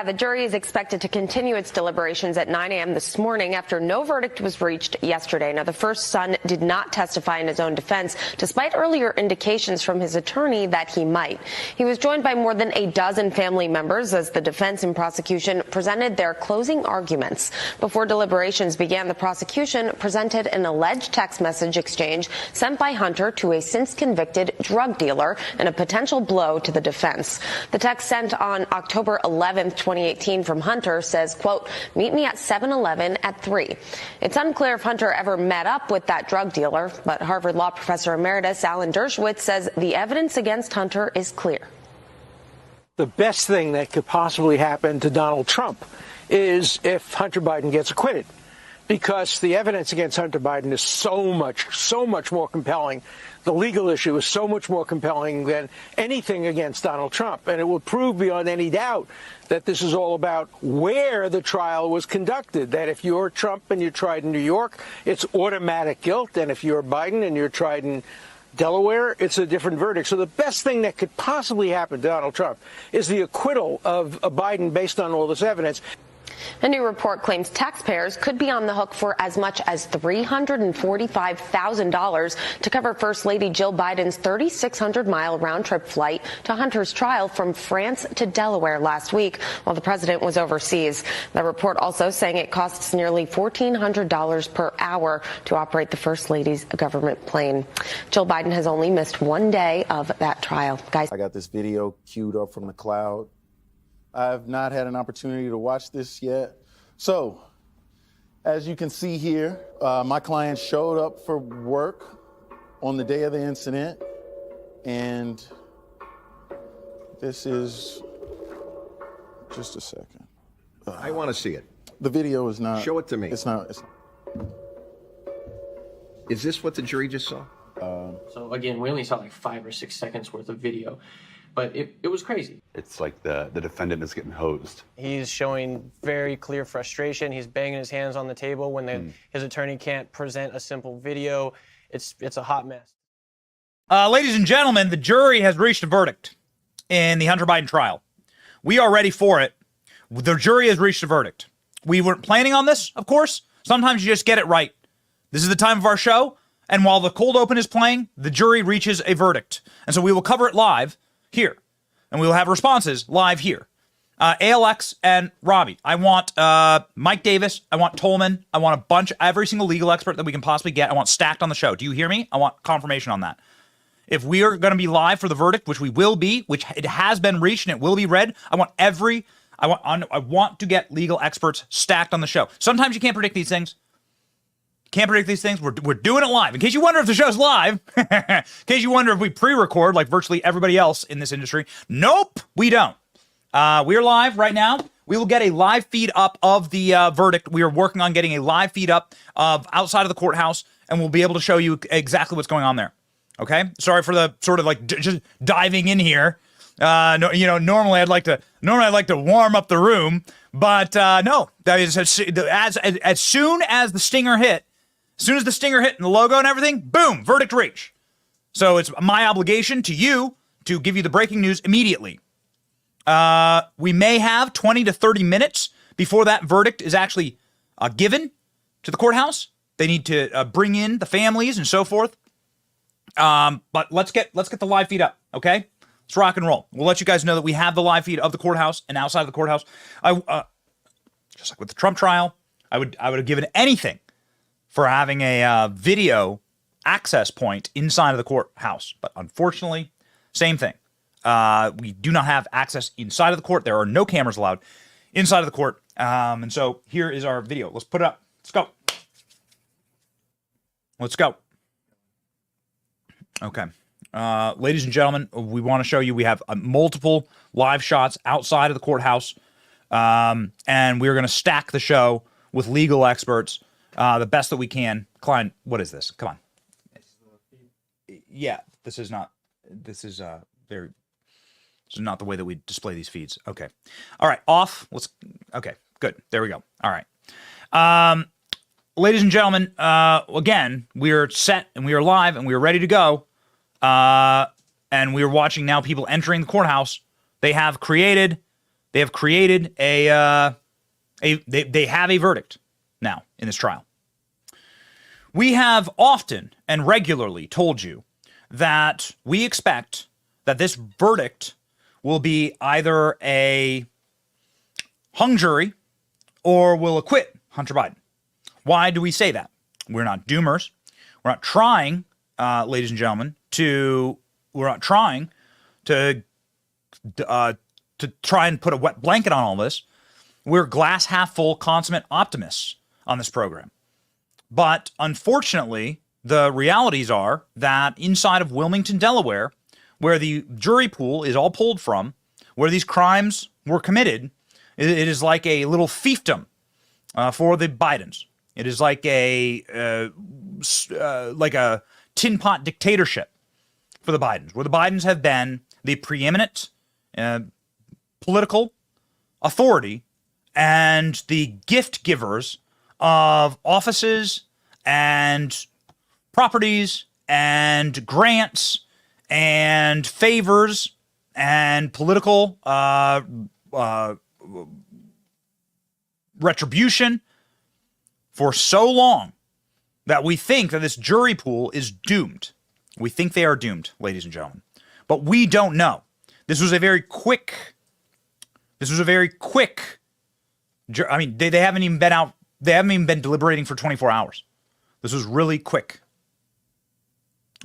the jury is expected to continue its deliberations at 9 a.m. this morning after no verdict was reached yesterday. Now, the first son did not testify in his own defense, despite earlier indications from his attorney that he might. He was joined by more than a dozen family members as the defense and prosecution presented their closing arguments. Before deliberations began, the prosecution presented an alleged text message exchange sent by Hunter to a since-convicted drug dealer and a potential blow to the defense. The text sent on October 11th, 2018 from Hunter says, quote, "Meet me at 7-Eleven at 3. It's unclear if Hunter ever met up with that drug dealer, but Harvard Law Professor Emeritus Alan Dershowitz says the evidence against Hunter is clear. The best thing that could possibly happen to Donald Trump is if Hunter Biden gets acquitted, because the evidence against Hunter Biden is so much more compelling. The legal issue is so much more compelling than anything against Donald Trump. And it will prove beyond any doubt that this is all about where the trial was conducted, that if you're Trump and you're tried in New York, it's automatic guilt. And if you're Biden and you're tried in Delaware, it's a different verdict. So the best thing that could possibly happen to Donald Trump is the acquittal of Biden based on all this evidence. A new report claims taxpayers could be on the hook for as much as $345,000 to cover First Lady Jill Biden's 3,600-mile round-trip flight to Hunter's trial from France to Delaware last week while the president was overseas. The report also saying it costs nearly $1,400 per hour to operate the First Lady's government plane. Jill Biden has only missed one day of that trial. Guys, I got this video queued up from the cloud. I've not had an opportunity to watch this yet. So, as you can see here, my client showed up for work on the day of the incident, and this is, just a second. I want to see it. The video is not. Show it to me. It's not. Is this what the jury just saw? So again, we only saw like 5 or 6 seconds worth of video. But it was crazy. It's like the defendant is getting hosed. He's showing very clear frustration. He's banging his hands on the table when his attorney can't present a simple video. It's a hot mess. Ladies and gentlemen, the jury has reached a verdict in the Hunter Biden trial. We are ready for it. The jury has reached a verdict. We weren't planning on this, of course. Sometimes you just get it right. This is the time of our show, and while the cold open is playing, the jury reaches a verdict. And so we will cover it live here, and we will have responses live here. ALX and Robbie. I want Mike Davis. I want Tolman. I want a bunch, every single legal expert that we can possibly get. I want stacked on the show. Do you hear me? I want confirmation on that. If we are going to be live for the verdict, which we will be, which it has been reached and it will be read, I want to get legal experts stacked on the show. Sometimes you can't predict these things. Can't predict these things. We're doing it live. In case you wonder if the show's live, in case you wonder if we pre-record like virtually everybody else in this industry, nope, we don't. We are live right now. We will get a live feed up of the verdict. We are working on getting a live feed up of outside of the courthouse, and we'll be able to show you exactly what's going on there. Okay? Sorry for the sort of like just diving in here. Normally I'd like to warm up the room, but no. That is as soon as the stinger hit. As soon as the stinger hit and the logo and everything, boom, verdict reach. So it's my obligation to you to give you the breaking news immediately. We may have 20 to 30 minutes before that verdict is actually given to the courthouse. They need to bring in the families and so forth. But let's get the live feed up, okay? Let's rock and roll. We'll let you guys know that we have the live feed of the courthouse and outside of the courthouse. Just like with the Trump trial, I would have given anything for having a video access point inside of the courthouse. But unfortunately, same thing. We do not have access inside of the court. There are no cameras allowed inside of the court. And so here is our video. Let's put it up. Let's go. Let's go. Okay. Ladies and gentlemen, we want to show you we have multiple live shots outside of the courthouse. And we're going to stack the show with legal experts the best that we can. Klein, what is this? Come on. Yeah, this is not the way that we display these feeds. Okay. All right, off. Okay, good. There we go. All right. Ladies and gentlemen, again, we are set and we are live and we are ready to go. And we are watching now people entering the courthouse. They have created they have created they have a verdict now in this trial. We have often and regularly told you that we expect that this verdict will be either a hung jury or will acquit Hunter Biden. Why do we say that? We're not doomers. We're not trying, ladies and gentlemen, we're not trying to try and put a wet blanket on all this. We're glass half full consummate optimists on this program. But unfortunately, the realities are that inside of Wilmington, Delaware, where the jury pool is all pulled from, where these crimes were committed, it is like a little fiefdom for the Bidens. It is like a tin pot dictatorship for the Bidens, where the Bidens have been the preeminent political authority and the gift givers of offices and properties and grants and favors and political retribution for so long that we think that this jury pool is doomed. We think they are doomed, ladies and gentlemen. But we don't know. This was a very quick, I mean, they haven't even been out, they haven't even been deliberating for 24 hours. This was really quick.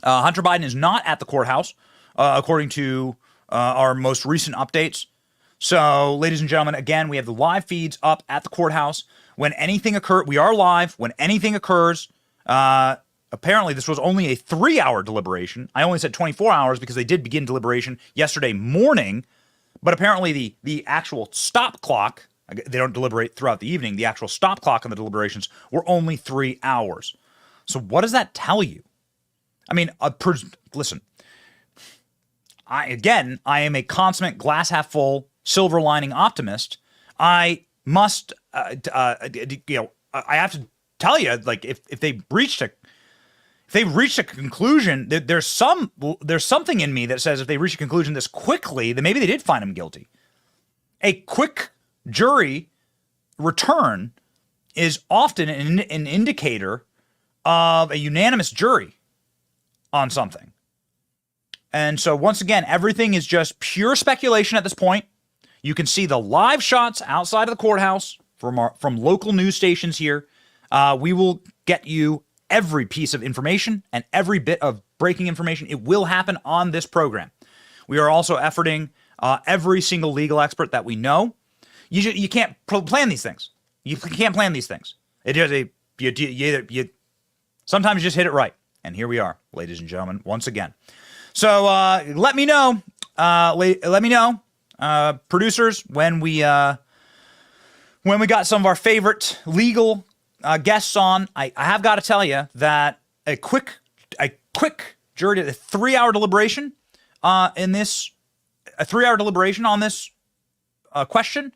Hunter Biden is not at the courthouse, according to our most recent updates. So, ladies and gentlemen, again, we have the live feeds up at the courthouse. When anything occurs, we are live. When anything occurs, apparently this was only a 3-hour deliberation. I only said 24 hours because they did begin deliberation yesterday morning. But apparently the actual stop clock, they don't deliberate throughout the evening, the actual stop clock on the deliberations were only 3 hours. So what does that tell you? I mean, listen, I am a consummate glass half full, silver lining optimist. I must, I have to tell you, like, if they reached a conclusion, there's something in me that says if they reach a conclusion this quickly, then maybe they did find him guilty. A quick jury return is often an indicator of a unanimous jury on something. And so once again, everything is just pure speculation at this point. You can see the live shots outside of the courthouse from local news stations here. We will get you every piece of information and every bit of breaking information. It will happen on this program. We are also efforting every single legal expert that we know. You can't plan these things. You can't plan these things. It is sometimes you just hit it right. And here we are, ladies and gentlemen, once again. So let me know, producers, when we got some of our favorite legal guests on. I have got to tell you that a quick jury, a 3-hour deliberation on this question,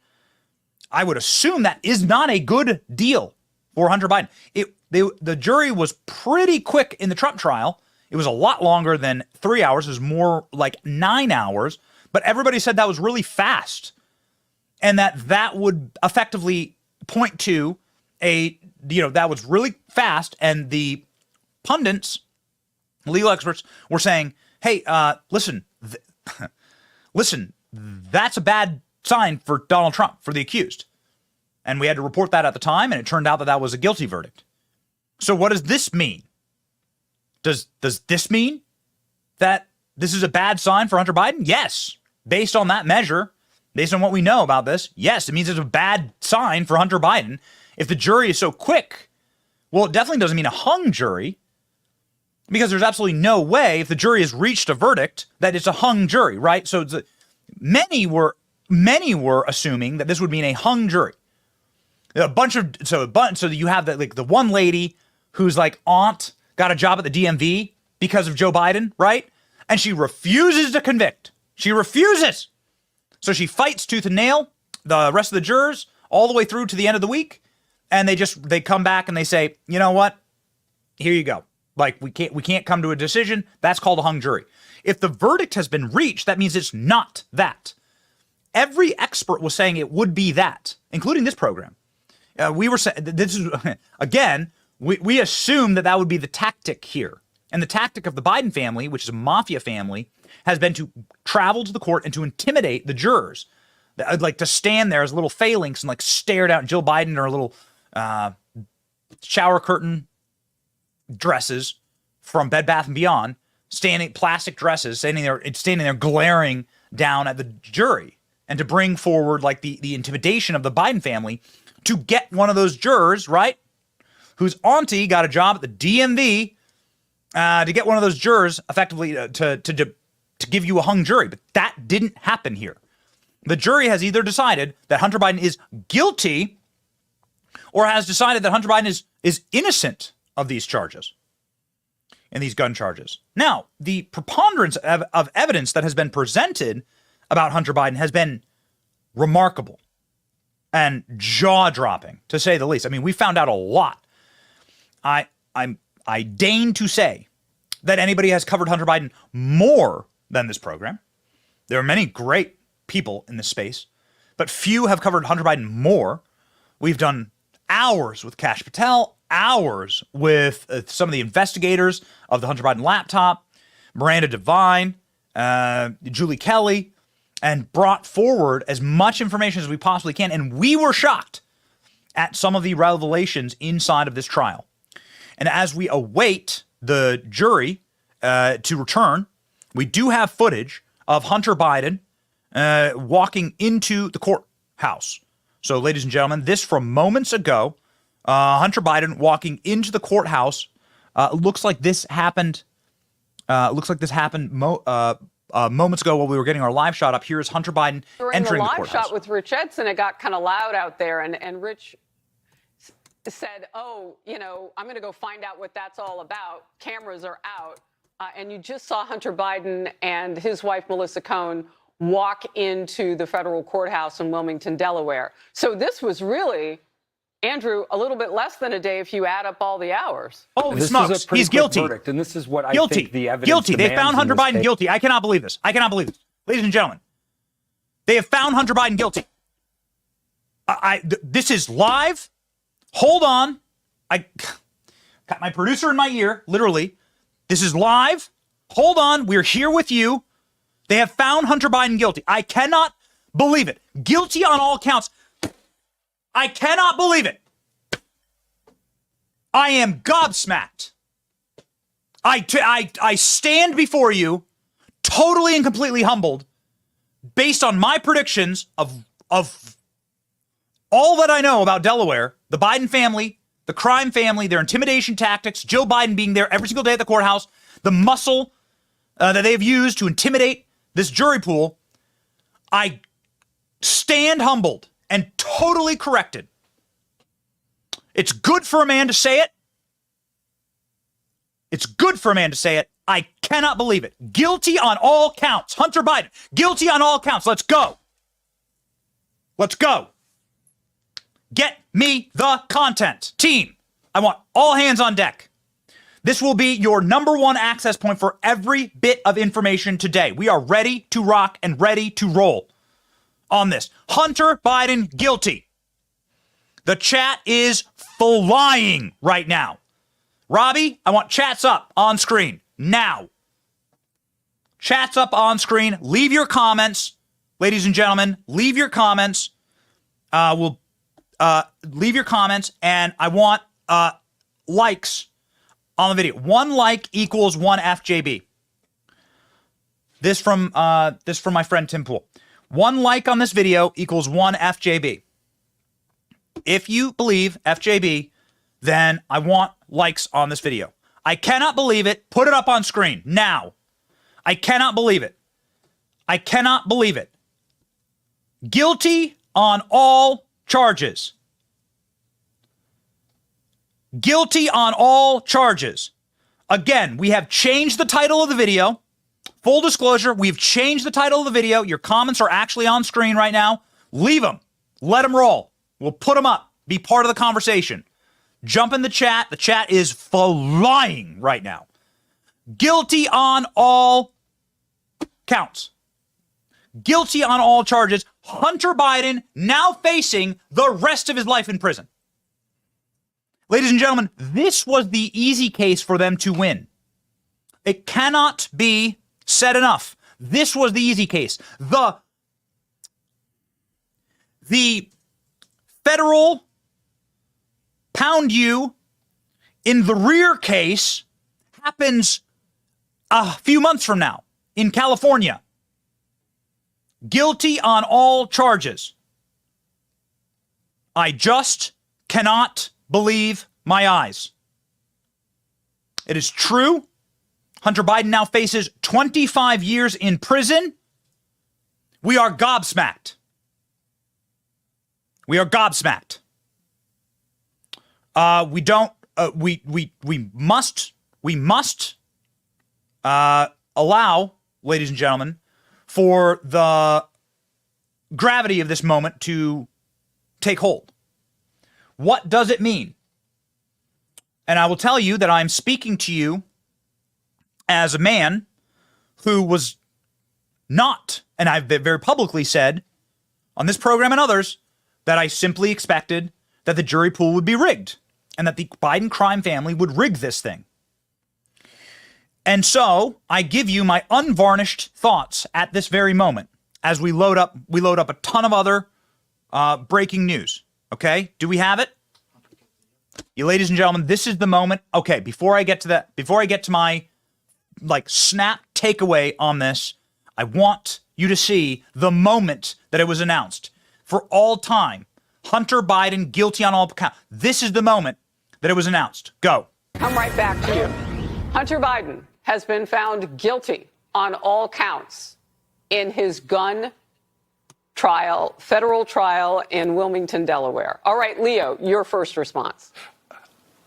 I would assume that is not a good deal for Hunter Biden. The jury was pretty quick in the Trump trial. It was a lot longer than 3 hours. It was more like 9 hours. But everybody said that was really fast, and that would effectively point to that was really fast. And the pundits, legal experts, were saying, "Hey, listen, that's a bad sign for Donald Trump, for the accused." And we had to report that at the time, and it turned out that was a guilty verdict. So what does this mean? Does this mean that this is a bad sign for Hunter Biden? Yes. Based on that measure, based on what we know about this, yes, it means it's a bad sign for Hunter Biden. If the jury is so quick, well, it definitely doesn't mean a hung jury, because there's absolutely no way, if the jury has reached a verdict, that it's a hung jury, right? So many were assuming that this would mean a hung jury. So you have the one lady whose aunt got a job at the DMV because of Joe Biden, right? And she refuses to convict. She refuses. So she fights tooth and nail the rest of the jurors all the way through to the end of the week. And they come back and they say, you know what? Here you go. We can't come to a decision. That's called a hung jury. If the verdict has been reached, that means it's not that. every expert was saying it would be that, including this program. We were saying, this is, again, we assumed that would be the tactic here. And the tactic of the Biden family, which is a mafia family, has been to travel to the court and to intimidate the jurors. Like to stand there as little phalanx and like stare down Jill Biden in her little shower curtain dresses from Bed Bath & Beyond, plastic dresses, standing there glaring down at the jury, and to bring forward like the intimidation of the Biden family to get one of those jurors, right, whose auntie got a job at the DMV, to get one of those jurors effectively to give you a hung jury. But that didn't happen here. The jury has either decided that Hunter Biden is guilty or has decided that Hunter Biden is innocent of these charges and these gun charges. Now, the preponderance of evidence that has been presented about Hunter Biden has been remarkable and jaw-dropping, to say the least. I mean, we found out a lot. I deign to say that anybody has covered Hunter Biden more than this program. There are many great people in this space, but few have covered Hunter Biden more. We've done hours with Kash Patel, hours with some of the investigators of the Hunter Biden laptop, Miranda Devine, Julie Kelly, and brought forward as much information as we possibly can. And we were shocked at some of the revelations inside of this trial. And as we await the jury to return, we do have footage of Hunter Biden walking into the courthouse. So, ladies and gentlemen, this from moments ago, Hunter Biden walking into the courthouse. Looks like this happened. Moments ago while we were getting our live shot up. Here is Hunter Biden entering the courthouse. During the live shot with Rich Edson, it got kind of loud out there, and Rich said, "Oh, I'm going to go find out what that's all about. Cameras are out." And you just saw Hunter Biden and his wife, Melissa Cohn, walk into the federal courthouse in Wilmington, Delaware. So this was really, Andrew, a little bit less than a day if you add up all the hours. Holy smokes, he's guilty. Verdict, and this is what guilty. I think the evidence Guilty. They found Hunter Biden case. guilty. I cannot believe this. I cannot believe this. Ladies and gentlemen, they have found Hunter Biden guilty. This is live. Hold on. I got my producer in my ear, literally. This is live. Hold on. We're here with you. They have found Hunter Biden guilty. I cannot believe it. Guilty on all counts. I cannot believe it. I am gobsmacked. I stand before you totally and completely humbled based on my predictions of all that I know about Delaware, the Biden family, the crime family, their intimidation tactics, Joe Biden being there every single day at the courthouse, the muscle that they've used to intimidate this jury pool. I stand humbled and totally corrected. It's good for a man to say it. It's good for a man to say it. I cannot believe it. Guilty on all counts. Hunter Biden, guilty on all counts. Let's go. Let's go. Get me the content. Team, I want all hands on deck. This will be your number one access point for every bit of information today. We are ready to rock and ready to roll on this. Hunter Biden guilty. The chat is flying right now. Robbie, I want chats up on screen now. Chats up on screen. Leave your comments. Ladies and gentlemen, leave your comments. Leave your comments, and I want likes on the video. 1 like equals 1 FJB. This from my friend Tim Pool. 1 like on this video equals 1 FJB. If you believe FJB, then I want likes on this video. I cannot believe it. Put it up on screen now. I cannot believe it. I cannot believe it. Guilty on all charges. Guilty on all charges. Again, we have changed the title of the video. Full disclosure, we've changed the title of the video. Your comments are actually on screen right now. Leave them. Let them roll. We'll put them up. Be part of the conversation. Jump in the chat. The chat is flying right now. Guilty on all counts. Guilty on all charges. Hunter Biden now facing the rest of his life in prison. Ladies and gentlemen, this was the easy case for them to win. It cannot be said enough. This was the easy case. The federal pound you in the rear case happens a few months from now in California. Guilty on all charges. I just cannot believe my eyes. It is true. Hunter Biden now faces 25 years in prison. We are gobsmacked. We are gobsmacked. We must allow, ladies and gentlemen, for the gravity of this moment to take hold. What does it mean? And I will tell you that I'm speaking to you as a man who was not, and I've very publicly said on this program and others, that I simply expected that the jury pool would be rigged and that the Biden crime family would rig this thing. And so I give you my unvarnished thoughts at this very moment as we load up a ton of other breaking news. Okay, do we have it? You ladies and gentlemen, this is the moment. Okay, before I get to my snap takeaway on this, I want you to see the moment that it was announced. For all time, Hunter Biden guilty on all counts. This is the moment that it was announced. Go. Come right back to you. Hunter Biden has been found guilty on all counts in his gun trial, federal trial in Wilmington, Delaware. All right, Leo, your first response.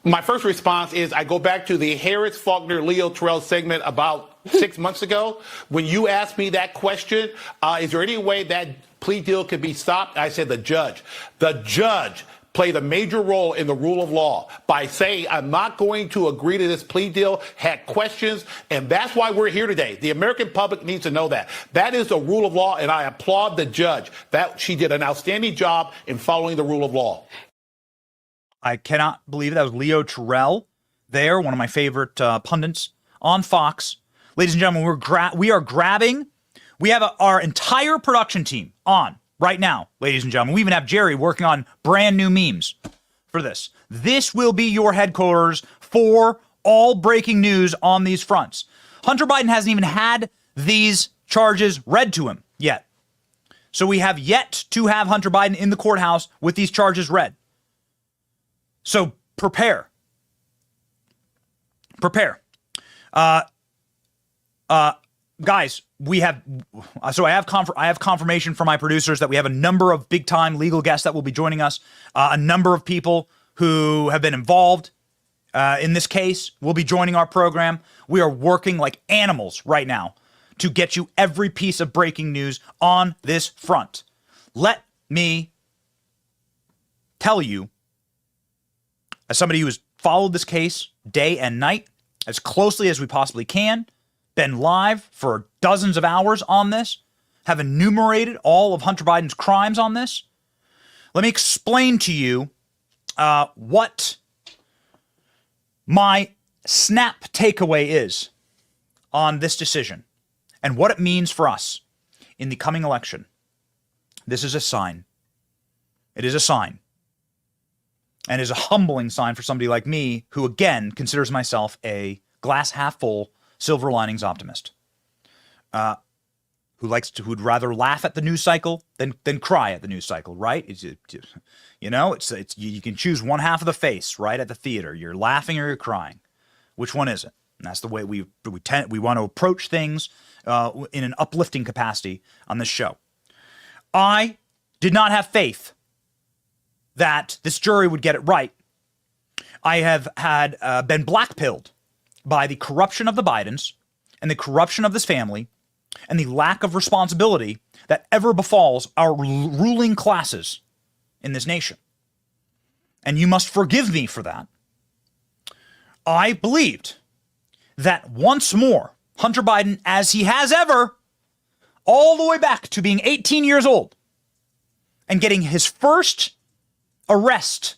My first response is I go back to the Harris Faulkner Leo Terrell segment about 6 months ago. When you asked me that question, is there any way that plea deal could be stopped? I said the judge. The judge played a major role in the rule of law by saying, I'm not going to agree to this plea deal, had questions, and that's why we're here today. The American public needs to know that. That is the rule of law, and I applaud the judge. That she did an outstanding job in following the rule of law. I cannot believe that was Leo Terrell there, one of my favorite pundits on Fox. Ladies and gentlemen, we have our entire production team on right now, ladies and gentlemen. We even have Jerry working on brand new memes for this. This will be your headquarters for all breaking news on these fronts. Hunter Biden hasn't even had these charges read to him yet. So we have yet to have Hunter Biden in the courthouse with these charges read. So prepare. Guys, I have confirmation from my producers that we have a number of big time legal guests that will be joining us. A number of people who have been involved in this case will be joining our program. We are working like animals right now to get you every piece of breaking news on this front. Let me tell you, as somebody who has followed this case day and night as closely as we possibly can, been live for dozens of hours on this, have enumerated all of Hunter Biden's crimes on this. Let me explain to you what my snap takeaway is on this decision and what it means for us in the coming election. This is a sign. It is a sign. And is a humbling sign for somebody like me who, again, considers myself a glass half full, silver linings optimist, who'd rather laugh at the news cycle than cry at the news cycle, right? It's you can choose one half of the face, right? At the theater, you're laughing or you're crying. Which one is it? And that's the way we want to approach things in an uplifting capacity on this show. I did not have faith that this jury would get it right. I have had been blackpilled by the corruption of the Bidens and the corruption of this family and the lack of responsibility that ever befalls our ruling classes in this nation. And you must forgive me for that. I believed that once more, Hunter Biden, as he has ever, all the way back to being 18 years old, and getting his first arrest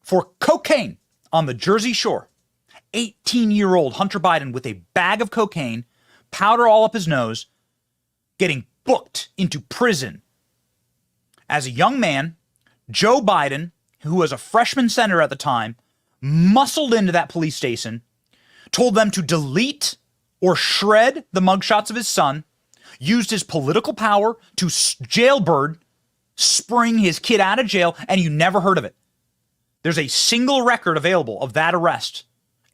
for cocaine on the Jersey Shore. 18-year-old Hunter Biden with a bag of cocaine, powder all up his nose, getting booked into prison. As a young man, Joe Biden, who was a freshman senator at the time, muscled into that police station, told them to delete or shred the mugshots of his son, used his political power to jailbird, spring his kid out of jail, and you never heard of it. There's a single record available of that arrest.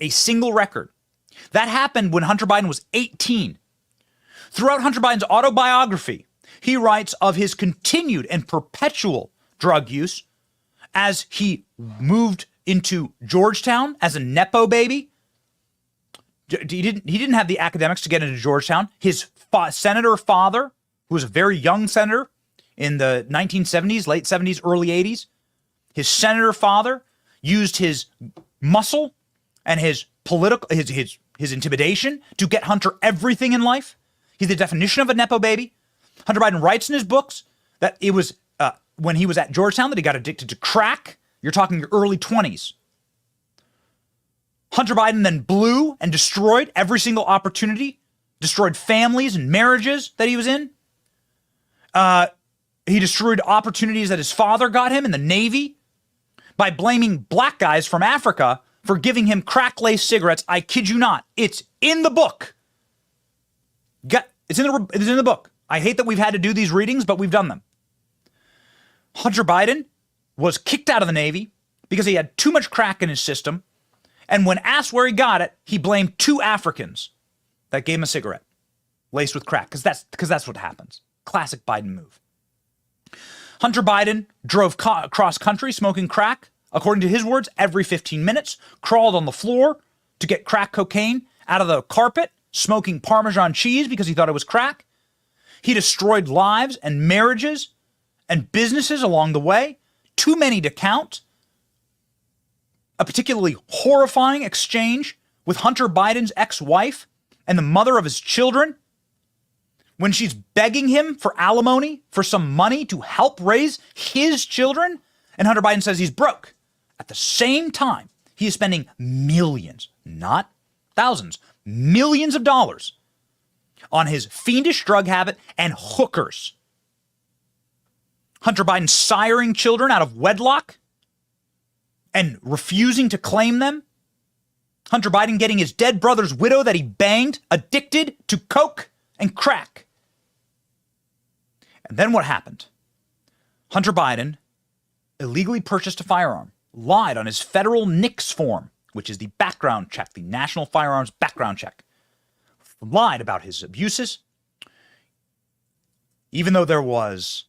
A single record. That happened when Hunter Biden was 18. Throughout Hunter Biden's autobiography, he writes of his continued and perpetual drug use as he moved into Georgetown as a Nepo baby. He didn't have the academics to get into Georgetown. His senator father, who was a very young senator in the 1970s, late 70s, early 80s, his senator father used his muscle and his political, his intimidation to get Hunter everything in life. He's the definition of a Nepo baby. Hunter Biden writes in his books that it was when he was at Georgetown that he got addicted to crack. You're talking your early 20s. Hunter Biden then blew and destroyed every single opportunity, destroyed families and marriages that he was in. He destroyed opportunities that his father got him in the Navy by blaming black guys from Africa for giving him crack-laced cigarettes. I kid you not. It's in the book. It's in the book. I hate that we've had to do these readings, but we've done them. Hunter Biden was kicked out of the Navy because he had too much crack in his system. And when asked where he got it, he blamed 2 Africans that gave him a cigarette laced with crack, because that's what happens. Classic Biden move. Hunter Biden drove cross country smoking crack, according to his words, every 15 minutes, crawled on the floor to get crack cocaine out of the carpet, smoking Parmesan cheese because he thought it was crack. He destroyed lives and marriages and businesses along the way, too many to count. A particularly horrifying exchange with Hunter Biden's ex-wife and the mother of his children, when she's begging him for alimony, for some money to help raise his children, and Hunter Biden says he's broke. At the same time, he is spending millions, not thousands, millions of dollars on his fiendish drug habit and hookers. Hunter Biden siring children out of wedlock and refusing to claim them. Hunter Biden getting his dead brother's widow that he banged addicted to coke and crack. And then what happened? Hunter Biden illegally purchased a firearm, lied on his federal NICS form, which is the background check, the National Firearms Background Check, lied about his abuses, even though there was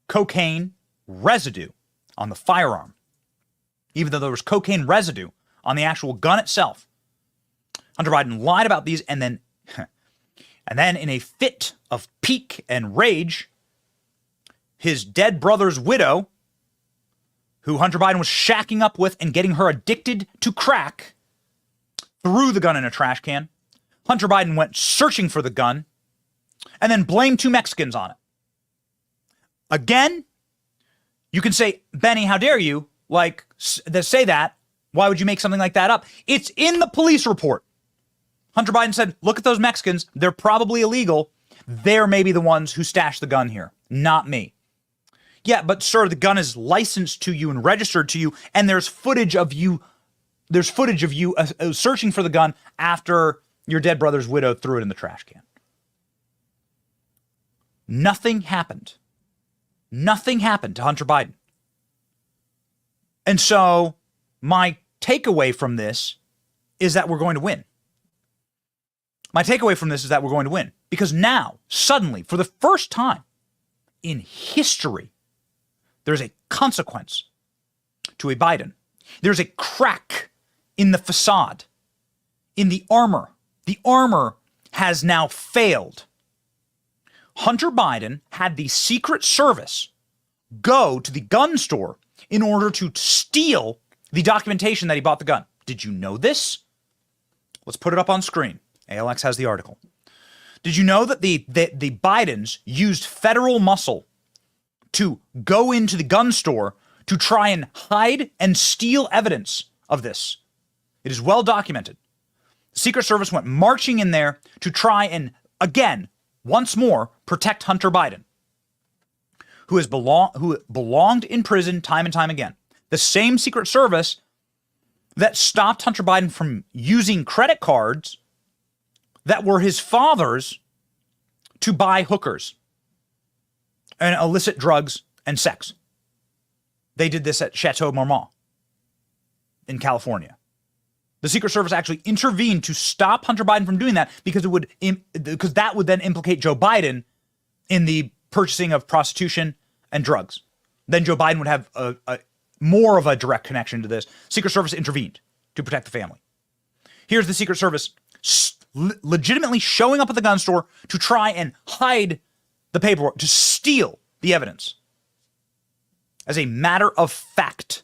cocaine residue on the firearm, even though there was cocaine residue on the actual gun itself. Hunter Biden lied about these, and then in a fit of pique and rage, his dead brother's widow, who Hunter Biden was shacking up with and getting her addicted to crack, threw the gun in a trash can. Hunter Biden went searching for the gun and then blamed 2 Mexicans on it. Again, you can say, Benny, how dare you? Like, say that. Why would you make something like that up? It's in the police report. Hunter Biden said, look at those Mexicans. They're probably illegal. They're maybe the ones who stashed the gun here, not me. Yeah, but sir, the gun is licensed to you and registered to you, and there's footage of you searching for the gun after your dead brother's widow threw it in the trash can. Nothing happened. Nothing happened to Hunter Biden. And so my takeaway from this is that we're going to win. My takeaway from this is that we're going to win. Because now, suddenly, for the first time in history, there's a consequence to a Biden. There's a crack in the facade, in the armor. The armor has now failed. Hunter Biden had the Secret Service go to the gun store in order to steal the documentation that he bought the gun. Did you know this? Let's put it up on screen. ALX has the article. Did you know that the Bidens used federal muscle to go into the gun store to try and hide and steal evidence of this. It is well documented. The Secret Service went marching in there to try and, again, once more, protect Hunter Biden, who belonged in prison time and time again. The same Secret Service that stopped Hunter Biden from using credit cards that were his father's to buy hookers and illicit drugs and sex. They did this at Chateau Marmont in California. The Secret Service actually intervened to stop Hunter Biden from doing that because that would then implicate Joe Biden in the purchasing of prostitution and drugs. Then Joe Biden would have more of a direct connection to this. Secret Service intervened to protect the family. Here's the Secret Service legitimately showing up at the gun store to try and hide the paperwork, to steal the evidence as a matter of fact.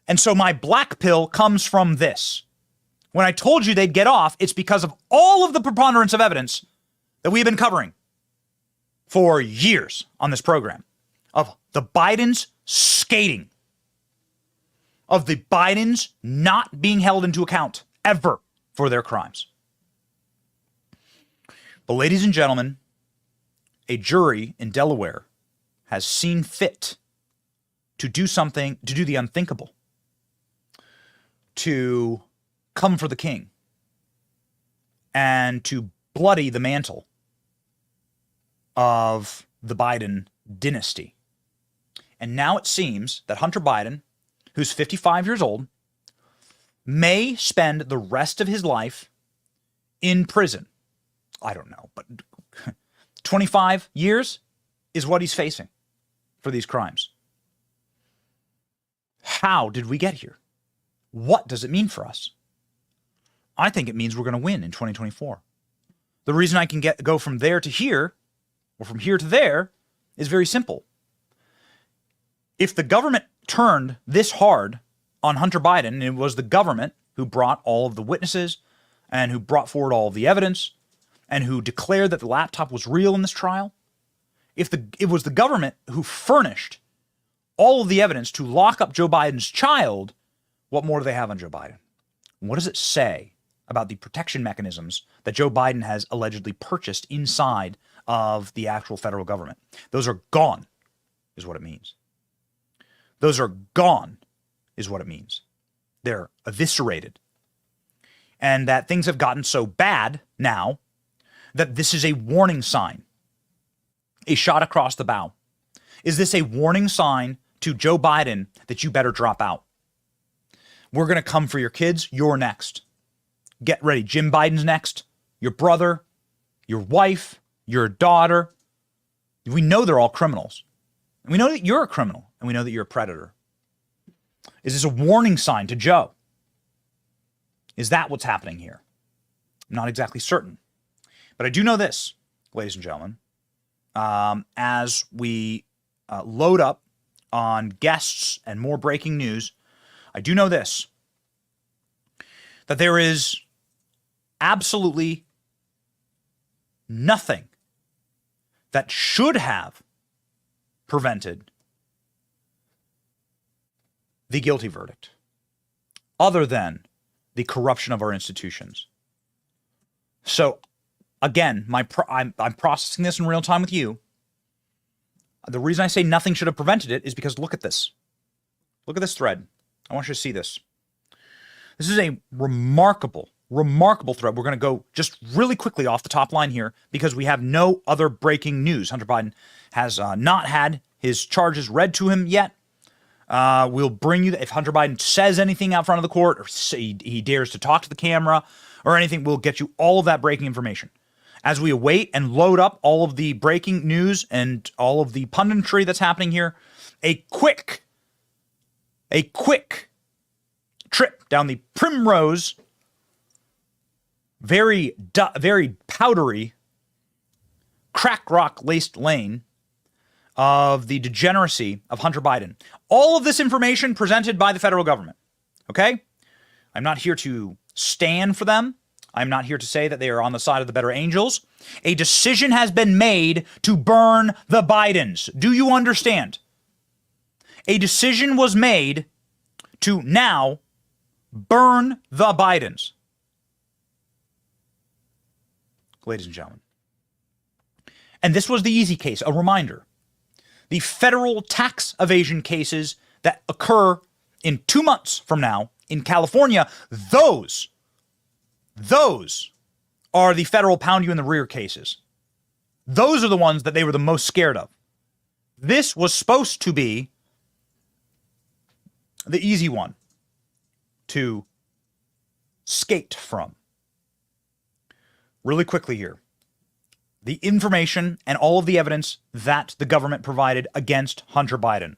And so my black pill comes from this. When I told you they'd get off, it's because of all of the preponderance of evidence that we've been covering for years on this program of the Bidens skating, of the Bidens not being held into account ever for their crimes. But ladies and gentlemen, a jury in Delaware has seen fit to do the unthinkable, to come for the king and to bloody the mantle of the Biden dynasty. And now it seems that Hunter Biden, who's 55 years old, may spend the rest of his life in prison. I don't know, but 25 years is what he's facing for these crimes. How did we get here? What does it mean for us? I think it means we're going to win in 2024. The reason I can go from there to here, or from here to there, is very simple. If the government turned this hard on Hunter Biden, and it was the government who brought all of the witnesses and who brought forward all of the evidence and who declared that the laptop was real in this trial, if it was the government who furnished all of the evidence to lock up Joe Biden's child, what more do they have on Joe Biden? What does it say about the protection mechanisms that Joe Biden has allegedly purchased inside of the actual federal government? Those are gone, is what it means. Those are gone, is what it means. They're eviscerated. And that things have gotten so bad now that this is a warning sign, a shot across the bow. Is this a warning sign to Joe Biden that you better drop out? We're going to come for your kids. You're next. Get ready. Jim Biden's next. Your brother, your wife, your daughter. We know they're all criminals. And we know that you're a criminal. And we know that you're a predator. Is this a warning sign to Joe? Is that what's happening here? I'm not exactly certain. But I do know this, ladies and gentlemen. As we load up on guests and more breaking news, I do know this, that there is absolutely nothing that should have prevented the guilty verdict other than the corruption of our institutions. So again, I'm processing this in real time with you. The reason I say nothing should have prevented it is because look at this. Look at this thread. I want you to see this. This is a remarkable, remarkable thread. We're going to go just really quickly off the top line here because we have no other breaking news. Hunter Biden has not had his charges read to him yet. We'll bring you, if Hunter Biden says anything out front of the court or he dares to talk to the camera or anything, we'll get you all of that breaking information. As we await and load up all of the breaking news and all of the punditry that's happening here, a quick trip down the primrose, very powdery, crack rock laced lane of the degeneracy of Hunter Biden. All of this information presented by the federal government. Okay? I'm not here to stand for them. I'm not here to say that they are on the side of the better angels. A decision has been made to burn the Bidens. Do you understand? A decision was made to now burn the Bidens. Ladies and gentlemen. And this was the easy case, a reminder. The federal tax evasion cases that occur in 2 months from now in California, those are the federal pound you in the rear cases. Those are the ones that they were the most scared of. This was supposed to be the easy one to skate from. Really quickly here. The information and all of the evidence that the government provided against Hunter Biden.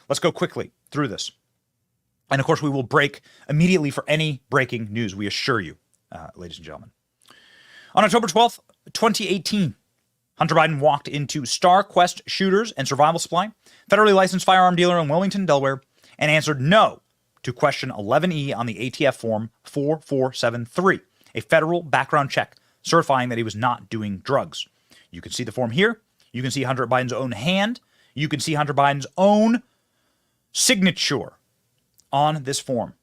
Let's go quickly through this. And of course, we will break immediately for any breaking news, we assure you, ladies and gentlemen. On October 12th, 2018, Hunter Biden walked into StarQuest Shooters and Survival Supply, federally licensed firearm dealer in Wilmington, Delaware, and answered no to question 11E on the ATF form 4473, a federal background check certifying that he was not doing drugs. You can see the form here. You can see Hunter Biden's own hand. You can see Hunter Biden's own signature on this form.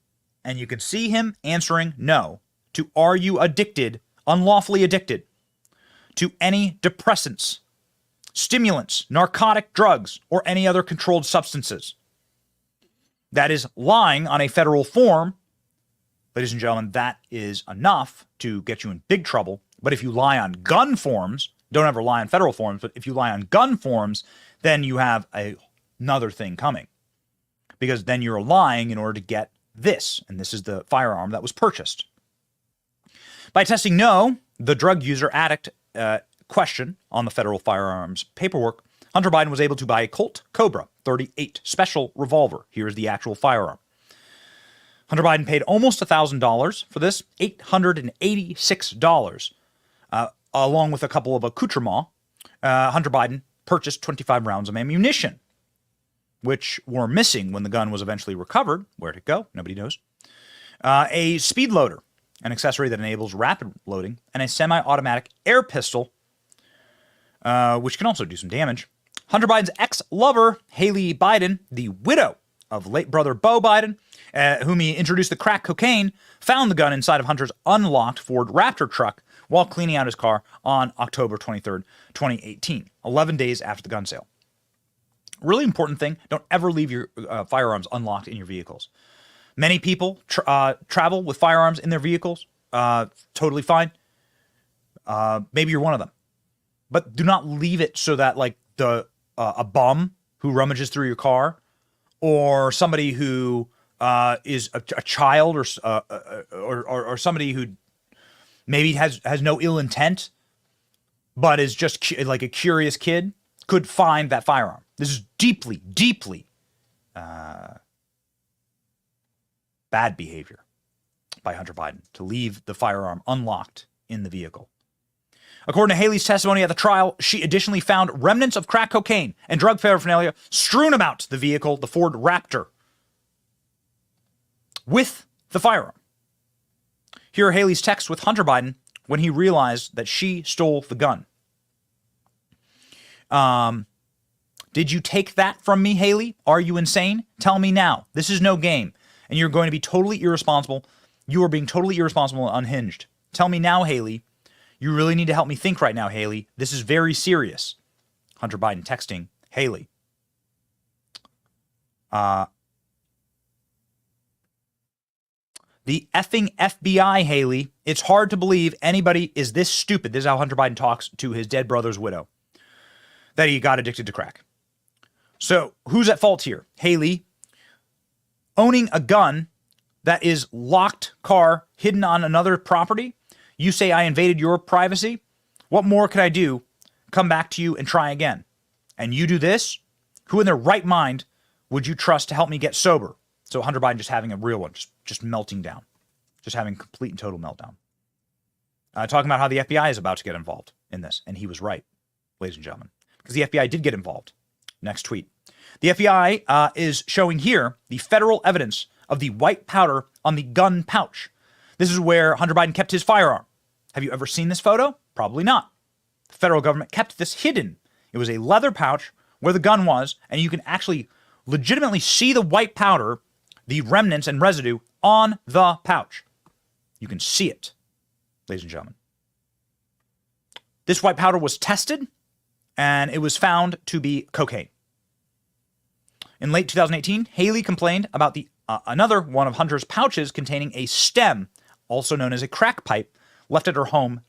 And you can see him answering no to are you addicted, unlawfully addicted, to any depressants, stimulants, narcotic drugs, or any other controlled substances. That is lying on a federal form. Ladies and gentlemen, that is enough to get you in big trouble. But if you lie on gun forms, don't ever lie on federal forms, but if you lie on gun forms, then you have another thing coming. Because then you're lying in order to get this. And this is the firearm that was purchased. By testing no, the drug user addict question on the federal firearms paperwork, Hunter Biden was able to buy a Colt Cobra 38 special revolver. Here's the actual firearm. Hunter Biden paid almost $1,000 for this, $886, along with a couple of accoutrements. Hunter Biden purchased 25 rounds of ammunition, which were missing when the gun was eventually recovered. Where'd it go? Nobody knows. A speed loader, an accessory that enables rapid loading, and a semi-automatic air pistol, which can also do some damage. Hunter Biden's ex-lover, Haley Biden, the widow of late brother Beau Biden, whom he introduced the crack cocaine, found the gun inside of Hunter's unlocked Ford Raptor truck while cleaning out his car on October 23rd, 2018, 11 days after the gun sale. Really important thing, don't ever leave your firearms unlocked in your vehicles. Many people travel with firearms in their vehicles, totally fine. Maybe you're one of them. But do not leave it so that like a bum who rummages through your car or somebody who is a child or somebody who maybe has no ill intent but is just like a curious kid could find that firearm. This is deeply, deeply bad behavior by Hunter Biden to leave the firearm unlocked in the vehicle. According to Haley's testimony at the trial, she additionally found remnants of crack cocaine and drug paraphernalia strewn about the vehicle, the Ford Raptor, with the firearm. Here are Haley's texts with Hunter Biden when he realized that she stole the gun. Did you take that from me, Haley? Are you insane? Tell me now. This is no game, and you're going to be totally irresponsible. You are being totally irresponsible and unhinged. Tell me now, Haley. You really need to help me think right now, Haley. This is very serious. Hunter Biden texting Haley. The effing FBI, Haley. It's hard to believe anybody is this stupid. This is how Hunter Biden talks to his dead brother's widow. That he got addicted to crack. So who's at fault here? Haley owning a gun that is locked car hidden on another property. You say I invaded your privacy. What more could I do? Come back to you and try again. And you do this? Who in their right mind would you trust to help me get sober? So Hunter Biden just having a real one, just melting down. Just having complete and total meltdown. Talking about how the FBI is about to get involved in this. And he was right, ladies and gentlemen. Because the FBI did get involved. Next tweet. The FBI is showing here the federal evidence of the white powder on the gun pouch. This is where Hunter Biden kept his firearm. Have you ever seen this photo? Probably not. The federal government kept this hidden. It was a leather pouch where the gun was, and you can actually legitimately see the white powder, the remnants and residue on the pouch. You can see it, ladies and gentlemen. This white powder was tested, and it was found to be cocaine. In late 2018, Haley complained about another one of Hunter's pouches containing a stem, also known as a crack pipe, left at her home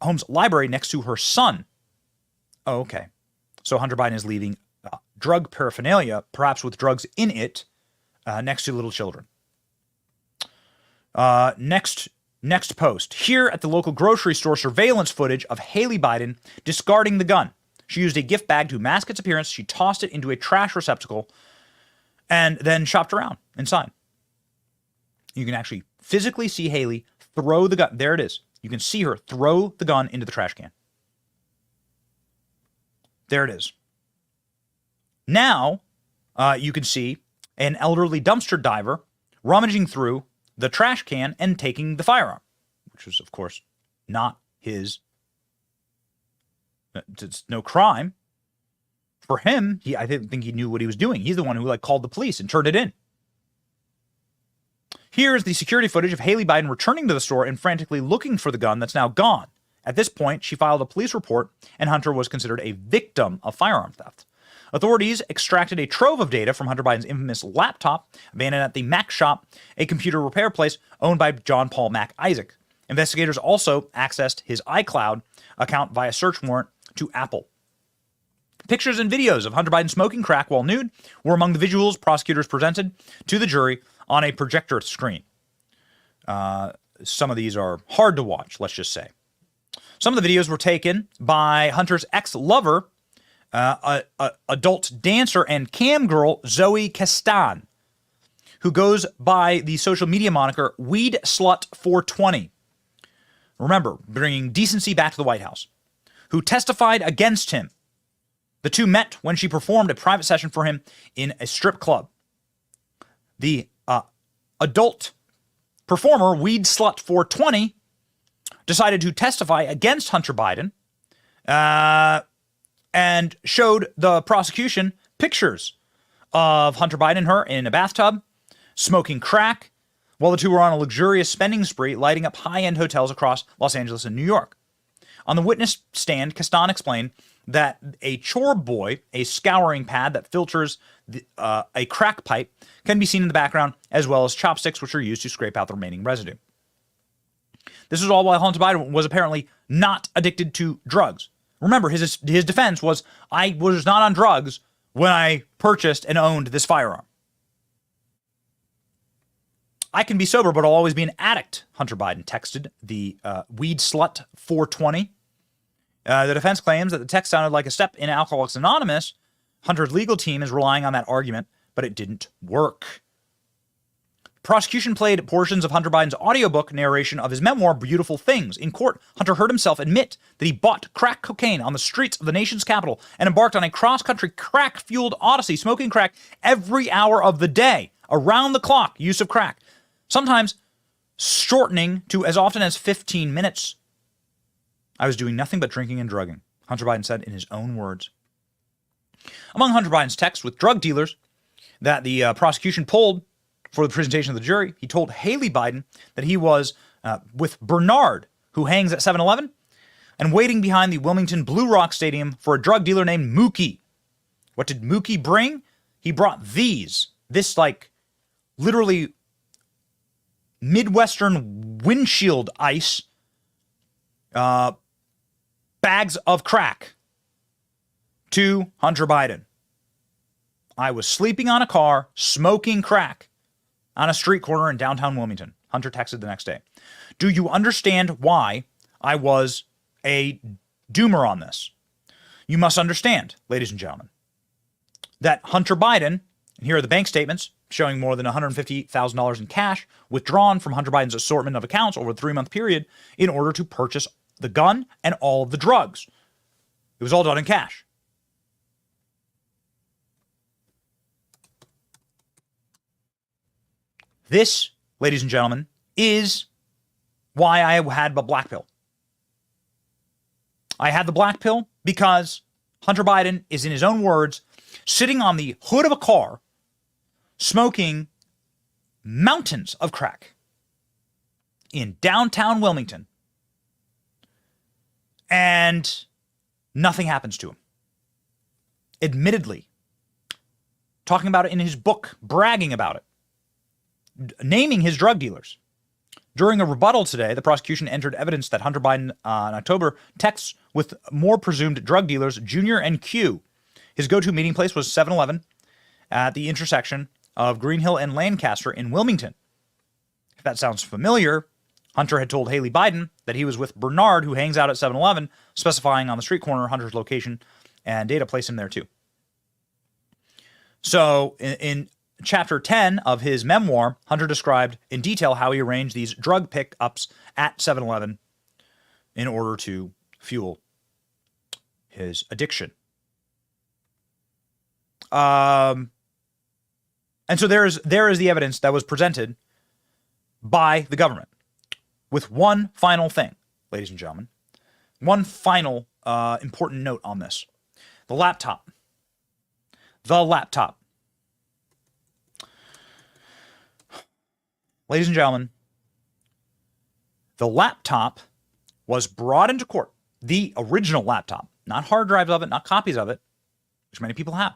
home's library next to her son. Oh, okay. So Hunter Biden is leaving drug paraphernalia, perhaps with drugs in it, next to little children. Next post. Here at the local grocery store, surveillance footage of Haley Biden discarding the gun. She used a gift bag to mask its appearance. She tossed it into a trash receptacle and then shopped around inside. You can actually physically see Haley throw the gun. There it is. You can see her throw the gun into the trash can. There it is. Now, you can see an elderly dumpster diver rummaging through the trash can and taking the firearm, which was, of course, not his. It's no crime. For him, I didn't think he knew what he was doing. He's the one who called the police and turned it in. Here is the security footage of Haley Biden returning to the store and frantically looking for the gun that's now gone. At this point, she filed a police report, and Hunter was considered a victim of firearm theft. Authorities extracted a trove of data from Hunter Biden's infamous laptop, abandoned at the Mac Shop, a computer repair place owned by John Paul Mac Isaac. Investigators also accessed his iCloud account via search warrant to Apple. Pictures and videos of Hunter Biden smoking crack while nude were among the visuals prosecutors presented to the jury on a projector screen. Some of these are hard to watch, let's just say. Some of the videos were taken by Hunter's ex-lover, adult dancer and cam girl Zoe Castan, who goes by the social media moniker Weed Slut 420. Remember, bringing decency back to the White House. Who testified against him. The two met when she performed a private session for him in a strip club. The adult performer, Weed Slut 420, decided to testify against Hunter Biden and showed the prosecution pictures of Hunter Biden and her in a bathtub, smoking crack, while the two were on a luxurious spending spree, lighting up high-end hotels across Los Angeles and New York. On the witness stand, Castan explained that a chore boy, a scouring pad that filters a crack pipe, can be seen in the background, as well as chopsticks, which are used to scrape out the remaining residue. This was all while Hunter Biden was apparently not addicted to drugs. Remember, his defense was, I was not on drugs when I purchased and owned this firearm. I can be sober, but I'll always be an addict, Hunter Biden texted the Weed Slut 420. The defense claims that the text sounded like a step in Alcoholics Anonymous. Hunter's legal team is relying on that argument, but it didn't work. Prosecution played portions of Hunter Biden's audiobook narration of his memoir, Beautiful Things. In court, Hunter heard himself admit that he bought crack cocaine on the streets of the nation's capital and embarked on a cross-country crack-fueled odyssey, smoking crack every hour of the day, around the clock use of crack, sometimes shortening to as often as 15 minutes. I was doing nothing but drinking and drugging, Hunter Biden said in his own words. Among Hunter Biden's texts with drug dealers that the prosecution pulled for the presentation of the jury, he told Haley Biden that he was with Bernard, who hangs at 7-Eleven, and waiting behind the Wilmington Blue Rock Stadium for a drug dealer named Mookie. What did Mookie bring? He brought this literally Midwestern windshield ice bags of crack to Hunter Biden. I was sleeping on a car, smoking crack on a street corner in downtown Wilmington. Hunter texted the next day. Do you understand why I was a doomer on this? You must understand, ladies and gentlemen, that Hunter Biden, and here are the bank statements showing more than $150,000 in cash withdrawn from Hunter Biden's assortment of accounts over a 3-month period in order to purchase the gun and all of the drugs. It was all done in cash. This, ladies and gentlemen, is why I had the black pill. I had the black pill because Hunter Biden is, in his own words, sitting on the hood of a car, smoking mountains of crack in downtown Wilmington, and nothing happens to him. Admittedly, talking about it in his book, bragging about it, naming his drug dealers. During a rebuttal today, the prosecution entered evidence that Hunter Biden, in October, texts with more presumed drug dealers, Junior and Q. His go-to meeting place was 7-Eleven at the intersection of Green Hill and Lancaster in Wilmington. If that sounds familiar, Hunter had told Haley Biden that he was with Bernard, who hangs out at 7-Eleven, specifying on the street corner Hunter's location, and data placed him there too. So in Chapter 10 of his memoir, Hunter described in detail how he arranged these drug pickups at 7-Eleven in order to fuel his addiction. And so there is the evidence that was presented by the government. With one final thing, ladies and gentlemen, one final important note on this. The laptop. Ladies and gentlemen, the laptop was brought into court. The original laptop, not hard drives of it, not copies of it, which many people have.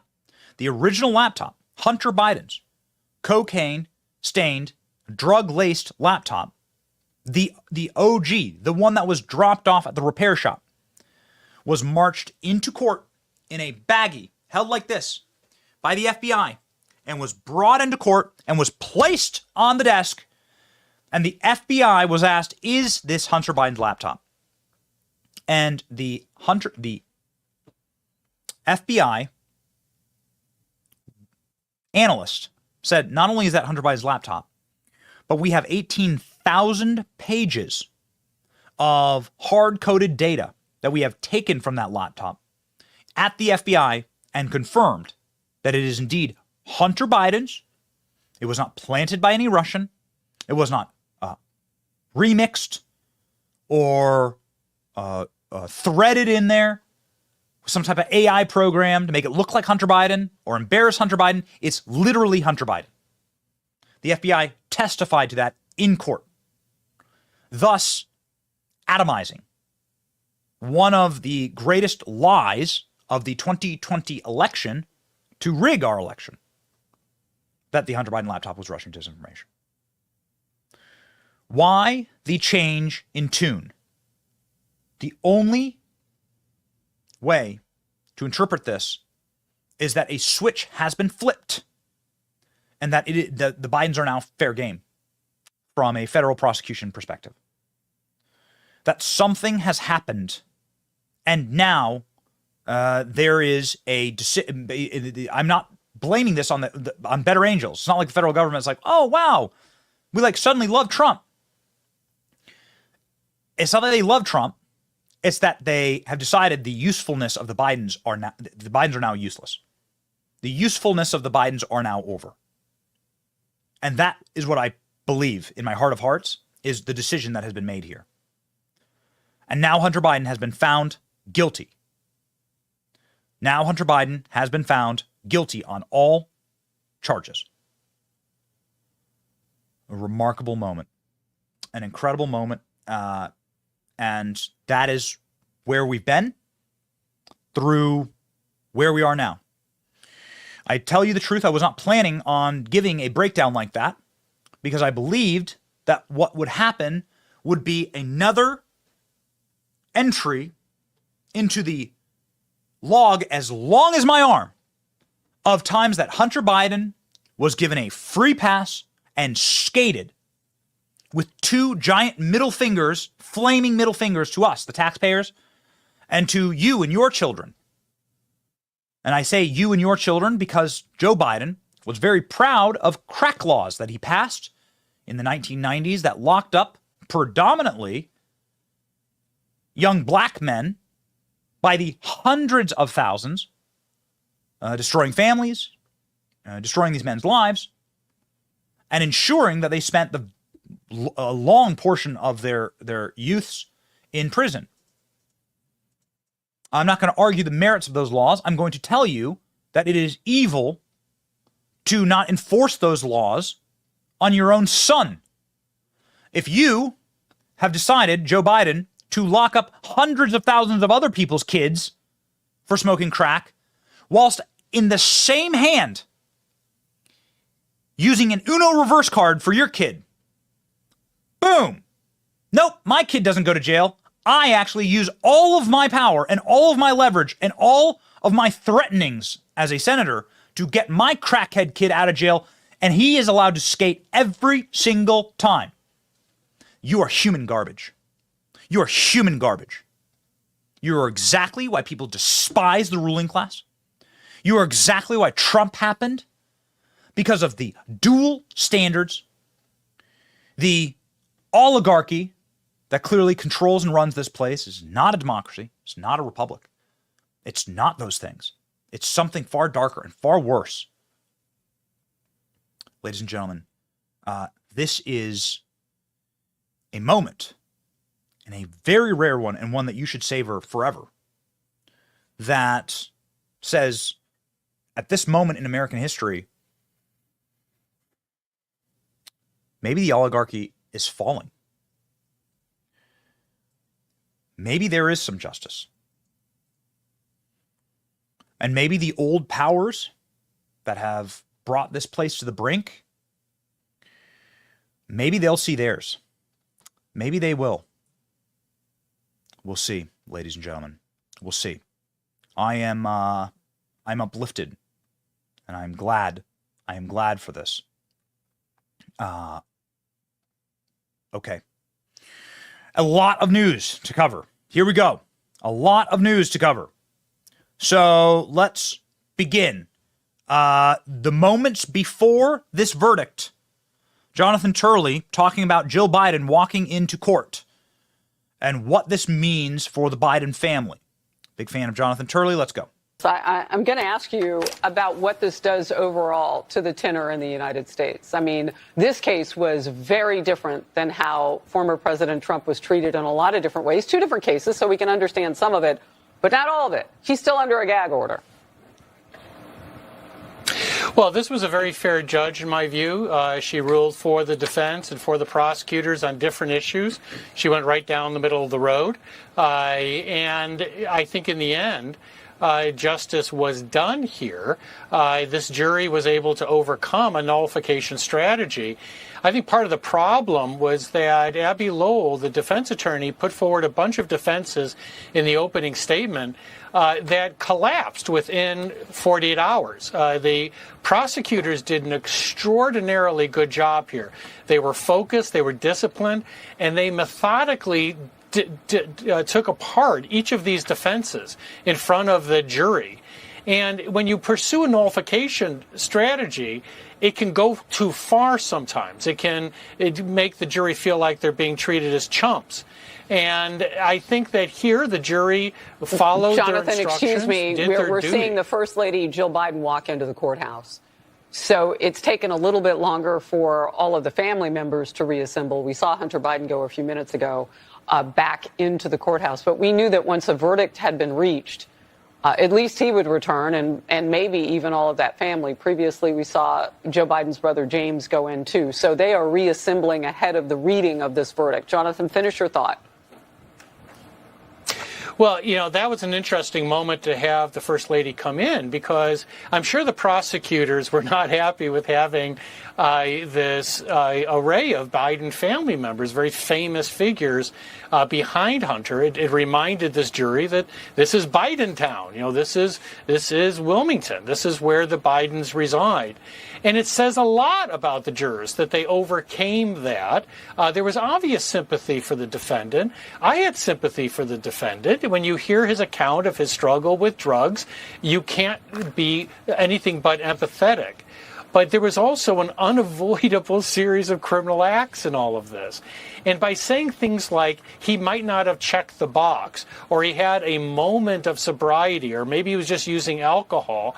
The original laptop, Hunter Biden's cocaine-stained, drug-laced laptop, the OG, the one that was dropped off at the repair shop, was marched into court in a baggie held like this by the FBI and was brought into court and was placed on the desk. And the FBI was asked, is this Hunter Biden's laptop? And the FBI analyst said, not only is that Hunter Biden's laptop, but we have 18,000 pages of hard-coded data that we have taken from that laptop at the FBI and confirmed that it is indeed Hunter Biden's. It was not planted by any Russian. It was not remixed or threaded in there with some type of AI program to make it look like Hunter Biden or embarrass Hunter Biden. It's literally Hunter Biden. The FBI testified to that in court, thus atomizing one of the greatest lies of the 2020 election to rig our election, that the Hunter Biden laptop was Russian disinformation. Why the change in tune? The only way to interpret this is that a switch has been flipped and that the Bidens are now fair game from a federal prosecution perspective. That something has happened, and now there is a decision. I'm not blaming this on on better angels. It's not like the federal government's like, oh wow, we suddenly love Trump. It's not that they love Trump. It's that they have decided the usefulness of the Bidens are now useless. The usefulness of the Bidens are now over. And that is what I believe in my heart of hearts is the decision that has been made here. And now Hunter Biden has been found guilty. Now Hunter Biden has been found guilty on all charges. A remarkable moment. An incredible moment. And that is where we've been through where we are now. I tell you the truth, I was not planning on giving a breakdown like that because I believed that what would happen would be another entry into the log as long as my arm of times that Hunter Biden was given a free pass and skated with two giant middle fingers, flaming middle fingers to us, the taxpayers, and to you and your children. And I say you and your children because Joe Biden was very proud of crack laws that he passed in the 1990s that locked up predominantly young black men by the hundreds of thousands, destroying families, destroying these men's lives, and ensuring that they spent the a long portion of their youths in prison. I'm not going to argue the merits of those laws. I'm going to tell you that it is evil to not enforce those laws on your own son. If you have decided, Joe Biden, to lock up hundreds of thousands of other people's kids for smoking crack, whilst in the same hand using an Uno reverse card for your kid, boom. Nope, my kid doesn't go to jail. I actually use all of my power and all of my leverage and all of my threatenings as a senator to get my crackhead kid out of jail, and he is allowed to skate every single time. You are human garbage. You are human garbage. You are exactly why people despise the ruling class. You are exactly why Trump happened, because of the dual standards, the oligarchy that clearly controls and runs this place. Is not a democracy. It's not a republic. It's not those things. It's something far darker and far worse. Ladies and gentlemen, this is a moment, and a very rare one, and one that you should savor forever, that says, at this moment in American history, maybe the oligarchy is falling. Maybe there is some justice. And maybe the old powers that have brought this place to the brink, maybe they'll see theirs. Maybe they will. We'll see, ladies and gentlemen. We'll see. I'm uplifted, and I'm glad. I am glad for this. Okay. A lot of news to cover. Here we go. A lot of news to cover. So let's begin. The moments before this verdict, Jonathan Turley talking about Jill Biden walking into court and what this means for the Biden family. Big fan of Jonathan Turley. Let's go. I'm going to ask you about what this does overall to the tenor in the United States. I mean, this case was very different than how former President Trump was treated in a lot of different ways. Two different cases, so we can understand some of it, but not all of it. He's still under a gag order. Well, this was a very fair judge, in my view. She ruled for the defense and for the prosecutors on different issues. She went right down the middle of the road. And I think in the end, justice was done here. This jury was able to overcome a nullification strategy. I think part of the problem was that Abby Lowell, the defense attorney, put forward a bunch of defenses in the opening statement that collapsed within 48 hours. The prosecutors did an extraordinarily good job here. They were focused, they were disciplined, and they methodically took apart each of these defenses in front of the jury. And when you pursue a nullification strategy, it can go too far sometimes. It can make the jury feel like they're being treated as chumps. And I think that here the jury followed their instructions. Jonathan, excuse me, we're seeing the First Lady Jill Biden walk into the courthouse. So it's taken a little bit longer for all of the family members to reassemble. We saw Hunter Biden go a few minutes ago back into the courthouse. But we knew that once a verdict had been reached, at least he would return, and maybe even all of that family. Previously, we saw Joe Biden's brother James go in, too. So they are reassembling ahead of the reading of this verdict. Jonathan, finish your thought. Well, you know, that was an interesting moment to have the First Lady come in, because I'm sure the prosecutors were not happy with having this array of Biden family members, very famous figures, behind Hunter. It reminded this jury that this is Biden town. You know, this is Wilmington. This is where the Bidens reside. And it says a lot about the jurors that they overcame that. There was obvious sympathy for the defendant. I had sympathy for the defendant. When you hear his account of his struggle with drugs, you can't be anything but empathetic. But there was also an unavoidable series of criminal acts in all of this. And by saying things like he might not have checked the box, or he had a moment of sobriety, or maybe he was just using alcohol,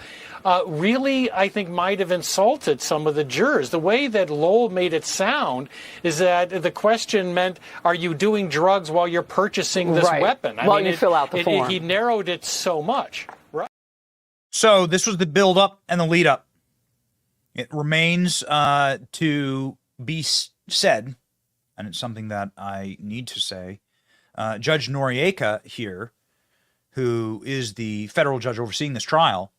really, I think, might have insulted some of the jurors. The way that Lowell made it sound is that the question meant, are you doing drugs while you're purchasing this weapon? While you fill out the form. He narrowed it so much. Right. So this was the build up and the lead up. It remains to be said, and it's something that I need to say. Judge Noriega here, who is the federal judge overseeing this trial,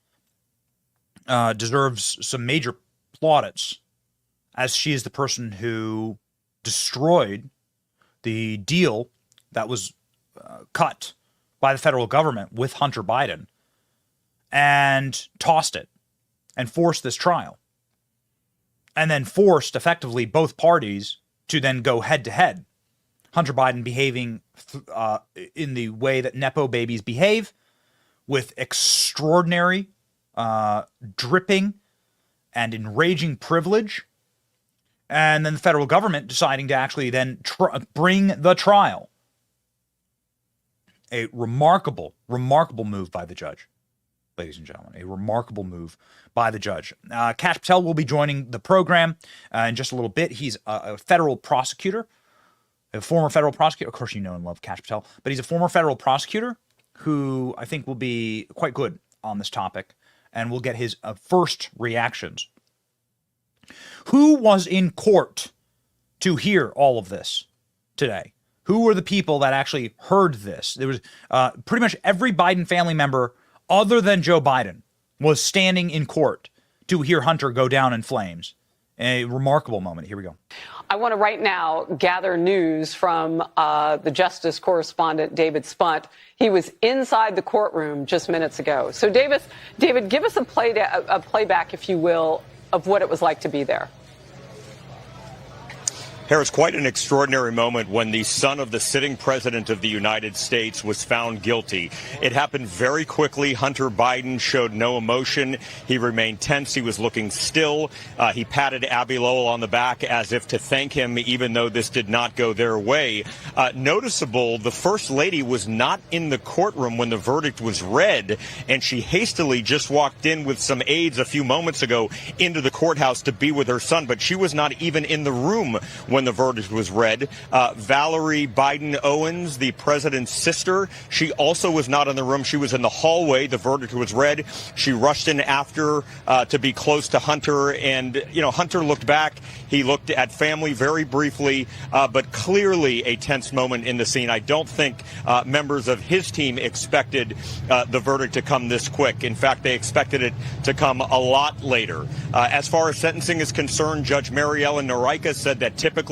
deserves some major plaudits, as she is the person who destroyed the deal that was cut by the federal government with Hunter Biden and tossed it and forced this trial. And then forced, effectively, both parties to then go head-to-head. Hunter Biden behaving in the way that Nepo babies behave, with extraordinary, dripping, and enraging privilege. And then the federal government deciding to actually then bring the trial. A remarkable, remarkable move by the judge. Ladies and gentlemen, a remarkable move by the judge. Kash Patel will be joining the program in just a little bit. He's a federal prosecutor, a former federal prosecutor. Of course, you know and love Kash Patel, but he's a former federal prosecutor who I think will be quite good on this topic, and we'll get his first reactions. Who was in court to hear all of this today? Who were the people that actually heard this? There was pretty much every Biden family member other than Joe Biden was standing in court to hear Hunter go down in flames. A remarkable moment. Here we go. I want to right now gather news from the Justice correspondent, David Spunt. He was inside the courtroom just minutes ago. So, David, give us a playback, if you will, of what it was like to be there. Harris, quite an extraordinary moment when the son of the sitting president of the United States was found guilty. It happened very quickly. Hunter Biden showed no emotion. He remained tense. He was looking still. He patted Abby Lowell on the back as if to thank him, even though this did not go their way. Noticeable, the First Lady was not in the courtroom when the verdict was read, and she hastily just walked in with some aides a few moments ago into the courthouse to be with her son, but she was not even in the room when the verdict was read. Valerie Biden Owens, the president's sister, she also was not in the room. She was in the hallway. The verdict was read. She rushed in after to be close to Hunter, and Hunter looked back. He looked at family very briefly, but clearly a tense moment in the scene. I don't think members of his team expected the verdict to come this quick. In fact, they expected it to come a lot later. As far as sentencing is concerned, Judge Mary Ellen Noriega said that typically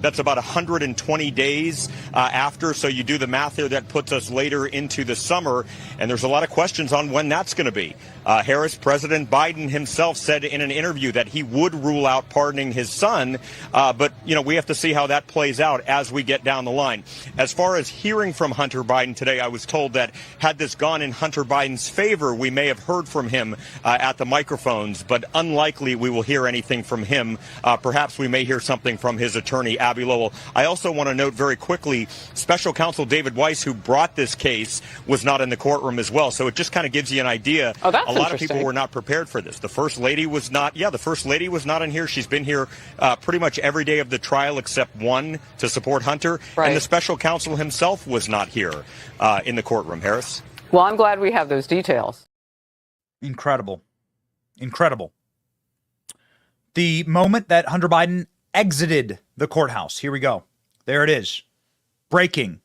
that's about 120 days after. So you do the math there, that puts us later into the summer. And there's a lot of questions on when that's going to be. Harris, President Biden himself said in an interview that he would rule out pardoning his son. But, we have to see how that plays out as we get down the line. As far as hearing from Hunter Biden today, I was told that had this gone in Hunter Biden's favor, we may have heard from him at the microphones, but unlikely we will hear anything from him. Perhaps we may hear something from his attorney, Abby Lowell. I also want to note very quickly, Special Counsel David Weiss, who brought this case, was not in the courtroom as well. So it just kind of gives you an idea. Oh, that's a lot of people were not prepared for this. The First Lady was not. Yeah, the First Lady was not in here. She's been here pretty much every day of the trial except one to support Hunter. Right. And the Special Counsel himself was not here in the courtroom, Harris. Well, I'm glad we have those details. Incredible. Incredible. The moment that Hunter Biden exited the courthouse. Here we go. There it is. Breaking.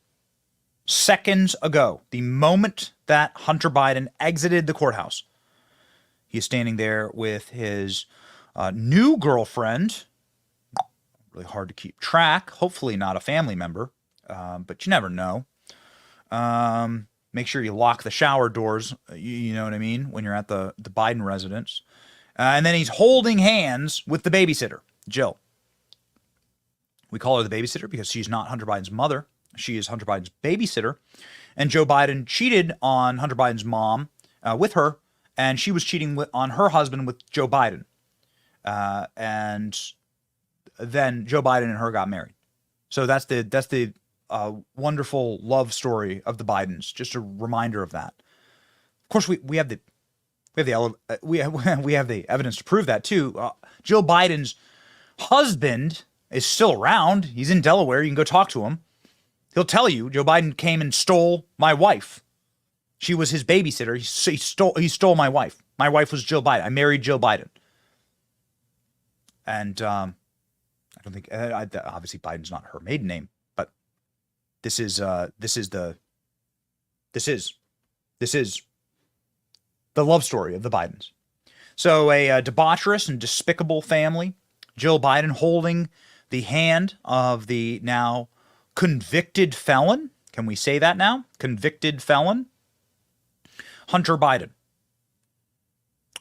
Seconds ago. The moment that Hunter Biden exited the courthouse. He is standing there with his new girlfriend. Really hard to keep track. Hopefully not a family member. But you never know. Make sure you lock the shower doors. You know what I mean? When you're at the Biden residence. And then he's holding hands with the babysitter, Jill. We call her the babysitter because she's not Hunter Biden's mother. She is Hunter Biden's babysitter. And Joe Biden cheated on Hunter Biden's mom with her, and she was cheating on her husband with Joe Biden. And then Joe Biden and her got married. So that's the wonderful love story of the Bidens. Just a reminder of that. Of course, we have the we have the evidence to prove that too. Joe Biden's husband is still around. He's in Delaware. You can go talk to him. He'll tell you Joe Biden came and stole my wife. She was his babysitter. He stole my wife. My wife was Joe Biden. I married Joe Biden. And I don't think obviously Biden's not her maiden name, but this is the love story of the Bidens. So a debaucherous and despicable family. Joe Biden holding the hand of the now convicted felon. Can we say that now? Convicted felon. Hunter Biden.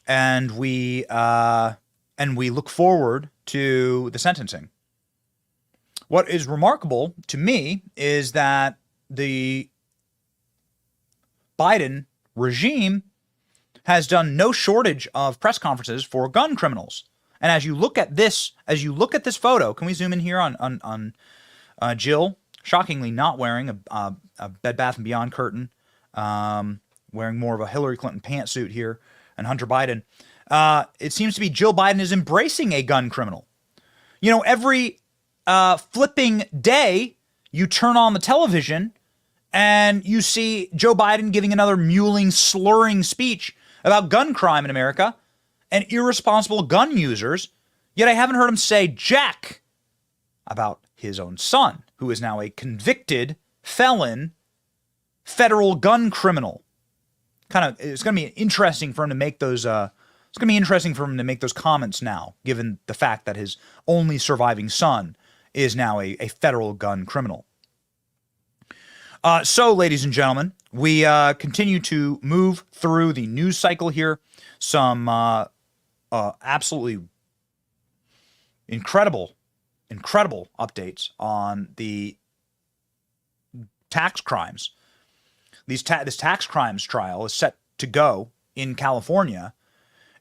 And we look forward to the sentencing. What is remarkable to me is that the Biden regime has done no shortage of press conferences for gun criminals. And as you look at this photo, can we zoom in here on Jill, shockingly not wearing a Bed Bath & Beyond curtain, wearing more of a Hillary Clinton pantsuit here, and Hunter Biden. It seems to be Joe Biden is embracing a gun criminal. You know, every flipping day you turn on the television and you see Joe Biden giving another mewling, slurring speech about gun crime in America and irresponsible gun users, yet I haven't heard him say jack about his own son, who is now a convicted felon, federal gun criminal. It's going to be interesting for him to make those. It's going to be interesting for him to make those comments now, given the fact that his only surviving son is now a federal gun criminal. So, ladies and gentlemen, we continue to move through the news cycle here. Some absolutely incredible updates on the tax crimes. This tax crimes trial is set to go in California,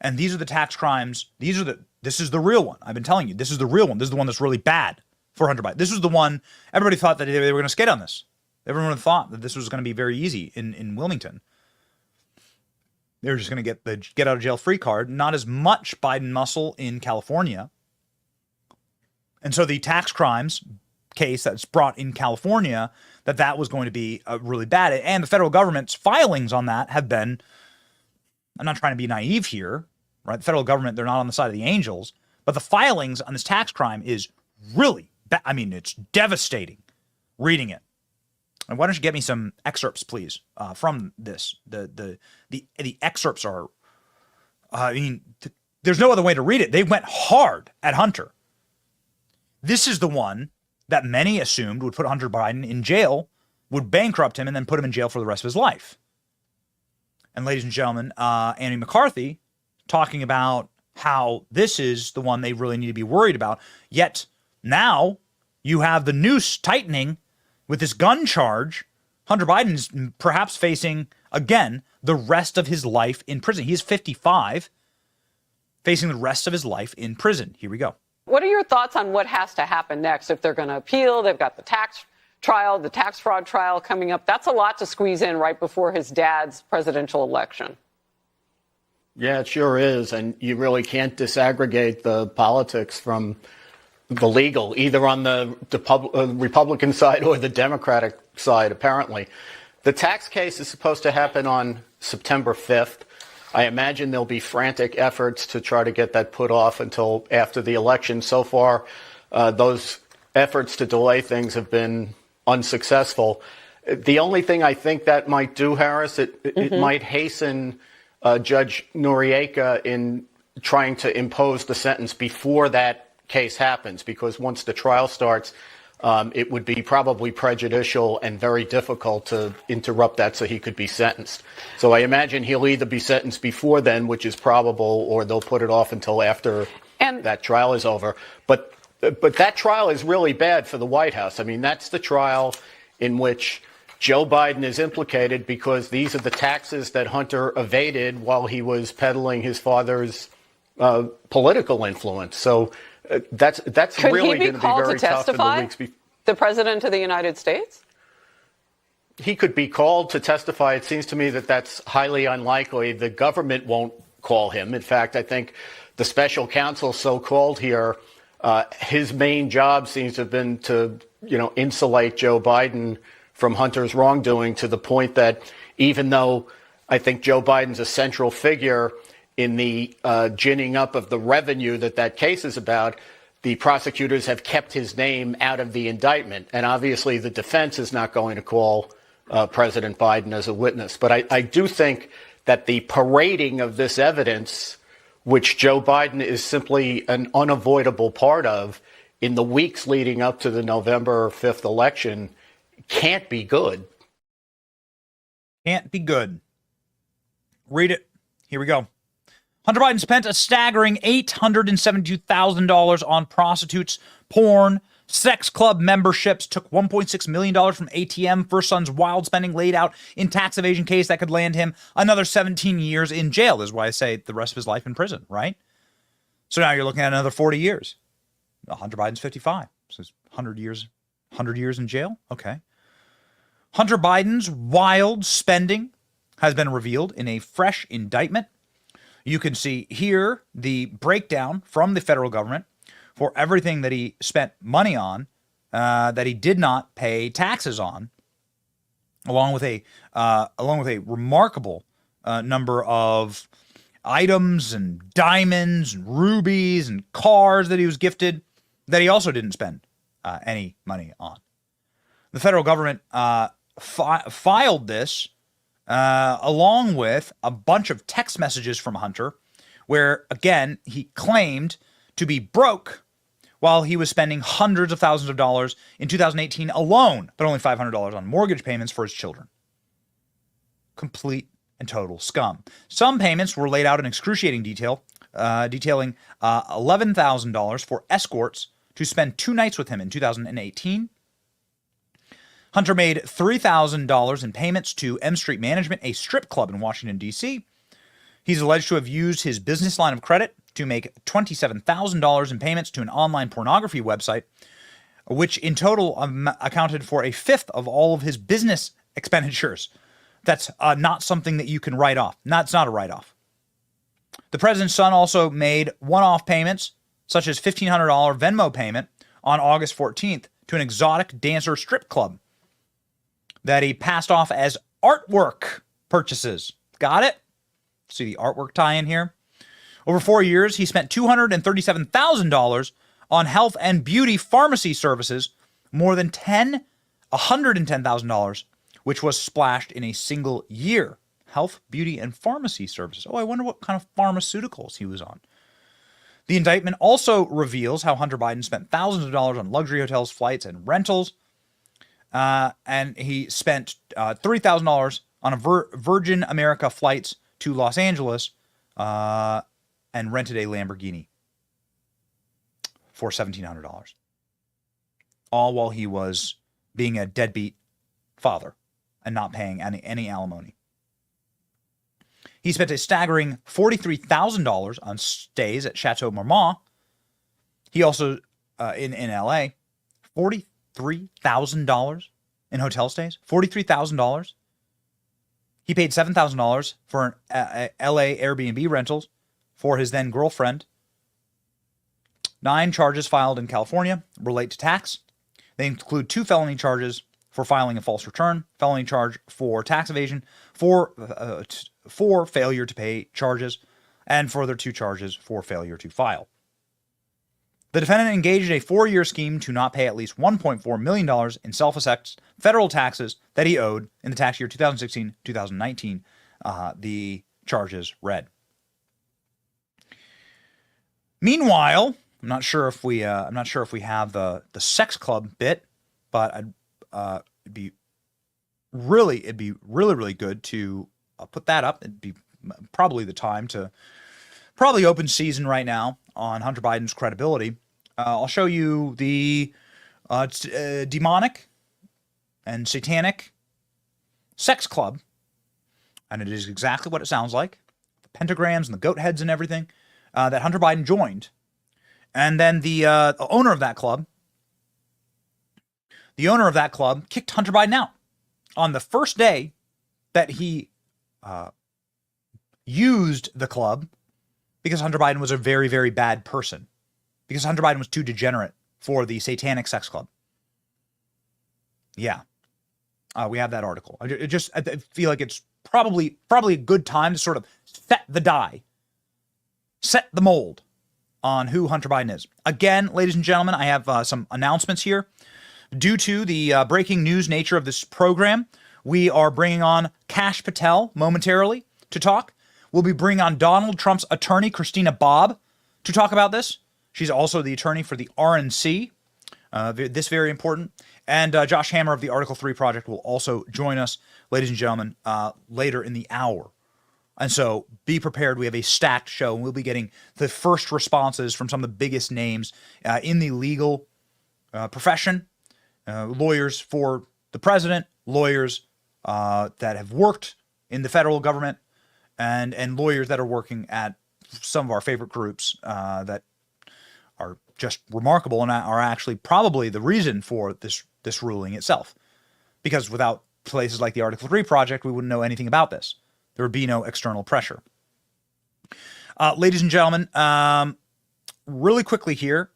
and these are the tax crimes. This is the real one. I've been telling you, this is the real one. This is the one that's really bad for Hunter Biden. This was the one everybody thought that they were going to skate on this. Everyone thought that this was going to be very easy in Wilmington. They were just going to get the get out of jail free card. Not as much Biden muscle in California. And so the tax crimes case that's brought in California, that was going to be really bad. And the federal government's filings on that have been, I'm not trying to be naive here, right? The federal government, they're not on the side of the angels, but the filings on this tax crime is really bad. I mean, it's devastating reading it. And why don't you get me some excerpts, please, from this? The excerpts are, there's no other way to read it. They went hard at Hunter. This is the one that many assumed would put Hunter Biden in jail, would bankrupt him, and then put him in jail for the rest of his life. And ladies and gentlemen, Andy McCarthy talking about how this is the one they really need to be worried about. Yet now you have the noose tightening with this gun charge. Hunter Biden is perhaps facing, again, the rest of his life in prison. He is 55, facing the rest of his life in prison. Here we go. What are your thoughts on what has to happen next? If they're going to appeal, they've got the tax trial, the tax fraud trial coming up. That's a lot to squeeze in right before his dad's presidential election. Yeah, it sure is. And you really can't disaggregate the politics from the legal, either on the Republican side or the Democratic side, apparently. The tax case is supposed to happen on September 5th. I imagine there'll be frantic efforts to try to get that put off until after the election. So far, those efforts to delay things have been unsuccessful. The only thing I think that might do, Harris, it might hasten Judge Noriega in trying to impose the sentence before that case happens, because once the trial starts, it would be probably prejudicial and very difficult to interrupt that so he could be sentenced. So I imagine he'll either be sentenced before then, which is probable, or they'll put it off until after that trial is over. But that trial is really bad for the White House. I mean, that's the trial in which Joe Biden is implicated because these are the taxes that Hunter evaded while he was peddling his father's political influence. So that's really going to be very tough in the weeks before. The President of the United States? he could be called to testify. It seems to me that that's highly unlikely. The government won't call him. In fact, I think the special counsel so-called here, his main job seems to have been to, insulate Joe Biden from Hunter's wrongdoing, to the point that even though I think Joe Biden's a central figure in the ginning up of the revenue that case is about, the prosecutors have kept his name out of the indictment. And obviously the defense is not going to call President Biden as a witness. But I do think that the parading of this evidence, which Joe Biden is simply an unavoidable part of in the weeks leading up to the November 5th election, can't be good. Can't be good. Read it. Here we go. Hunter Biden spent a staggering $872,000 on prostitutes, porn, sex club memberships, took $1.6 million from ATM, first son's wild spending laid out in tax evasion case that could land him another 17 years in jail, is why I say the rest of his life in prison, right? So now you're looking at another 40 years. Hunter Biden's 55, so it's 100 years in jail? Okay. Hunter Biden's wild spending has been revealed in a fresh indictment. You can see here the breakdown from the federal government for everything that he spent money on that he did not pay taxes on, along with a remarkable number of items and diamonds and rubies and cars that he was gifted that he also didn't spend any money on. The federal government filed this along with a bunch of text messages from Hunter where, again, he claimed to be broke while he was spending hundreds of thousands of dollars in 2018 alone, but only $500 on mortgage payments for his children. Complete and total scum. Some payments were laid out in excruciating detail, detailing $11,000 for escorts to spend 2 nights with him in 2018. Hunter made $3,000 in payments to M Street Management, a strip club in Washington, D.C. He's alleged to have used his business line of credit to make $27,000 in payments to an online pornography website, which in total accounted for a fifth of all of his business expenditures. That's not something that you can write off. It's not a write-off. The president's son also made one-off payments, such as $1,500 Venmo payment on August 14th to an exotic dancer strip club that he passed off as artwork purchases. Got it? See the artwork tie-in here? Over 4 years, he spent $237,000 on health and beauty pharmacy services, more than $110,000, which was splashed in a single year. Health, beauty, and pharmacy services. Oh, I wonder what kind of pharmaceuticals he was on. The indictment also reveals how Hunter Biden spent thousands of dollars on luxury hotels, flights, and rentals. And he spent $3,000 on a Virgin America flights to Los Angeles and rented a Lamborghini for $1,700. All while he was being a deadbeat father and not paying any alimony. He spent a staggering $43,000 on stays at Chateau Marmont. He also, in L.A., $43,000 in hotel stays. $43,000. He paid $7,000 for an L.A. Airbnb rentals for his then girlfriend. 9 charges filed in California relate to tax. They include 2 felony charges for filing a false return, felony charge for tax evasion, 4 failure to pay charges, and further 2 charges for failure to file. The defendant engaged in a 4-year scheme to not pay at least $1.4 million in self-assessed federal taxes that he owed in the tax year 2016-2019. The charges read. Meanwhile, I'm not sure if we have the sex club bit, but it'd be really good to put that up. It'd be probably the time to open season right now on Hunter Biden's credibility. I'll show you the demonic and satanic sex club, and it is exactly what it sounds like. The pentagrams and the goat heads and everything that Hunter Biden joined. And then the owner of that club kicked Hunter Biden out on the first day that he used the club, because Hunter Biden was a very, very bad person, because Hunter Biden was too degenerate for the satanic sex club. Yeah. We have that article. I feel like it's probably a good time to sort of set the mold on who Hunter Biden is. Again, ladies and gentlemen, I have some announcements here. Due to the breaking news nature of this program, we are bringing on Kash Patel momentarily to talk. We'll be bringing on Donald Trump's attorney, Christina Bobb, to talk about this. She's also the attorney for the RNC. This very important. And Josh Hammer of the Article 3 Project will also join us, ladies and gentlemen, later in the hour. And so be prepared. We have a stacked show, and we'll be getting the first responses from some of the biggest names in the legal profession, lawyers for the president, lawyers that have worked in the federal government, and lawyers that are working at some of our favorite groups that are just remarkable and are actually probably the reason for this ruling itself. Because without places like the Article 3 Project, we wouldn't know anything about this. There would be no external pressure. Ladies and gentlemen, really quickly here,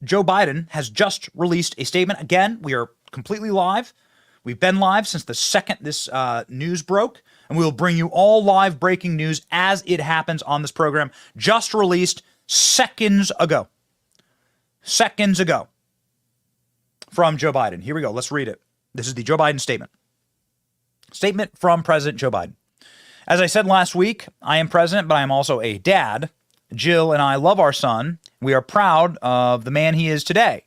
Joe Biden has just released a statement. Again, we are completely live. We've been live since the second this news broke, and we will bring you all live breaking news as it happens on this program. Just released seconds ago. Seconds ago from Joe Biden. Here we go. Let's read it. This is the Joe Biden statement. Statement from President Joe Biden. As I said last week, I am president, but I am also a dad. Jill and I love our son. We are proud of the man he is today.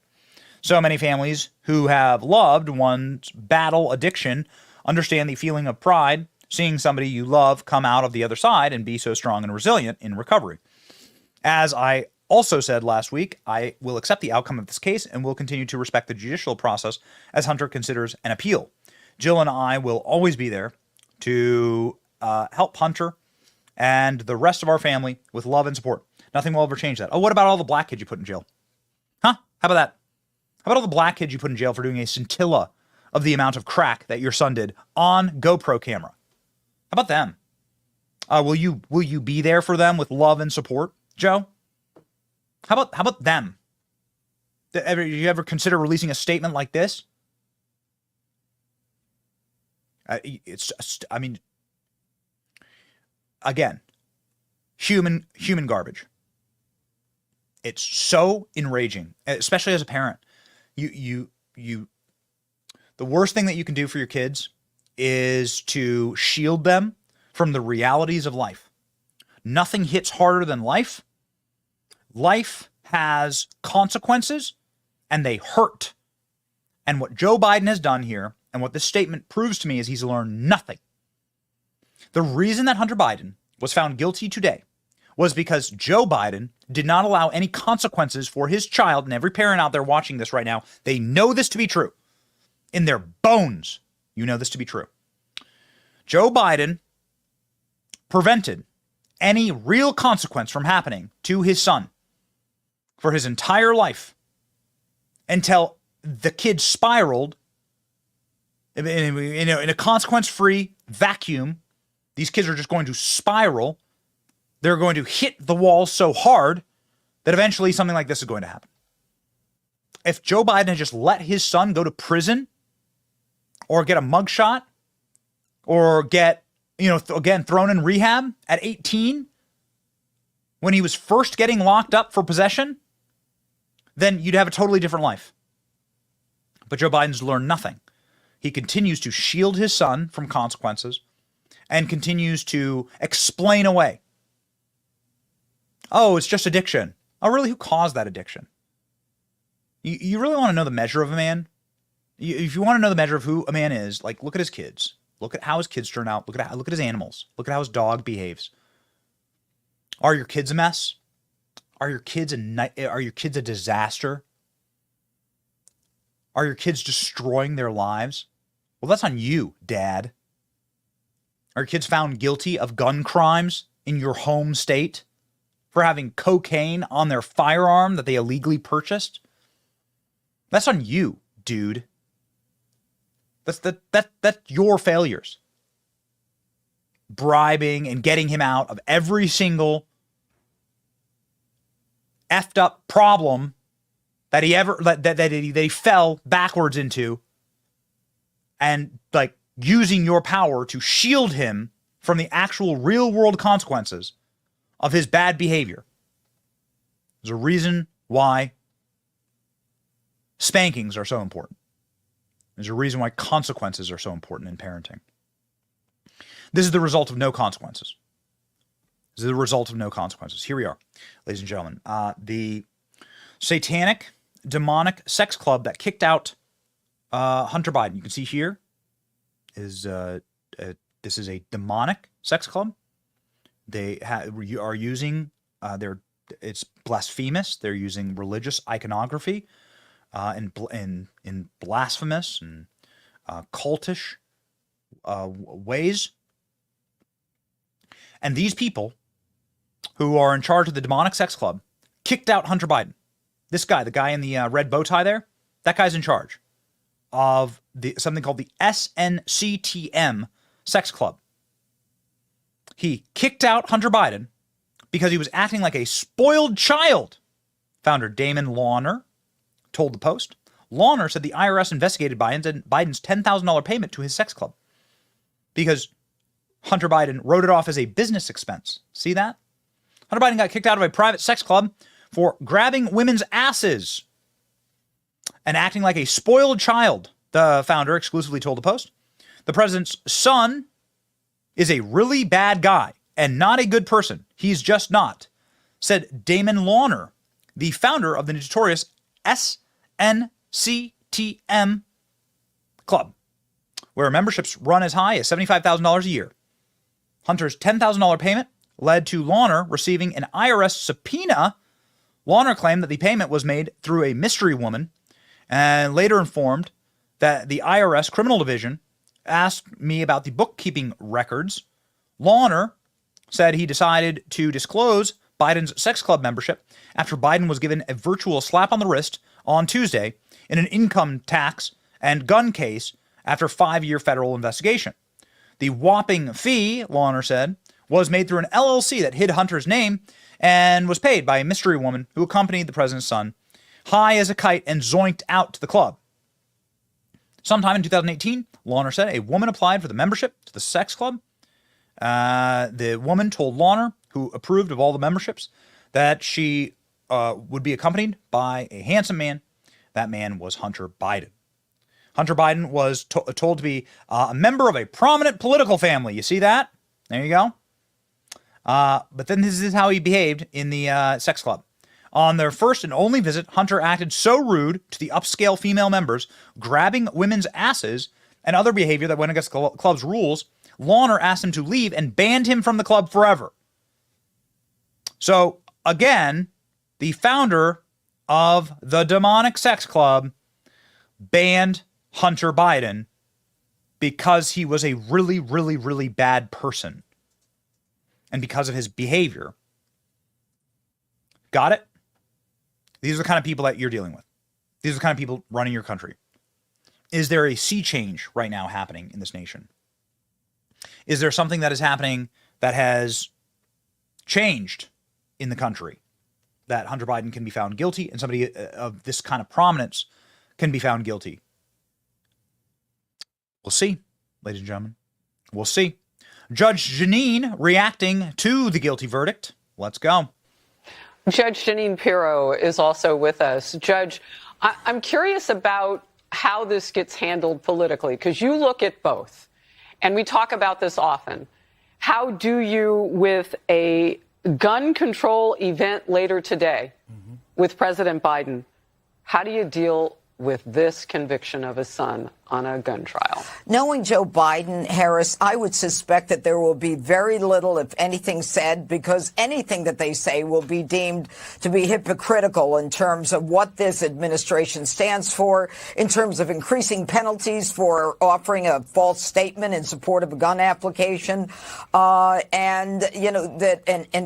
So many families who have loved one's battle addiction understand the feeling of pride, seeing somebody you love come out of the other side and be so strong and resilient in recovery. As I also said last week, I will accept the outcome of this case and will continue to respect the judicial process as Hunter considers an appeal. Jill and I will always be there to help Hunter and the rest of our family with love and support. Nothing will ever change that. Oh, what about all the black kids you put in jail? Huh? How about that? How about all the black kids you put in jail for doing a scintilla of the amount of crack that your son did on GoPro camera? How about them? Will you be there for them with love and support, Joe? How about them? You ever consider releasing a statement like this? Again, human garbage. It's so enraging, especially as a parent. The worst thing that you can do for your kids is to shield them from the realities of life. Nothing hits harder than life. Life has consequences, and they hurt. And what Joe Biden has done here, and what this statement proves to me, is he's learned nothing. The reason that Hunter Biden was found guilty today was because Joe Biden did not allow any consequences for his child, and every parent out there watching this right now, they know this to be true. In their bones, you know this to be true. Joe Biden prevented any real consequence from happening to his son for his entire life until the kid spiraled in a consequence-free vacuum. These kids are just going to spiral. They're going to hit the wall so hard that eventually something like this is going to happen. If Joe Biden had just let his son go to prison or get a mugshot or get, again, thrown in rehab at 18 when he was first getting locked up for possession, then you'd have a totally different life. But Joe Biden's learned nothing. He continues to shield his son from consequences and continues to explain away. Oh, it's just addiction. Oh, really? Who caused that addiction? You really want to know the measure of a man? If you want to know the measure of who a man is, like, look at his kids. Look at how his kids turn out. Look at his animals. Look at how his dog behaves. Are your kids a mess? Are your kids a disaster? Are your kids destroying their lives? Well, that's on you, Dad. Are your kids found guilty of gun crimes in your home state for having cocaine on their firearm that they illegally purchased? That's on you, dude. That's your failures. Bribing and getting him out of every single effed up problem that he fell backwards into, and like using your power to shield him from the actual real world consequences of his bad behavior. There's a reason why spankings are so important. There's a reason why consequences are so important in parenting. This is the result of no consequences. This is the result of no consequences. Here we are, ladies and gentlemen. The satanic, demonic sex club that kicked out Hunter Biden. You can see here is this is a demonic sex club. They are using it's blasphemous. They're using religious iconography in blasphemous and cultish ways. And these people who are in charge of the demonic sex club kicked out Hunter Biden. This guy, the guy in the red bow tie there, that guy's in charge of something called the SNCTM sex club. He kicked out Hunter Biden because he was acting like a spoiled child. Founder Damon Lawner told the Post. Lawner said the IRS investigated Biden's $10,000 payment to his sex club because Hunter Biden wrote it off as a business expense. See that? Hunter Biden got kicked out of a private sex club for grabbing women's asses and acting like a spoiled child, the founder exclusively told the Post. The president's son is a really bad guy and not a good person. He's just not, said Damon Lawner, the founder of the notorious SNCTM club, where memberships run as high as $75,000 a year. Hunter's $10,000 payment led to Lawner receiving an IRS subpoena. Lawner claimed that the payment was made through a mystery woman and later informed that the IRS Criminal Division asked me about the bookkeeping records. Lawner said he decided to disclose Biden's sex club membership after Biden was given a virtual slap on the wrist on Tuesday in an income tax and gun case after a 5-year federal investigation. The whopping fee, Lawner said, was made through an LLC that hid Hunter's name and was paid by a mystery woman who accompanied the president's son high as a kite and zoinked out to the club. Sometime in 2018, Lawner said a woman applied for the membership to the sex club. The woman told Lawner, who approved of all the memberships, that she would be accompanied by a handsome man. That man was Hunter Biden. Hunter Biden was told to be a member of a prominent political family. You see that? There you go. But then this is how he behaved in the sex club. On their first and only visit, Hunter acted so rude to the upscale female members, grabbing women's asses and other behavior that went against the club's rules. Lawner asked him to leave and banned him from the club forever. So, again, the founder of the demonic sex club banned Hunter Biden because he was a really, really, really bad person and because of his behavior. Got it? These are the kind of people that you're dealing with. These are the kind of people running your country. Is there a sea change right now happening in this nation? Is there something that is happening that has changed in the country that Hunter Biden can be found guilty and somebody of this kind of prominence can be found guilty? We'll see, ladies and gentlemen. We'll see. Judge Jeanine reacting to the guilty verdict. Let's go. Judge Jeanine Pirro is also with us. Judge, I'm curious about how this gets handled politically, because you look at both, and we talk about this often. How do you, with a gun control event later today with President Biden, how do you deal with this conviction of his son on a gun trial? knowing Joe Biden, Harris, I would suspect that there will be very little, if anything, said, because anything that they say will be deemed to be hypocritical in terms of what this administration stands for, in terms of increasing penalties for offering a false statement in support of a gun application. And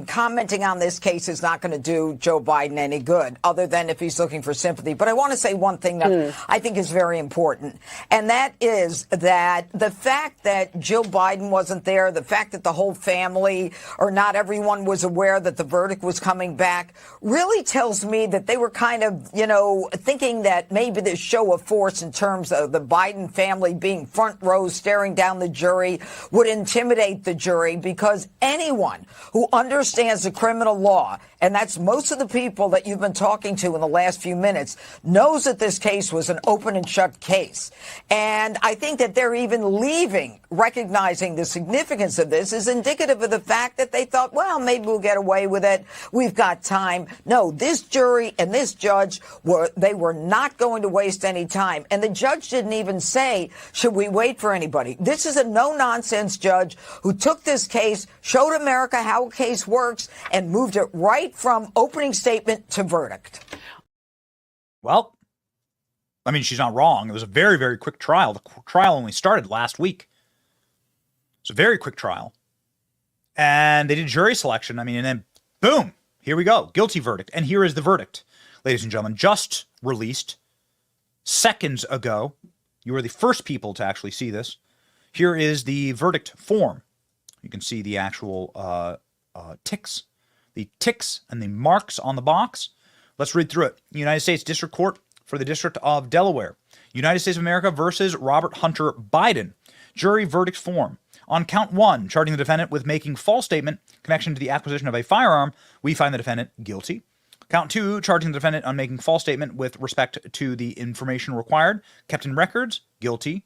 commenting on this case is not going to do Joe Biden any good, other than if he's looking for sympathy. But I want to say one thing that I think is very important, and that is that the fact that Joe Biden wasn't there, the fact that the whole family or not everyone was aware that the verdict was coming back, really tells me that they were kind of, thinking that maybe this show of force in terms of the Biden family being front row staring down the jury would intimidate the jury, because anyone who understands the criminal law, and that's most of the people that you've been talking to in the last few minutes, knows that this case was an open and shut case. And I think that they're even leaving, recognizing the significance of this, is indicative of the fact that they thought, well, maybe we'll get away with it. We've got time. No, this jury and this judge were not going to waste any time. And the judge didn't even say, should we wait for anybody? This is a no-nonsense judge who took this case, showed America how a case works, and moved it right from opening statement to verdict. Well, I mean, she's not wrong. It was a very, very quick trial. The trial only started last week. It's a very quick trial. And they did jury selection. I mean, and then boom, here we go. Guilty verdict. And here is the verdict, ladies and gentlemen, just released seconds ago. You were the first people to actually see this. Here is the verdict form. You can see the actual ticks. The ticks and the marks on the box. Let's read through it. United States District Court for the District of Delaware. United States of America versus Robert Hunter Biden. Jury verdict form. On count 1, charging the defendant with making false statement in connection to the acquisition of a firearm, we find the defendant guilty. Count 2, charging the defendant on making false statement with respect to the information required, kept in records, guilty.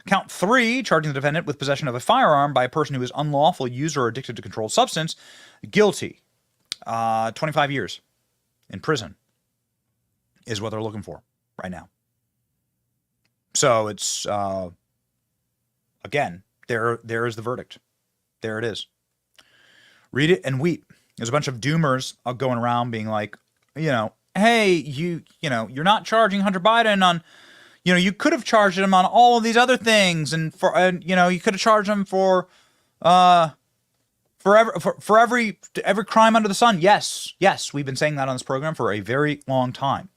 Count 3, charging the defendant with possession of a firearm by a person who is unlawful user or addicted to controlled substance, guilty. 25 years in prison is what they're looking for right now. So it's, again, there is the verdict. There it is. Read it and weep. There's a bunch of doomers going around being like, hey, you're not charging Hunter Biden on, you could have charged him on all of these other things, and you could have charged him for every crime under the sun. Yes, we've been saying that on this program for a very long time.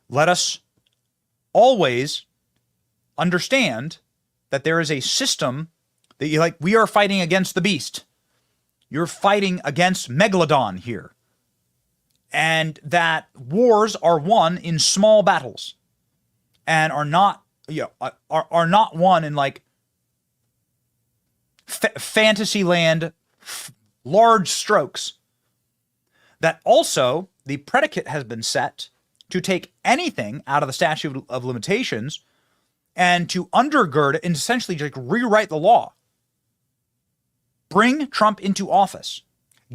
Let us always understand that there is a system that we are fighting against the beast. You're fighting against Megalodon here. And that wars are won in small battles and are not won in fantasy land, large strokes. That also the predicate has been set to take anything out of the statute of limitations and to undergird it and essentially rewrite the law. Bring Trump into office.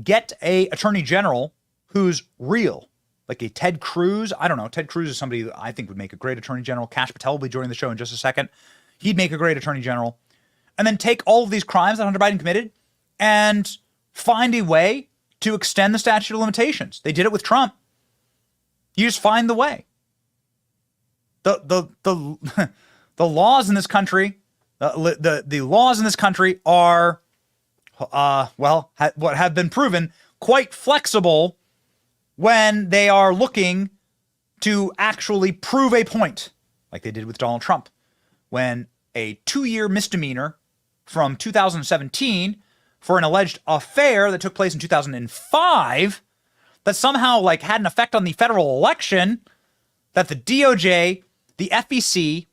Get a attorney general who's real, like a Ted Cruz. I don't know. Ted Cruz is somebody that I think would make a great attorney general. Kash Patel will be joining the show in just a second. He'd make a great attorney general. And then take all of these crimes that Hunter Biden committed and find a way to extend the statute of limitations. They did it with Trump. You just find the way. The laws in this country, the laws in this country are, what have been proven quite flexible when they are looking to actually prove a point, like they did with Donald Trump, when a 2-year misdemeanor from 2017 for an alleged affair that took place in 2005 that somehow had an effect on the federal election, that the DOJ, the FEC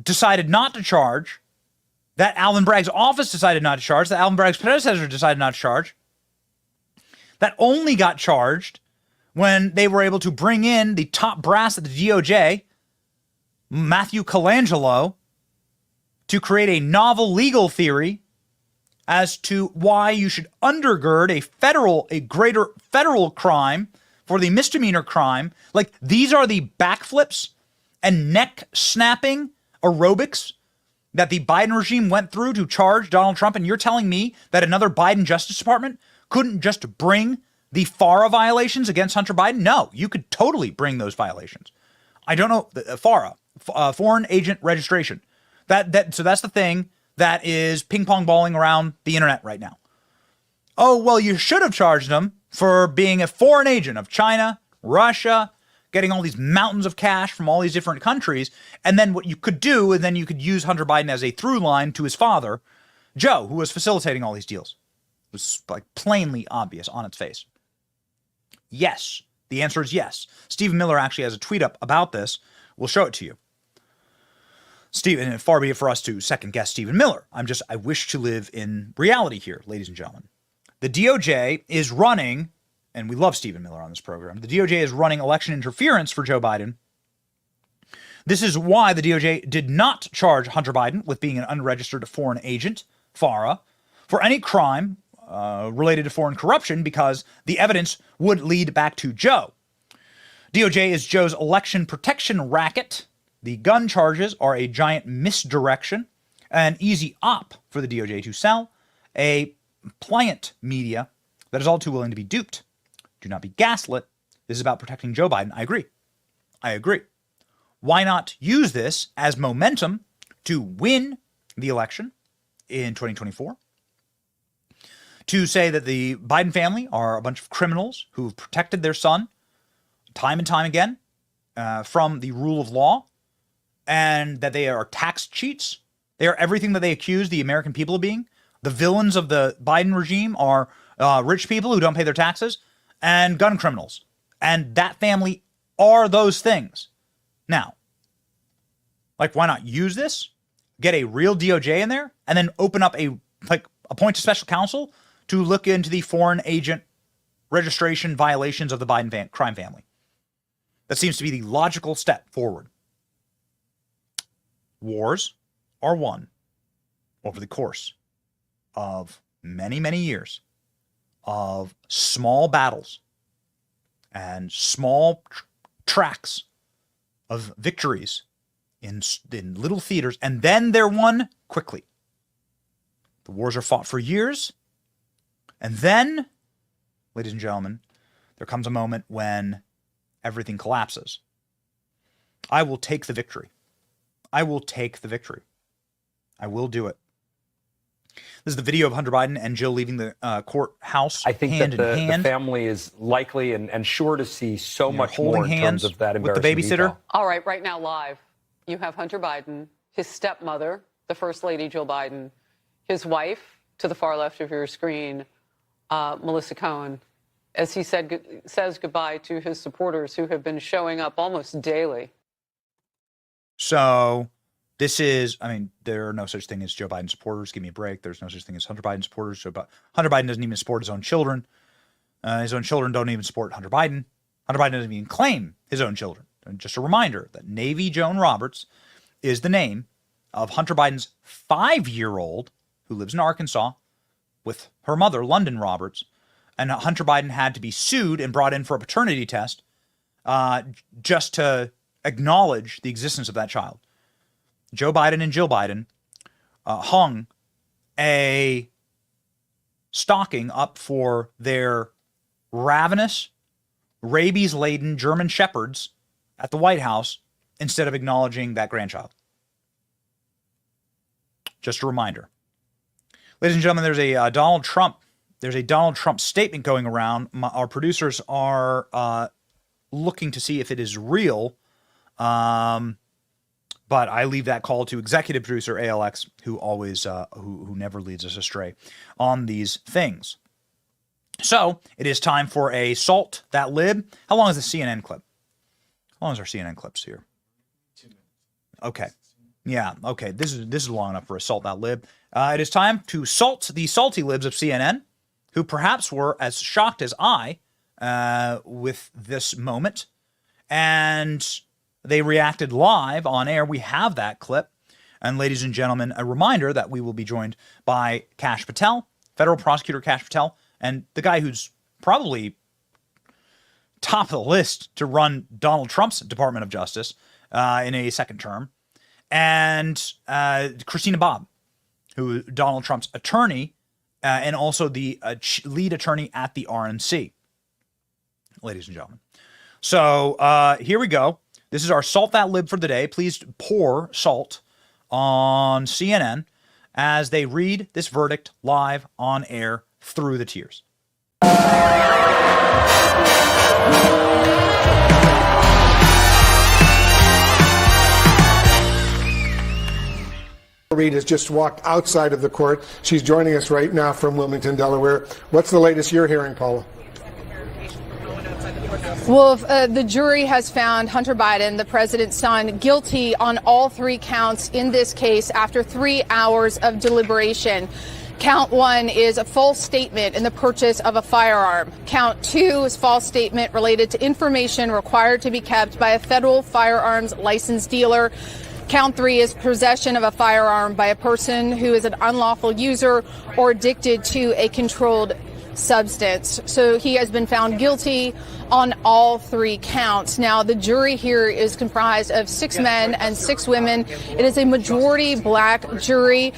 decided not to charge, that Alvin Bragg's office decided not to charge, that Alvin Bragg's predecessor decided not to charge, that only got charged when they were able to bring in the top brass at the DOJ, Matthew Colangelo, to create a novel legal theory as to why you should undergird a greater federal crime for the misdemeanor crime. These are the backflips and neck snapping aerobics that the Biden regime went through to charge Donald Trump, and you're telling me that another Biden Justice Department couldn't just bring the FARA violations against Hunter Biden? No, you could totally bring those violations. I don't know, FARA, Foreign Agent Registration. So that's the thing that is ping-pong balling around the internet right now. Oh, well, you should have charged him for being a foreign agent of China, Russia, getting all these mountains of cash from all these different countries. And then what you could do, and then you could use Hunter Biden as a through line to his father, Joe, who was facilitating all these deals. It was like plainly obvious on its face. Yes. The answer is yes. Stephen Miller actually has a tweet up about this. We'll show it to you. Stephen, far be it for us to second guess Stephen Miller. I wish to live in reality here, ladies and gentlemen. The DOJ is running, and we love Stephen Miller on this program, the DOJ is running election interference for Joe Biden. This is why the DOJ did not charge Hunter Biden with being an unregistered foreign agent, FARA, for any crime related to foreign corruption, because the evidence would lead back to Joe. DOJ is Joe's election protection racket. The gun charges are a giant misdirection, an easy op for the DOJ to sell, a pliant media that is all too willing to be duped. Do not be gaslit. This is about protecting Joe Biden. I agree. Why not use this as momentum to win the election in 2024? To say that the Biden family are a bunch of criminals who've protected their son time and time again from the rule of law, and that they are tax cheats. They are everything that they accuse the American people of being. The villains of the Biden regime are rich people who don't pay their taxes and gun criminals. And that family are those things. Now, why not use this? Get a real DOJ in there and then open up appoint a special counsel to look into the foreign agent registration violations of the Biden crime family. That seems to be the logical step forward. Wars are won over the course of many, many years of small battles and small tracks of victories in little theaters, and then they're won quickly. The wars are fought for years, and then, ladies and gentlemen, there comes a moment when everything collapses. I will take the victory. I will do it. This is the video of Hunter Biden and Jill leaving the courthouse. I think hand that in hand. the family is likely and sure to see so much more holding in hands terms of that with the embarrassing babysitter. detail. All right, right now live, you have Hunter Biden, his stepmother, the First Lady Jill Biden, his wife, to the far left of your screen, Melissa Cohen, as he says goodbye to his supporters who have been showing up almost daily. So this is, there are no such thing as Joe Biden supporters. Give me a break. There's no such thing as Hunter Biden supporters. Hunter Biden doesn't even support his own children. His own children don't even support Hunter Biden. Hunter Biden doesn't even claim his own children. And just a reminder that Navy Joan Roberts is the name of Hunter Biden's 5-year-old who lives in Arkansas with her mother, London Roberts. And Hunter Biden had to be sued and brought in for a paternity test just to acknowledge the existence of that child. Joe Biden and Jill Biden hung a stocking up for their ravenous, rabies-laden German shepherds at the White House instead of acknowledging that grandchild. Just a reminder. Ladies and gentlemen, there's a Donald Trump statement going around. Our producers are looking to see if it is real. But I leave that call to executive producer ALX, who always who never leads us astray on these things. So it is time for a Salt That Lib. How long is the CNN clip? How long is our CNN clips here? 2 minutes. Okay. Yeah. Okay. This is long enough for a Salt That Lib. It is time to salt the salty libs of CNN, who perhaps were as shocked as I with this moment, and they reacted live on air. We have that clip. And ladies and gentlemen, a reminder that we will be joined by Kash Patel, federal prosecutor Kash Patel, and the guy who's probably top of the list to run Donald Trump's Department of Justice in a second term. and Christina Bobb, who is Donald Trump's attorney and also the lead attorney at the RNC, ladies and gentlemen. So here we go. This is our Salt That Lib for the day. Please pour salt on CNN as they read this verdict live on air through the tears. Reed has just walked outside of the court. She's joining us right now from Wilmington, Delaware. What's the latest you're hearing, Paula? Well, the jury has found Hunter Biden, the president's son, guilty on all 3 counts in this case after 3 hours of deliberation. Count 1 is a false statement in the purchase of a firearm. Count 2 is false statement related to information required to be kept by a federal firearms license dealer. Count 3 is possession of a firearm by a person who is an unlawful user or addicted to a controlled substance. So he has been found guilty on all 3 counts. Now, the jury here is comprised of 6 men and 6 women. It is a majority black jury.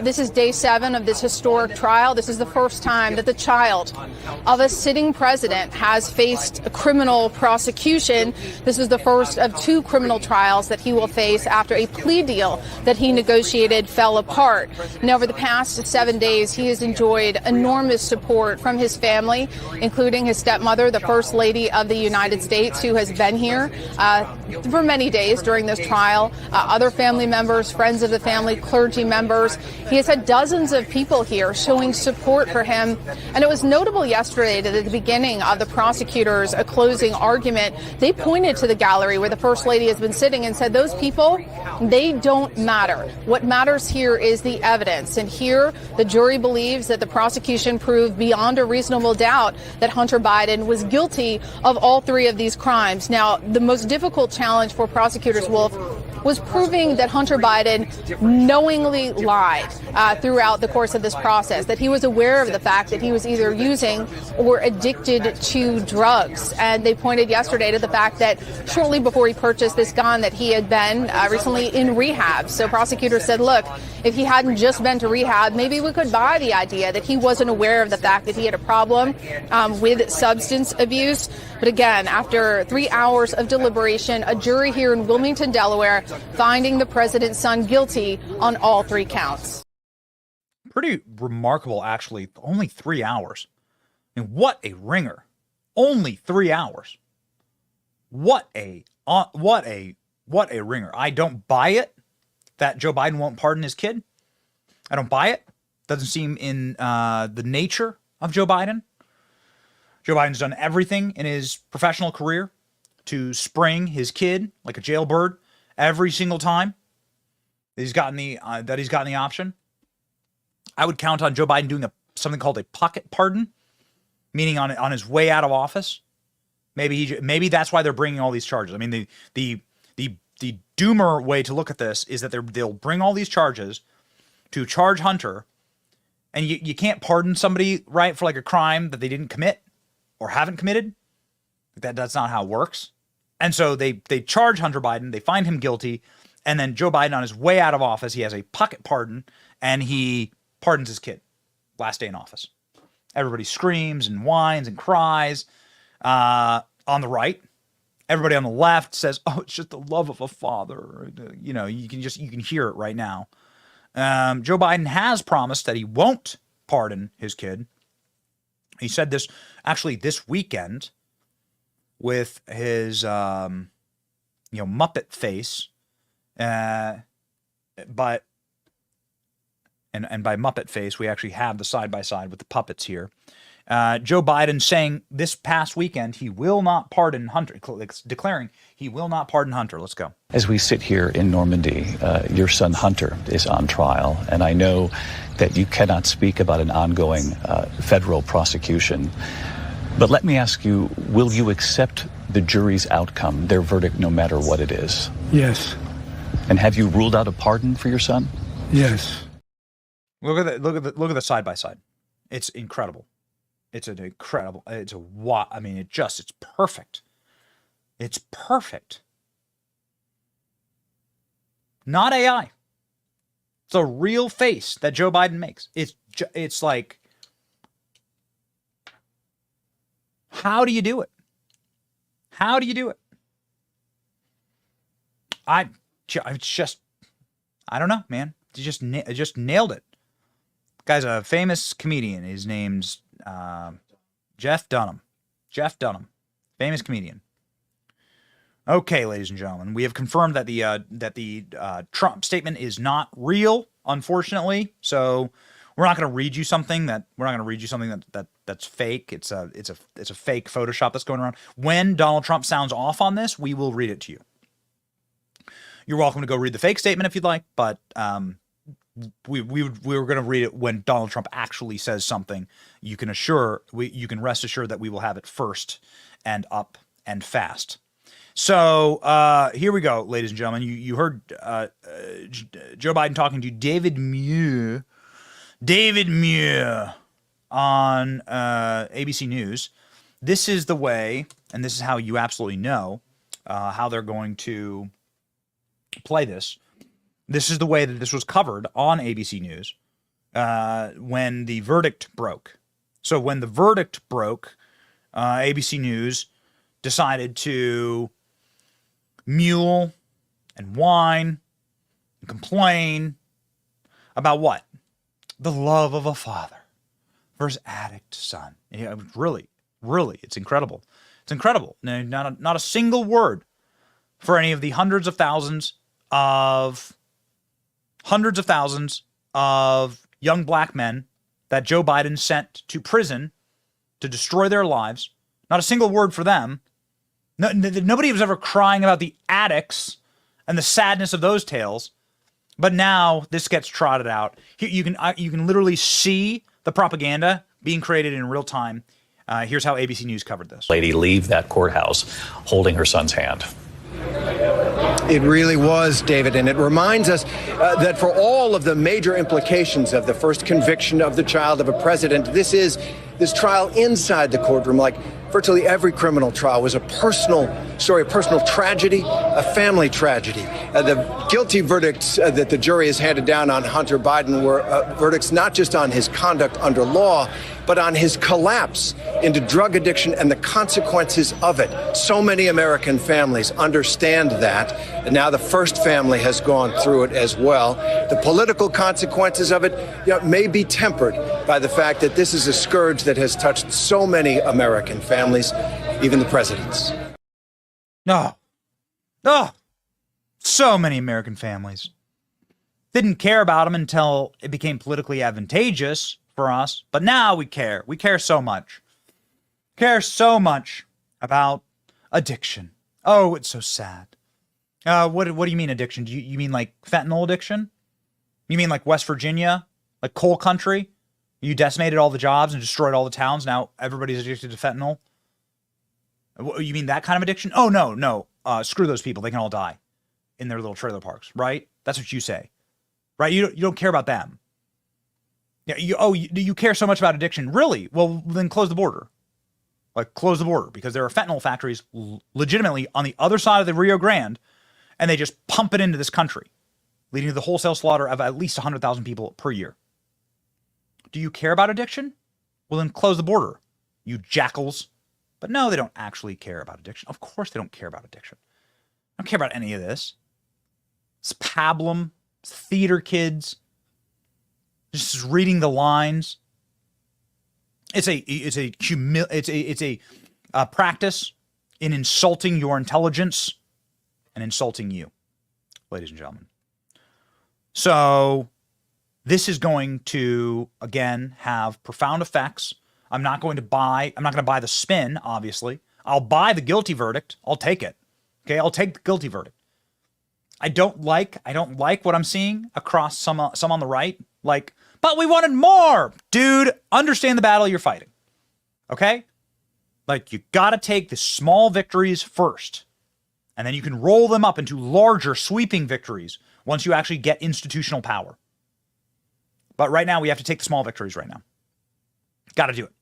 This is day 7 of this historic trial. This is the first time that the child of a sitting president has faced a criminal prosecution. This is the first of 2 criminal trials that he will face after a plea deal that he negotiated fell apart. And over the past 7 days, he has enjoyed enormous support from his family, including his stepmother, the First Lady of the United States, who has been here for many days during this trial, other family members, friends of the family, clergy members. He has had dozens of people here showing support for him. And it was notable yesterday that at the beginning of the prosecutor's closing argument, they pointed to the gallery where the First Lady has been sitting and said, those people, they don't matter. What matters here is the evidence. And here, the jury believes that the prosecution proved beyond a reasonable doubt that Hunter Biden was guilty of all 3 of these crimes. Now, the most difficult challenge for prosecutors, Wolf, was proving that Hunter Biden knowingly lied throughout the course of this process, that he was aware of the fact that he was either using or addicted to drugs. And they pointed yesterday to the fact that shortly before he purchased this gun that he had been recently in rehab. So prosecutors said, look, if he hadn't just been to rehab, maybe we could buy the idea that he wasn't aware of the fact that he had a problem with substance abuse. But again, after 3 hours of deliberation, a jury here in Wilmington, Delaware, finding the president's son guilty on all 3 counts. Pretty remarkable, actually. Only 3 hours. I mean, what a ringer. Only 3 hours. What a ringer. I don't buy it that Joe Biden won't pardon his kid. I don't buy it. Doesn't seem in the nature of Joe Biden. Joe Biden's done everything in his professional career to spring his kid like a jailbird every single time that he's gotten the option. I would count on Joe Biden doing something called a pocket pardon, meaning on his way out of office. Maybe that's why they're bringing all these charges. I mean, the doomer way to look at this is that they'll bring all these charges to charge Hunter, and you can't pardon somebody, right, for like a crime that they didn't commit or haven't committed. That's not how it works. And so they charge Hunter Biden, they find him guilty, and then Joe Biden on his way out of office, he has a pocket pardon, and he pardons his kid last day in office. Everybody screams and whines and cries on the right. Everybody on the left says, oh, it's just the love of a father. You know, you can hear it right now. Joe Biden has promised that he won't pardon his kid. He said this actually this weekend with his, Muppet face. But by Muppet face, we actually have the side-by-side with the puppets here. Joe Biden saying this past weekend he will not pardon Hunter, declaring he will not pardon Hunter. Let's go. As we sit here in Normandy, your son Hunter is on trial, and I know that you cannot speak about an ongoing federal prosecution. But let me ask you, will you accept the jury's outcome, their verdict, no matter what it is? Yes. And have you ruled out a pardon for your son? Yes. Look at the side by side. It's incredible. It's perfect. It's perfect. Not AI. It's a real face that Joe Biden makes. It's like, how do you do it? How do you do it? I don't know, man. He just nailed it. Guy's a famous comedian. His name's Jeff Dunham. Jeff Dunham, famous comedian. Okay, ladies and gentlemen, we have confirmed that the Trump statement is not real, unfortunately. So we're not going to read you something that's fake. It's a fake Photoshop that's going around. When Donald Trump sounds off on this, we will read it to you. You're welcome to go read the fake statement if you'd like, but we were going to read it when Donald Trump actually says something. You can rest assured that we will have it first and up and fast. So here we go, ladies and gentlemen. You heard Joe Biden talking to David Muir on ABC News. This is the way, and this is how you absolutely know how they're going to play this. This is the way that this was covered on ABC News when the verdict broke. So when the verdict broke, ABC News decided to mule and whine and complain about what? The love of a father for his addict son. Yeah, really, it's incredible. It's incredible. Not a single word for any of the hundreds of thousands of young black men that Joe Biden sent to prison to destroy their lives. Not a single word for them. Nobody was ever crying about the addicts and the sadness of those tales. But now this gets trotted out. You can literally see the propaganda being created in real time. Here's how ABC News covered this. Lady leave that courthouse holding her son's hand. It really was, David, and it reminds us that for all of the major implications of the first conviction of the child of a president, this trial inside the courtroom, like virtually every criminal trial, was a personal story, a personal tragedy, a family tragedy. The guilty verdicts that the jury has handed down on Hunter Biden were verdicts not just on his conduct under law, but on his collapse into drug addiction and the consequences of it. So many American families understand that, and now the first family has gone through it as well. The political consequences of it may be tempered by the fact that this is a scourge that has touched so many American families, even the president's. No. So many American families didn't care about him until it became politically advantageous for us. But now we care. We care so much. Care so much about addiction. Oh, it's so sad. What do you mean addiction? Do you mean like fentanyl addiction? You mean like West Virginia? Like coal country? You decimated all the jobs and destroyed all the towns. Now everybody's addicted to fentanyl. You mean that kind of addiction? Oh, no. Screw those people. They can all die in their little trailer parks, right? That's what you say, right? You don't care about them. Yeah. You care so much about addiction. Really? Well, then close the border. Like close the border, because there are fentanyl factories legitimately on the other side of the Rio Grande, and they just pump it into this country, leading to the wholesale slaughter of at least 100,000 people per year. Do you care about addiction? Well, then close the border, you jackals. But no, they don't actually care about addiction. Of course they don't care about addiction. They don't care about any of this. It's pablum. It's theater kids. Just reading the lines. It's a practice in insulting your intelligence and insulting you, ladies and gentlemen. So this is going to, again, have profound effects. I'm not going to buy the spin, obviously. I'll buy the guilty verdict. I'll take it. Okay, I'll take the guilty verdict. I don't like what I'm seeing across some on the right. Like, but we wanted more. Dude, understand the battle you're fighting. Okay? Like, you got to take the small victories first. And then you can roll them up into larger sweeping victories once you actually get institutional power. But right now we have to take the small victories right now. Got to do it.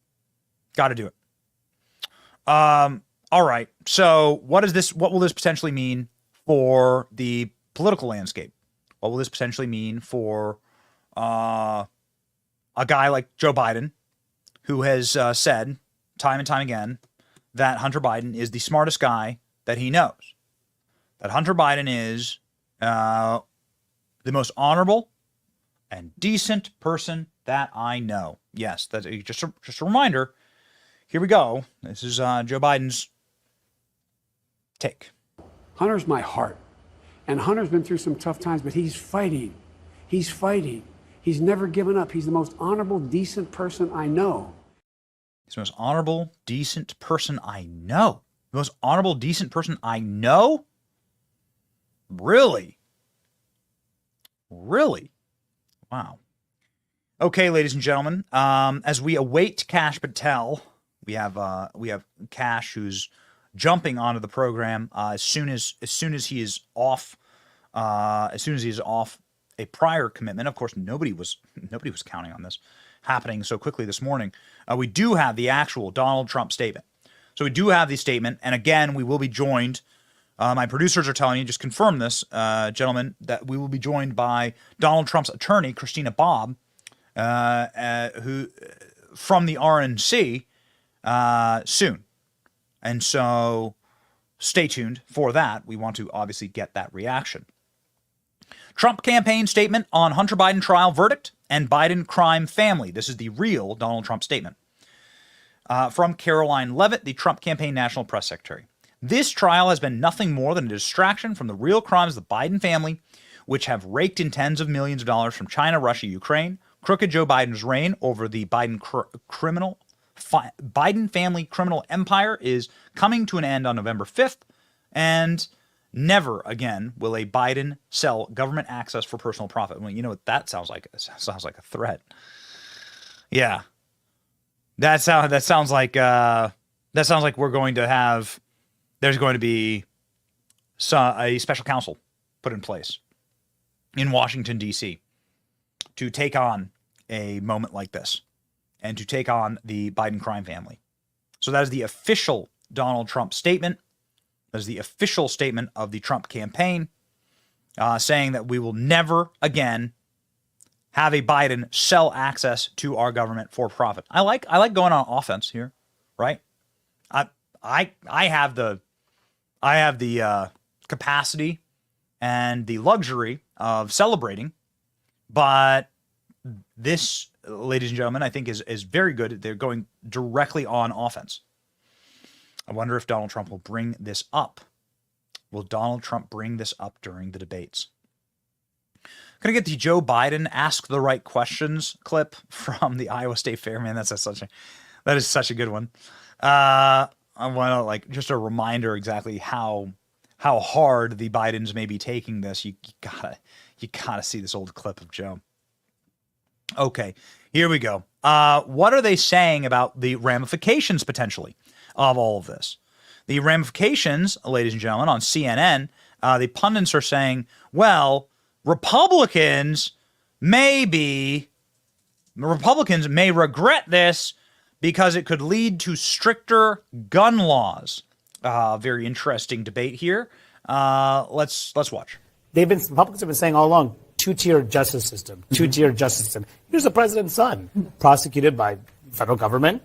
All right. So what will this potentially mean for the political landscape? What will this potentially mean for a guy like Joe Biden, who has said time and time again that Hunter Biden is the smartest guy that he knows, that Hunter Biden is the most honorable and decent person that I know. Yes, that's just a reminder. Here we go. This is Joe Biden's take. Hunter's my heart. And Hunter's been through some tough times, but he's fighting. He's fighting. He's never given up. He's the most honorable, decent person I know. He's the most honorable, decent person I know. The most honorable, decent person I know? Really? Really? Wow. Okay, ladies and gentlemen, as we await Kash Patel, we have Kash who's jumping onto the program as soon as he is off a prior commitment. Of course, nobody was counting on this happening so quickly this morning. We do have the actual Donald Trump statement. So we do have the statement, and again, we will be joined. My producers are telling me, just confirm this, gentlemen, that we will be joined by Donald Trump's attorney, Christina Bobb, who from the RNC soon. And so stay tuned for that. We want to obviously get that reaction. Trump campaign statement on Hunter Biden trial verdict and Biden crime family. This is the real Donald Trump statement. From Caroline Leavitt, the Trump campaign national press secretary. This trial has been nothing more than a distraction from the real crimes of the Biden family, which have raked in tens of millions of dollars from China, Russia, Ukraine. Crooked Joe Biden's reign over the Biden family criminal empire is coming to an end on November 5th, and never again will a Biden sell government access for personal profit. Well, you know what that sounds like? It sounds like a threat. Yeah, that sounds like we're going to have. There's going to be a special counsel put in place in Washington, D.C. to take on a moment like this and to take on the Biden crime family. So that is the official Donald Trump statement. That is the official statement of the Trump campaign, saying that we will never again have a Biden sell access to our government for profit. I like going on offense here, right? I have the capacity and the luxury of celebrating, but this, ladies and gentlemen, I think is very good. They're going directly on offense. I wonder if Donald Trump will bring this up. Will Donald Trump bring this up during the debates? Gonna get the Joe Biden ask the right questions clip from the Iowa State Fair. Man, that is such a good one. I want to just a reminder exactly how hard the Bidens may be taking this. You gotta see this old clip of Joe. Okay, here we go. What are they saying about the ramifications potentially of all of this? The ramifications, ladies and gentlemen, on CNN, the pundits are saying, well, Republicans may regret this because it could lead to stricter gun laws. Very interesting debate here. Let's watch. Republicans have been saying all along, two-tier justice system, two-tier justice system. Here's the president's son, prosecuted by federal government,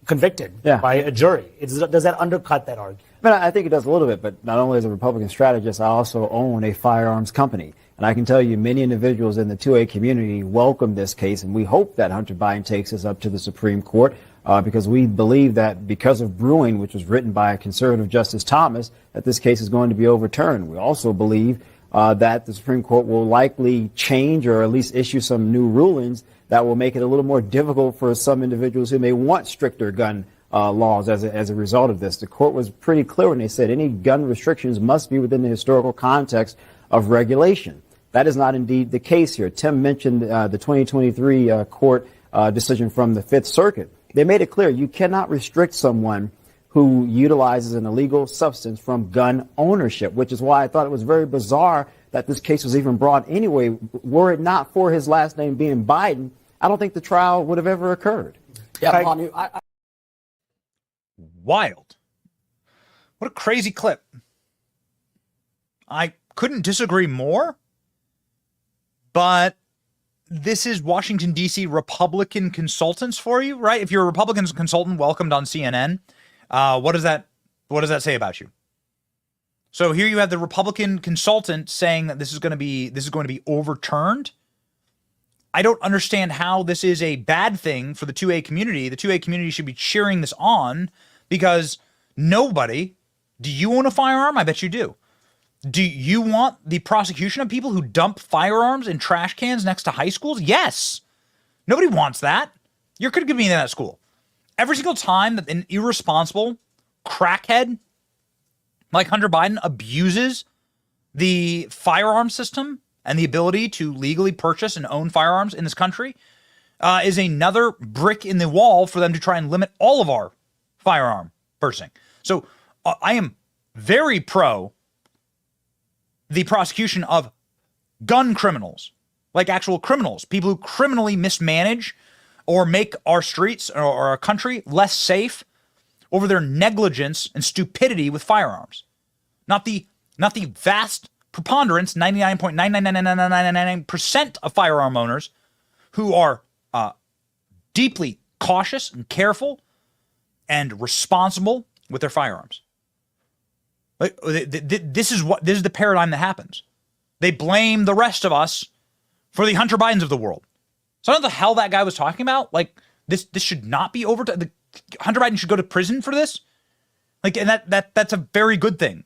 convicted by a jury. Does that undercut that argument? I think it does a little bit, but not only as a Republican strategist, I also own a firearms company. And I can tell you many individuals in the 2A community welcome this case, and we hope that Hunter Biden takes us up to the Supreme Court because we believe that because of Bruin, which was written by a conservative Justice Thomas, that this case is going to be overturned. We also believe that the Supreme Court will likely change or at least issue some new rulings that will make it a little more difficult for some individuals who may want stricter gun laws as a result of this. The court was pretty clear when they said any gun restrictions must be within the historical context of regulation. That is not indeed the case here. Tim mentioned the 2023 court decision from the Fifth Circuit. They made it clear you cannot restrict someone who utilizes an illegal substance from gun ownership, which is why I thought it was very bizarre that this case was even brought anyway. Were it not for his last name being Biden, I don't think the trial would have ever occurred. Yeah, Wild. What a crazy clip. I couldn't disagree more. but this is Washington, D.C. Republican consultants for you, right? If you're a Republican consultant welcomed on CNN, what does that say about you? So here you have the Republican consultant saying that this is going to be overturned. I don't understand how this is a bad thing for the 2A community. The 2A community should be cheering this on because nobody. Do you own a firearm? I bet you do. Do you want the prosecution of people who dump firearms in trash cans next to high schools? Yes. Nobody wants that. You're going to give me that at school. Every single time that an irresponsible crackhead like Hunter Biden abuses the firearm system and the ability to legally purchase and own firearms in this country is another brick in the wall for them to try and limit all of our firearm purchasing. So I am very pro the prosecution of gun criminals, like actual criminals, people who criminally mismanage or make our streets or our country less safe over their negligence and stupidity with firearms. Not the vast preponderance, 99.9999999% of firearm owners who are deeply cautious and careful and responsible with their firearms. Like, this is the paradigm that happens. They blame the rest of us for the Hunter Bidens of the world. So I don't know what the hell that guy was talking about. Like this should not be overturned. Hunter Biden should go to prison for this. Like, and that's a very good thing.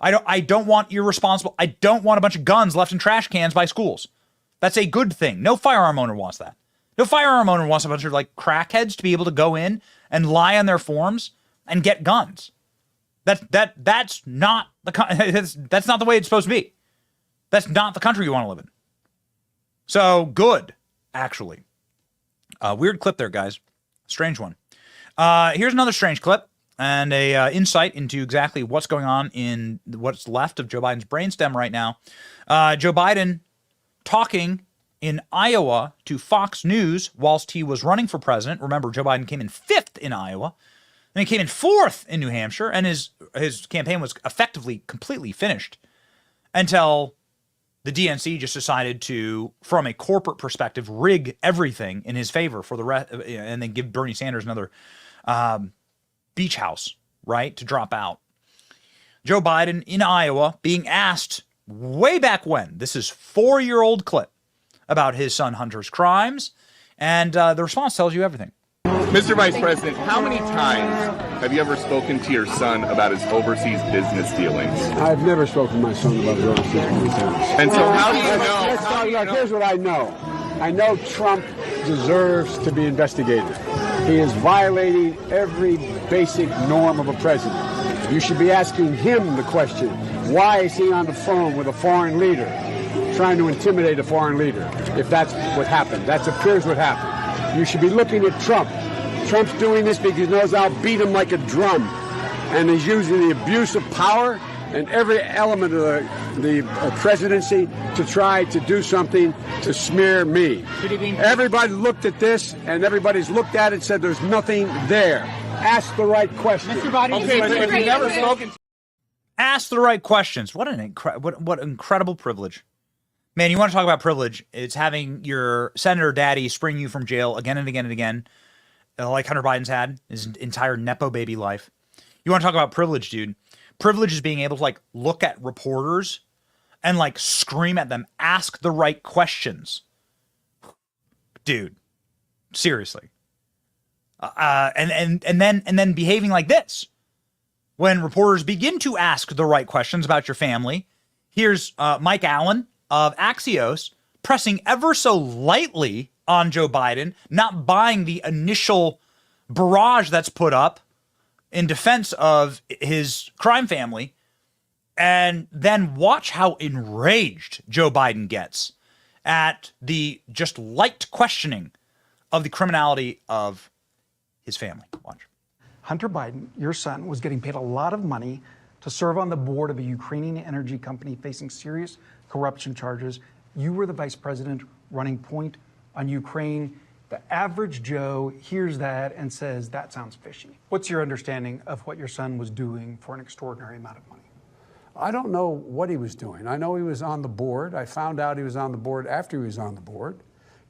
I don't want irresponsible. I don't want a bunch of guns left in trash cans by schools. That's a good thing. No firearm owner wants that. No firearm owner wants a bunch of like crackheads to be able to go in and lie on their forms and get guns. That's not that's not the way it's supposed to be. That's not the country you want to live in. So good, actually. Weird clip there, guys. Strange one. Here's another strange clip and a insight into exactly what's going on in what's left of Joe Biden's brainstem right now. Joe Biden talking in Iowa to Fox News whilst he was running for president. Remember, Joe Biden came in 5th in Iowa. And he came in 4th in New Hampshire, and his campaign was effectively completely finished until the DNC just decided to, from a corporate perspective, rig everything in his favor for the rest, and then give Bernie Sanders another beach house, right, to drop out. Joe Biden in Iowa being asked way back when, this is 4-year-old clip, about his son Hunter's crimes, and the response tells you everything. Mr. Vice President, how many times have you ever spoken to your son about his overseas business dealings? I've never spoken to my son about his overseas business dealings. And so how do you know? Here's what I know. I know Trump deserves to be investigated. He is violating every basic norm of a president. You should be asking him the question, why is he on the phone with a foreign leader, trying to intimidate a foreign leader, if that's what happened? That appears what happened. You should be looking at Trump. Trump's doing this because he knows I'll beat him like a drum. And he's using the abuse of power and every element of the presidency to try to do something to smear me. Everybody looked at this, and everybody's looked at it and said there's nothing there. Ask the right questions. Mr. Biden, okay, but you've never spoken to... Ask the right questions. What an what incredible privilege. Man, you want to talk about privilege? It's having your senator daddy spring you from jail again and again and again, like Hunter Biden's had his entire Nepo baby life. You want to talk about privilege, dude? Privilege is being able to like look at reporters and like scream at them, ask the right questions. Dude, seriously. And then behaving like this. When reporters begin to ask the right questions about your family, here's Mike Allen of Axios pressing ever so lightly on Joe Biden, not buying the initial barrage that's put up in defense of his crime family, and then watch how enraged Joe Biden gets at the just light questioning of the criminality of his family. Watch. Hunter Biden, your son, was getting paid a lot of money to serve on the board of a Ukrainian energy company facing serious corruption charges. You were the vice president running point on Ukraine. The average Joe hears that and says, that sounds fishy. What's your understanding of what your son was doing for an extraordinary amount of money? I don't know what he was doing. I know he was on the board. I found out he was on the board after he was on the board,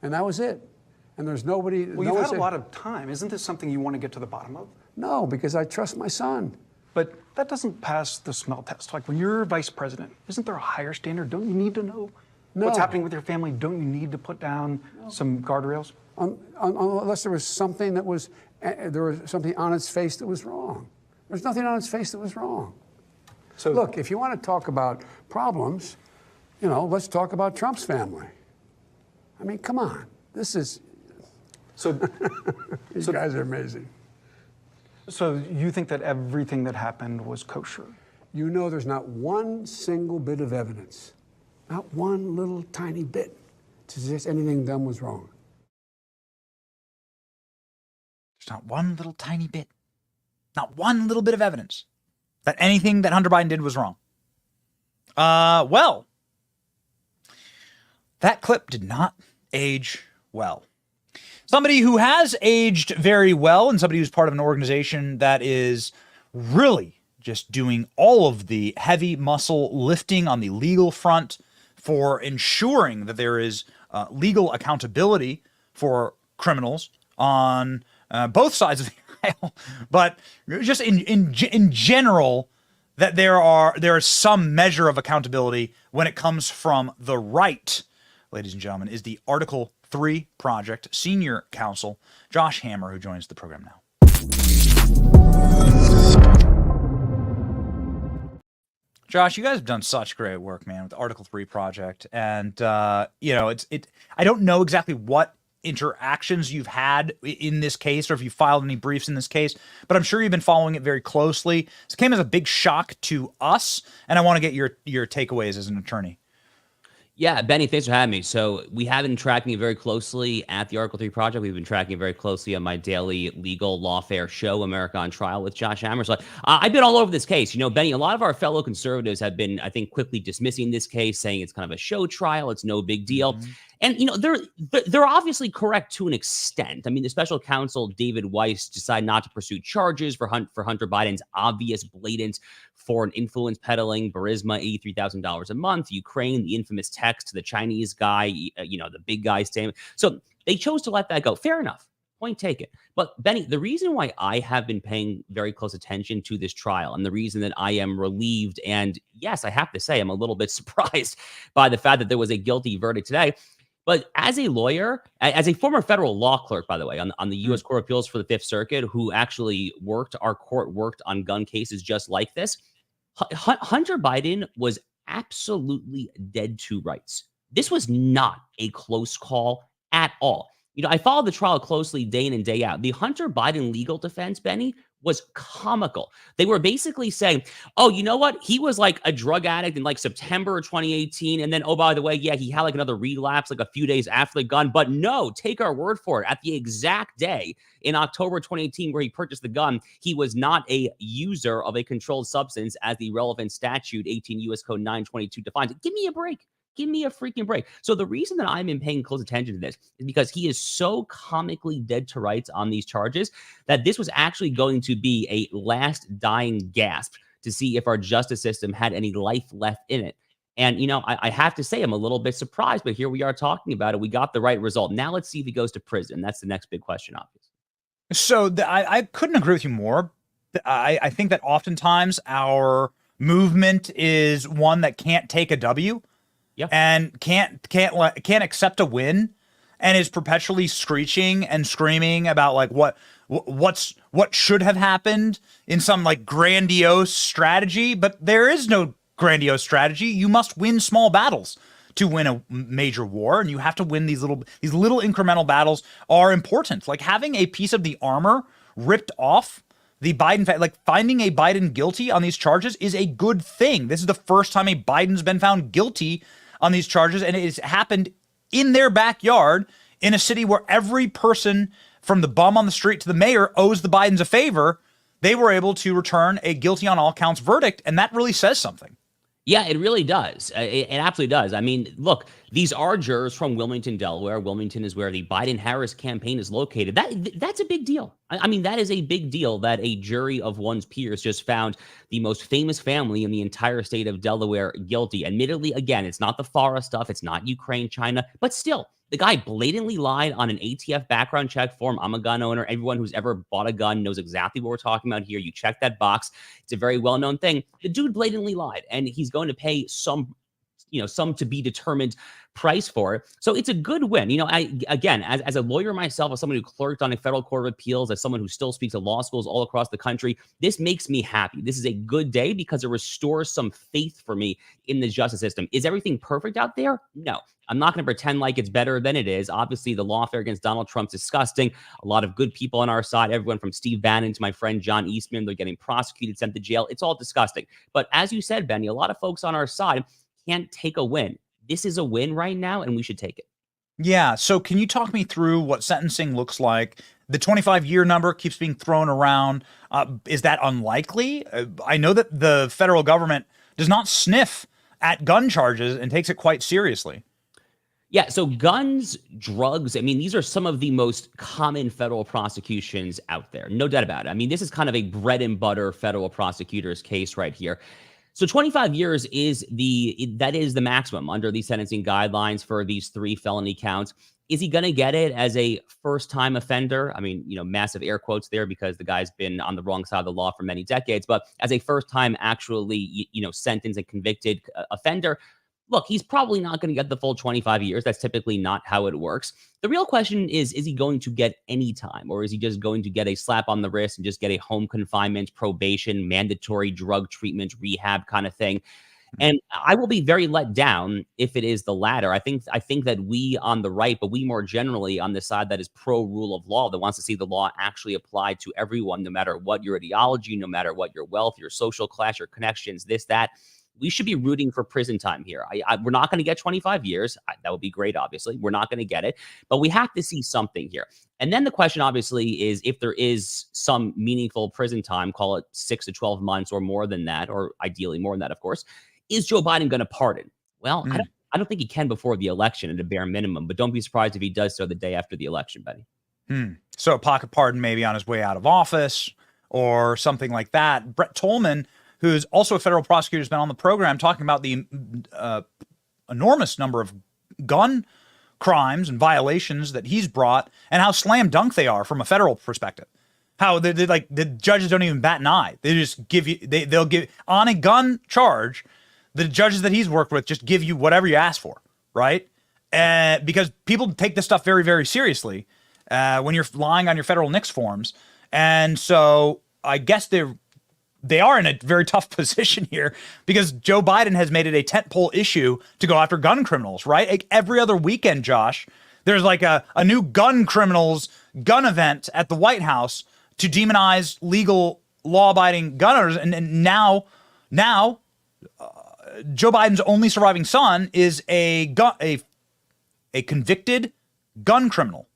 and that was it. And there's nobody. Well, you've had a lot of time. Isn't this something you want to get to the bottom of? No, because I trust my son. But that doesn't pass the smell test. Like when you're vice president, isn't there a higher standard? Don't you need to know what's happening with your family? Don't you need to put down some guardrails? Unless there was something that was, there was something on its face that was wrong. There's nothing on its face that was wrong. So look, if you want to talk about problems, let's talk about Trump's family. I mean, come on. This is, these guys are amazing. So you think that everything that happened was kosher? There's not one single bit of evidence, not one little tiny bit, to suggest anything done was wrong. There's not one little tiny bit, not one little bit of evidence that anything that Hunter Biden did was wrong. Well, that clip did not age well. Somebody who has aged very well, and somebody who's part of an organization that is really just doing all of the heavy muscle lifting on the legal front for ensuring that there is legal accountability for criminals on both sides of the aisle, but just in general, that there is some measure of accountability when it comes from the right, ladies and gentlemen, is the Article 3 Project Senior Counsel, Josh Hammer, who joins the program now. Josh, you guys have done such great work, man, with the Article 3 Project. And, I don't know exactly what interactions you've had in this case or if you filed any briefs in this case, but I'm sure you've been following it very closely. This came as a big shock to us, and I want to get your takeaways as an attorney. Yeah, Benny, thanks for having me. So we have been tracking it very closely at the Article 3 Project. We've been tracking it very closely on my daily legal lawfare show, America on Trial with Josh Hammer. So I've been all over this case. Benny, a lot of our fellow conservatives have been, I think, quickly dismissing this case, saying it's kind of a show trial. It's no big deal. Mm-hmm. And, they're obviously correct to an extent. I mean, the special counsel, David Weiss, decided not to pursue charges for Hunter Biden's obvious, blatant foreign influence peddling, Burisma, $83,000 a month, Ukraine, the infamous text to the Chinese guy, the big guy statement. So they chose to let that go. Fair enough. Point taken. But Benny, the reason why I have been paying very close attention to this trial, and the reason that I am relieved, and yes, I have to say I'm a little bit surprised by the fact that there was a guilty verdict today. But as a lawyer, as a former federal law clerk, by the way, on the U.S. Court of Appeals for the Fifth Circuit, who actually our court worked on gun cases just like this, Hunter Biden was absolutely dead to rights. This was not a close call at all. I followed the trial closely day in and day out. The Hunter Biden legal defense, Benny, was comical. They were basically saying, oh, you know what? He was like a drug addict in like September of 2018. And then, oh, by the way, yeah, he had like another relapse like a few days after the gun. But no, take our word for it. At the exact day in October 2018 where he purchased the gun, he was not a user of a controlled substance as the relevant statute, 18 U.S. Code 922 defines it. Give me a break. Give me a freaking break. So the reason that I'm paying close attention to this is because he is so comically dead to rights on these charges that this was actually going to be a last dying gasp to see if our justice system had any life left in it. And, I have to say I'm a little bit surprised, but here we are talking about it. We got the right result. Now let's see if he goes to prison. That's the next big question, obviously. So I couldn't agree with you more. I think that oftentimes our movement is one that can't take a W. Yeah. And can't accept a win, and is perpetually screeching and screaming about like what should have happened in some like grandiose strategy. But there is no grandiose strategy. You must win small battles to win a major war, and you have to win these little incremental battles are important. Like having a piece of the armor ripped off the Biden, like finding a Biden guilty on these charges is a good thing. This is the first time a Biden's been found guilty on these charges, and it has happened in their backyard in a city where every person from the bum on the street to the mayor owes the Bidens a favor. They were able to return a guilty on all counts verdict, and that really says something. Yeah, it really does. It absolutely does. I mean, look, these are jurors from Wilmington, Delaware. Wilmington is where the Biden-Harris campaign is located. That's a big deal. I mean, that is a big deal that a jury of one's peers just found the most famous family in the entire state of Delaware guilty. Admittedly, again, it's not the FARA stuff. It's not Ukraine, China, but still. The guy blatantly lied on an ATF background check form. I'm a gun owner. Everyone who's ever bought a gun knows exactly what we're talking about here. You check that box. It's a very well-known thing. The dude blatantly lied, and he's going to pay some to be determined price for it. So it's a good win. Again, as a lawyer myself, as someone who clerked on a federal court of appeals, as someone who still speaks at law schools all across the country, this makes me happy. This is a good day because it restores some faith for me in the justice system. Is everything perfect out there? No. I'm not going to pretend like it's better than it is. Obviously, the lawfare against Donald Trump's disgusting. A lot of good people on our side, everyone from Steve Bannon to my friend John Eastman, they're getting prosecuted, sent to jail. It's all disgusting. But as you said, Benny, a lot of folks on our side can't take a win. This is a win right now, and we should take it. Yeah. So can you talk me through what sentencing looks like? The 25-year number keeps being thrown around. Is that unlikely? I know that the federal government does not sniff at gun charges and takes it quite seriously. Yeah, so guns, drugs, I mean, these are some of the most common federal prosecutions out there. No doubt about it. I mean, this is kind of a bread and butter federal prosecutor's case right here. So 25 years is the maximum under the sentencing guidelines for these 3 felony counts. Is he going to get it as a first-time offender? I mean, massive air quotes there because the guy's been on the wrong side of the law for many decades. But as a first-time actually, sentenced and convicted offender, look, he's probably not going to get the full 25 years. That's typically not how it works. The real question is he going to get any time, or is he just going to get a slap on the wrist and just get a home confinement, probation, mandatory drug treatment, rehab kind of thing? And I will be very let down if it is the latter. I think that we on the right, but we more generally on the side that is pro rule of law, that wants to see the law actually applied to everyone, no matter what your ideology, no matter what your wealth, your social class, your connections, this, that. We should be rooting for prison time here. We're not going to get 25 years. That would be great, obviously. We're not going to get it. But we have to see something here. And then the question, obviously, is if there is some meaningful prison time, call it 6 to 12 months or more than that, or ideally more than that, of course, is Joe Biden going to pardon? Well, I don't think he can before the election at a bare minimum. But don't be surprised if he does so the day after the election, Benny. So a pocket pardon maybe on his way out of office or something like that. Brett Tolman, who's also a federal prosecutor, has been on the program talking about the enormous number of gun crimes and violations that he's brought and how slam dunk they are from a federal perspective. How they like the judges don't even bat an eye. They just give you, they'll give on a gun charge. The judges that he's worked with just give you whatever you ask for, right? Because people take this stuff very, very seriously when you're lying on your federal NICS forms. And so I guess they are in a very tough position here because Joe Biden has made it a tentpole issue to go after gun criminals, right? Like every other weekend, Josh, there's like a new gun criminals gun event at the White House to demonize legal law-abiding gun owners. And now Joe Biden's only surviving son is a convicted gun criminal.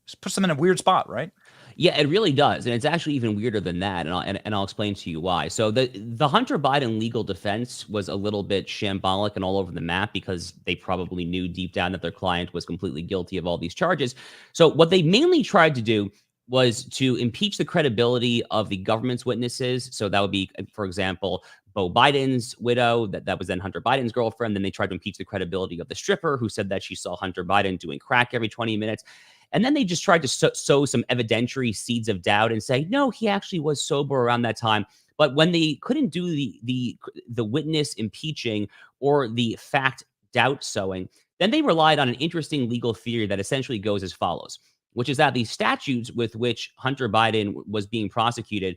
This puts them in a weird spot, right? Yeah, it really does. And it's actually even weirder than that. And I'll explain to you why. So the Hunter Biden legal defense was a little bit shambolic and all over the map because they probably knew deep down that their client was completely guilty of all these charges. So what they mainly tried to do was to impeach the credibility of the government's witnesses. So that would be, for example, Beau Biden's widow, that was then Hunter Biden's girlfriend. Then they tried to impeach the credibility of the stripper who said that she saw Hunter Biden doing crack every 20 minutes. And then they just tried to sow some evidentiary seeds of doubt and say, no, he actually was sober around that time. But when they couldn't do the witness impeaching or the fact doubt sowing, then they relied on an interesting legal theory that essentially goes as follows, which is that the statutes with which Hunter Biden was being prosecuted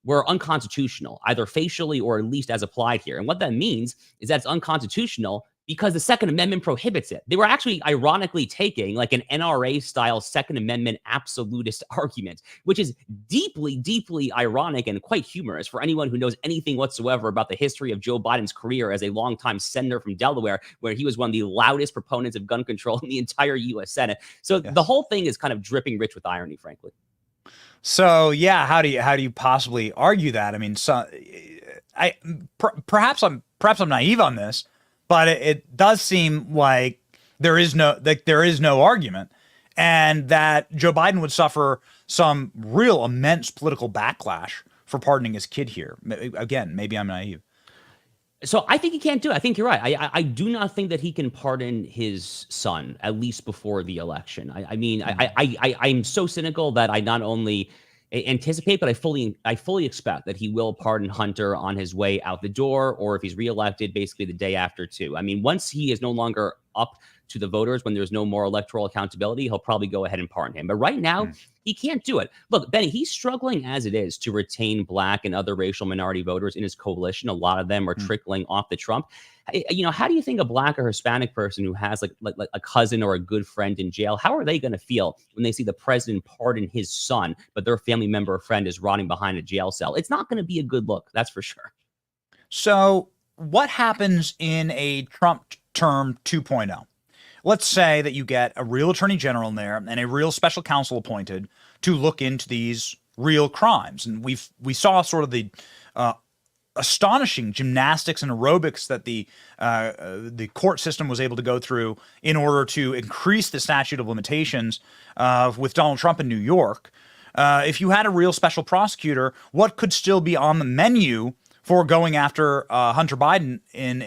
were unconstitutional, either facially or at least as applied here. And what that means is that it's unconstitutional because the Second Amendment prohibits it. They were actually ironically taking like an NRA-style Second Amendment absolutist argument, which is deeply, deeply ironic and quite humorous for anyone who knows anything whatsoever about the history of Joe Biden's career as a longtime senator from Delaware, where he was one of the loudest proponents of gun control in the entire U.S. Senate. So the whole thing is kind of dripping rich with irony, frankly. So yeah, how do you possibly argue that? I mean, perhaps I'm naive on this, but it does seem like there is no argument, and that Joe Biden would suffer some real immense political backlash for pardoning his kid here. Again, maybe I'm naive. So I think he can't do it. I think you're right. I do not think that he can pardon his son, at least before the election. I'm so cynical that I not only anticipate, but I fully expect that he will pardon Hunter on his way out the door, or if he's reelected, basically the day after too. I mean, once he is no longer up to the voters, when there's no more electoral accountability, he'll probably go ahead and pardon him. But right now, he can't do it. Look, Benny, he's struggling as it is to retain Black and other racial minority voters in his coalition. A lot of them are trickling off the Trump. How do you think a Black or Hispanic person who has like a cousin or a good friend in jail, how are they going to feel when they see the president pardon his son, but their family member or friend is rotting behind a jail cell? It's not going to be a good look, that's for sure. So what happens in a Trump term 2.0? Let's say that you get a real attorney general in there and a real special counsel appointed to look into these real crimes. And we saw sort of the astonishing gymnastics and aerobics that the court system was able to go through in order to increase the statute of limitations with Donald Trump in New York. If you had a real special prosecutor, what could still be on the menu for going after Hunter Biden in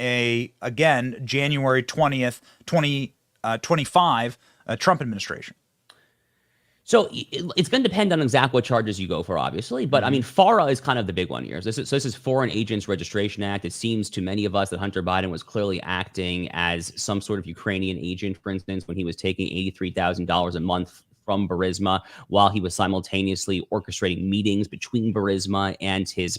again, January 20th, 2025 Trump administration? So it's going to depend on exactly what charges you go for, obviously. But I mean, FARA is kind of the big one here. This is Foreign Agents Registration Act. It seems to many of us that Hunter Biden was clearly acting as some sort of Ukrainian agent, for instance, when he was taking $83,000 a month from Burisma, while he was simultaneously orchestrating meetings between Burisma and his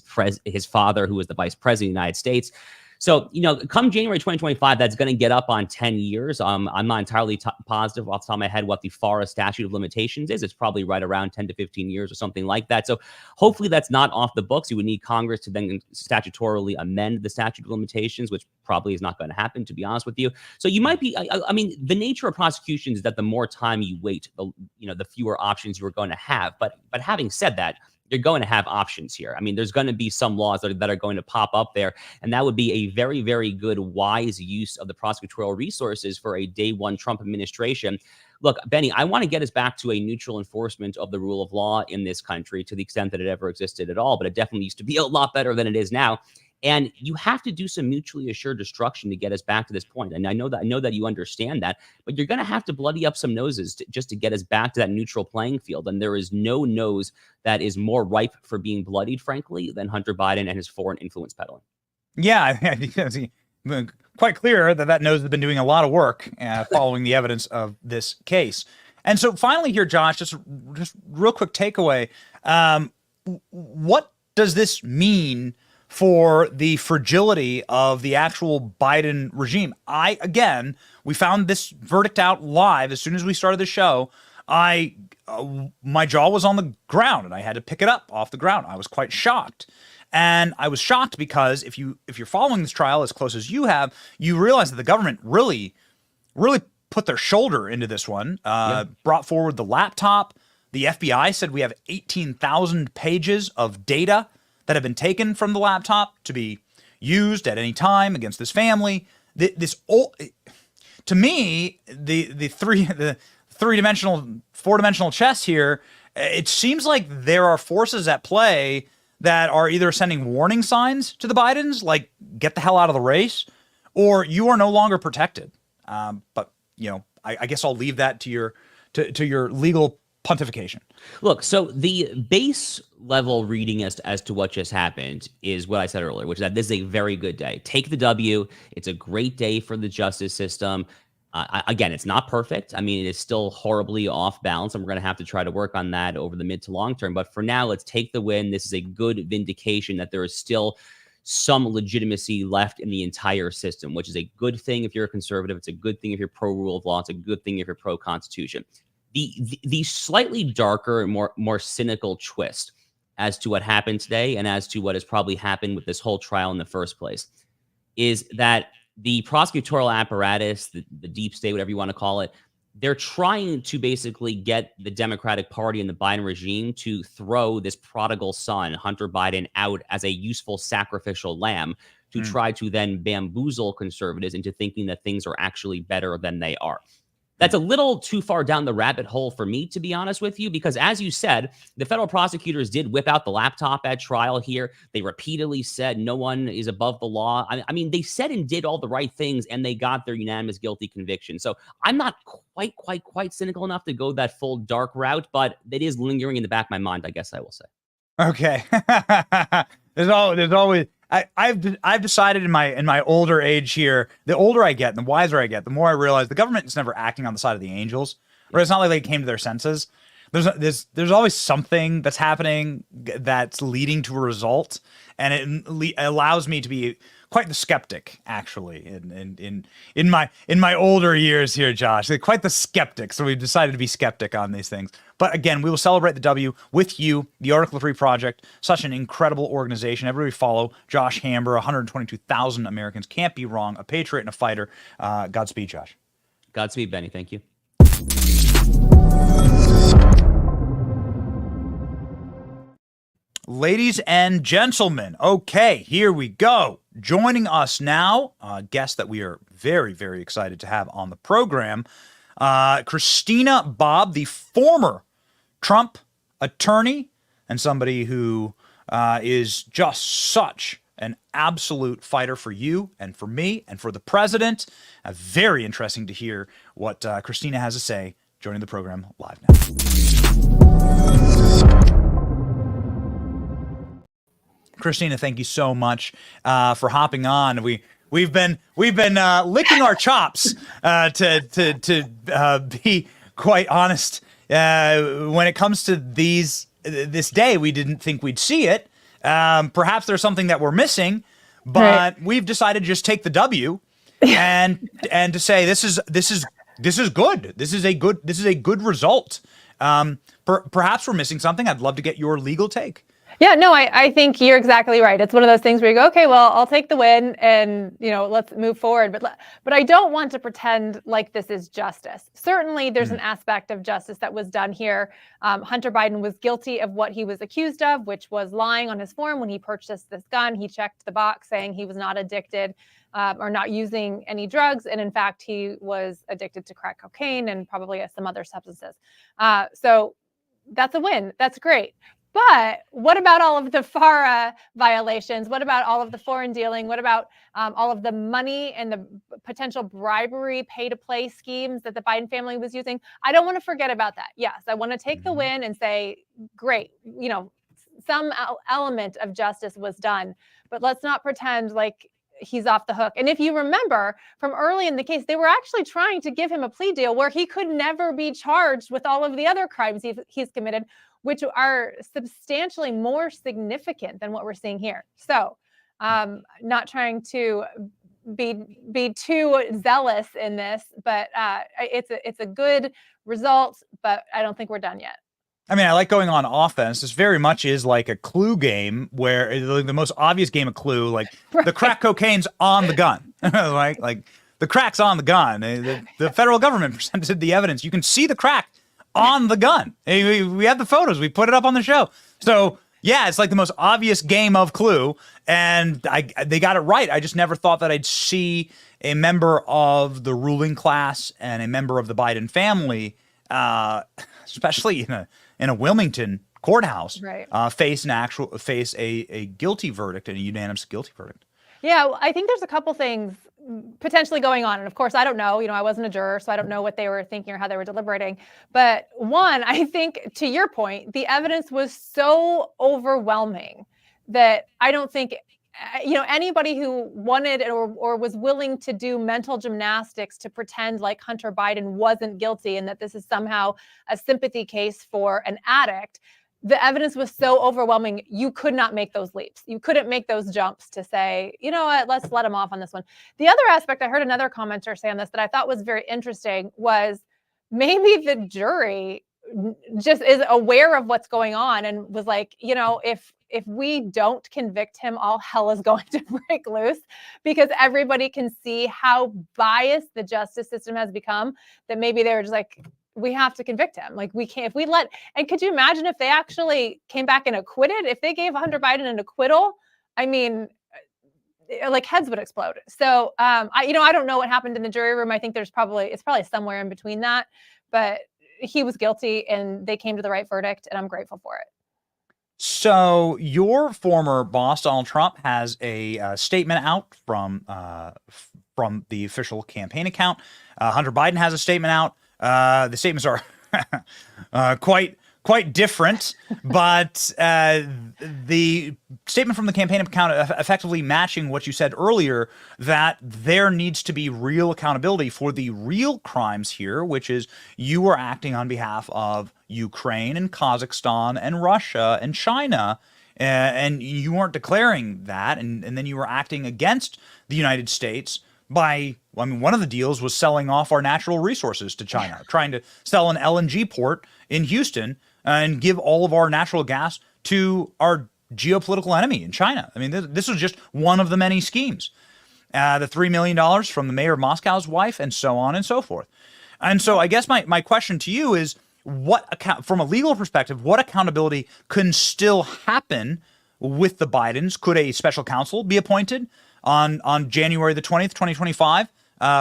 father, who was the vice president of the United States. So, come January 2025, that's going to get up on 10 years. I'm not entirely positive off the top of my head what the FARA statute of limitations is. It's probably right around 10 to 15 years or something like that. So hopefully that's not off the books. You would need Congress to then statutorily amend the statute of limitations, which probably is not going to happen, to be honest with you. So you might be, I mean, the nature of prosecutions is that the more time you wait, the fewer options you are going to have. But having said that, you're going to have options here. I mean, there's going to be some laws that are going to pop up there, and that would be a very, very good, wise use of the prosecutorial resources for a day one Trump administration. Look, Benny, I want to get us back to a neutral enforcement of the rule of law in this country to the extent that it ever existed at all, but it definitely used to be a lot better than it is now. And you have to do some mutually assured destruction to get us back to this point. And I know that you understand that, but you're going to have to bloody up some noses just to get us back to that neutral playing field. And there is no nose that is more ripe for being bloodied, frankly, than Hunter Biden and his foreign influence peddling. Yeah, I think it's quite clear that nose has been doing a lot of work following the evidence of this case. And so finally here, Josh, just real quick takeaway. What does this mean for the fragility of the actual Biden regime? We found this verdict out live as soon as we started the show. My jaw was on the ground and I had to pick it up off the ground. I was quite shocked. And I was shocked because if you're following this trial as close as you have, you realize that the government really put their shoulder into this one, brought forward the laptop. The FBI said we have 18,000 pages of data that have been taken from the laptop to be used at any time against this family. To me, the four-dimensional chess here, it seems like there are forces at play that are either sending warning signs to the Bidens, like get the hell out of the race, or you are no longer protected. But I guess I'll leave that to your legal pontification. Look, so the base level reading as to what just happened is what I said earlier, which is that this is a very good day. Take the W. It's a great day for the justice system. Again, it's not perfect. I mean, it is still horribly off balance, and we're going to have to try to work on that over the mid to long term. But for now, let's take the win. This is a good vindication that there is still some legitimacy left in the entire system, which is a good thing if you're a conservative. It's a good thing if you're pro rule of law. It's a good thing if you're pro constitution. The slightly darker and more cynical twist as to what happened today and as to what has probably happened with this whole trial in the first place is that the prosecutorial apparatus, the deep state, whatever you want to call it, they're trying to basically get the Democratic Party and the Biden regime to throw this prodigal son, Hunter Biden, out as a useful sacrificial lamb to try to then bamboozle conservatives into thinking that things are actually better than they are. That's a little too far down the rabbit hole for me, to be honest with you, because as you said, the federal prosecutors did whip out the laptop at trial here. They repeatedly said no one is above the law. I mean, they said and did all the right things, and they got their unanimous guilty conviction. So I'm not quite cynical enough to go that full dark route, but it is lingering in the back of my mind, I guess I will say. Okay. There's always I've decided in my older age here, the older I get and the wiser I get, the more I realize the government is never acting on the side of the angels, or it's not like they came to their senses. There's always something that's happening that's leading to a result, and it allows me to be quite the skeptic, actually, in my older years here, Josh. Quite the skeptic. So we've decided to be skeptic on these things. But again, we will celebrate the W with you, the Article 3 Project, such an incredible organization. Everybody follow Josh Hamber. 122,000 Americans can't be wrong. A patriot and a fighter. Godspeed, Josh. Godspeed, Benny. Thank you. Ladies and gentlemen, okay, here we go. Joining us now, a guest that we are very, very excited to have on the program, Christina Bobb, the former Trump attorney and somebody who is just such an absolute fighter for you and for me and for the president. Very interesting to hear what Christina has to say. Joining the program live now. Christina, thank you so much for hopping on. We've been licking our chops to be quite honest. When it comes to this day, we didn't think we'd see it. Perhaps there's something that we're missing, but we've decided to just take the W and to say this is good. This is a good result. Perhaps we're missing something. I'd love to get your legal take. Yeah, no, I think you're exactly right. It's one of those things where you go, okay, well, I'll take the win and, let's move forward. But I don't want to pretend like this is justice. Certainly, there's an aspect of justice that was done here. Hunter Biden was guilty of what he was accused of, which was lying on his form when he purchased this gun. He checked the box saying he was not addicted or not using any drugs. And in fact, he was addicted to crack cocaine and probably some other substances. So that's a win. That's great. But what about all of the FARA violations? What about all of the foreign dealing? What about all of the money and the potential bribery, pay-to-play schemes that the Biden family was using? I don't want to forget about that. Yes, I want to take the win and say, great, some element of justice was done. But let's not pretend like he's off the hook. And if you remember from early in the case, they were actually trying to give him a plea deal where he could never be charged with all of the other crimes he's committed, which are substantially more significant than what we're seeing here. So not trying to be too zealous in this, but it's a good result, but I don't think we're done yet. I mean, I like going on offense. This very much is like a Clue game where the most obvious game of Clue, like the crack cocaine's on the gun, like the crack's on the gun. The federal government presented the evidence. You can see the crack on the gun. We have the photos. We put it up on the show. So yeah, it's like the most obvious game of Clue, and they got it right. I just never thought that I'd see a member of the ruling class and a member of the Biden family, especially in a Wilmington courthouse, face a guilty verdict and a unanimous guilty verdict. Yeah, I think there's a couple things potentially going on. And of course, I don't know, I wasn't a juror, so I don't know what they were thinking or how they were deliberating. But one, I think to your point, the evidence was so overwhelming that I don't think, anybody who wanted or was willing to do mental gymnastics to pretend like Hunter Biden wasn't guilty and that this is somehow a sympathy case for an addict, the evidence was so overwhelming, you could not make those leaps. You couldn't make those jumps to say, you know what, let's let him off on this one. The other aspect, I heard another commenter say on this that I thought was very interesting was maybe the jury just is aware of what's going on and was like, if if we don't convict him, all hell is going to break loose, because everybody can see how biased the justice system has become, that maybe they were just like, we have to convict him. Like, we can't, if we let, and could you imagine if they actually came back and acquitted, if they gave Hunter Biden an acquittal, I mean, like heads would explode. So, I don't know what happened in the jury room. I think it's probably somewhere in between that, but he was guilty and they came to the right verdict, and I'm grateful for it. So your former boss, Donald Trump, has a statement out from the official campaign account. Hunter Biden has a statement out. The statements are quite different, but the statement from the campaign account effectively matching what you said earlier, that there needs to be real accountability for the real crimes here, which is you were acting on behalf of Ukraine and Kazakhstan and Russia and China, and you weren't declaring that, and then you were acting against the United States by, one of the deals was selling off our natural resources to China, trying to sell an LNG port in Houston and give all of our natural gas to our geopolitical enemy in China. I mean, this was just one of the many schemes. The $3 million from the mayor of Moscow's wife, and so on and so forth. And so I guess my question to you is, from a legal perspective, what accountability can still happen with the Bidens? Could a special counsel be appointed on January the 20th, 2025,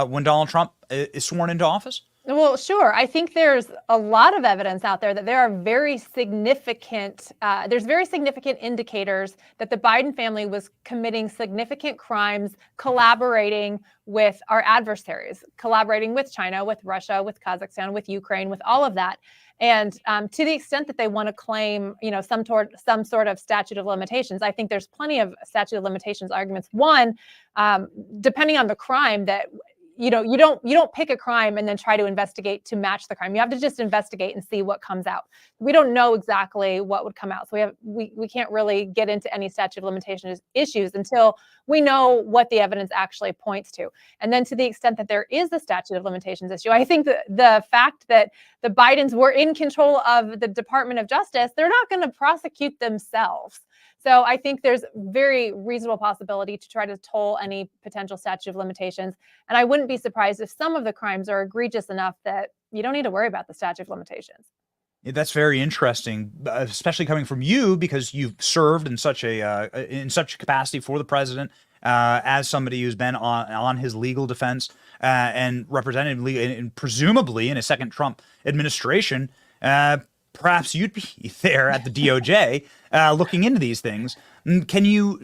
when Donald Trump is sworn into office? Well, sure. I think there's a lot of evidence out there that there are very significant indicators that the Biden family was committing significant crimes, collaborating with our adversaries, collaborating with China, with Russia, with Kazakhstan, with Ukraine, with all of that. And to the extent that they want to claim, some sort of statute of limitations, I think there's plenty of statute of limitations arguments. One, depending on the crime, that you don't pick a crime and then try to investigate to match the crime. You have to just investigate and see what comes out. We don't know exactly what would come out, so we can't really get into any statute of limitations issues until we know what the evidence actually points to. And then, to the extent that there is a statute of limitations issue, I think the fact that the Bidens were in control of the Department of Justice, they're not going to prosecute themselves. So I think there's very reasonable possibility to try to toll any potential statute of limitations. And I wouldn't be surprised if some of the crimes are egregious enough that you don't need to worry about the statute of limitations. Yeah, that's very interesting, especially coming from you, because you've served in such a capacity for the president, as somebody who's been on his legal defense and represented and presumably in a second Trump administration. Perhaps you'd be there at the DOJ looking into these things. Can you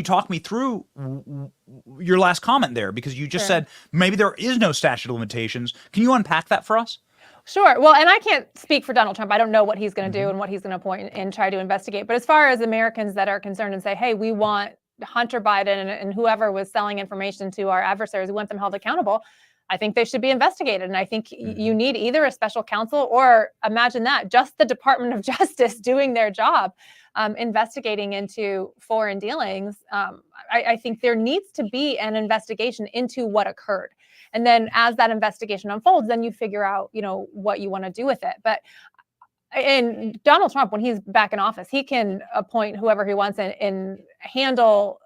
talk me through your last comment there? Because you just said maybe there is no statute of limitations. Can you unpack that for us? Sure. Well, and I can't speak for Donald Trump. I don't know what he's going to do and what he's going to appoint and try to investigate. But as far as Americans that are concerned and say, hey, we want Hunter Biden and whoever was selling information to our adversaries, we want them held accountable, I think they should be investigated. And I think you need either a special counsel or, imagine that, just the Department of Justice doing their job, investigating into foreign dealings. I think there needs to be an investigation into what occurred. And then as that investigation unfolds, then you figure out, what you want to do with it. But and Donald Trump, when he's back in office, he can appoint whoever he wants and handle.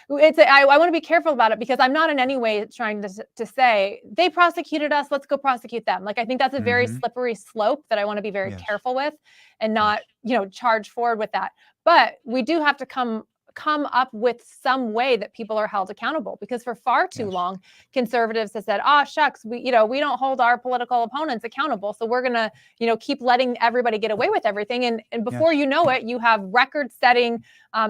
I want to be careful about it, because I'm not in any way trying to say they prosecuted us, let's go prosecute them. Like, I think that's a very slippery slope that I want to be very careful with and not, charge forward with that. But we do have to come up with some way that people are held accountable, because for far too long, conservatives have said, shucks, we don't hold our political opponents accountable. So we're going to, keep letting everybody get away with everything. And before you know it, you have record-setting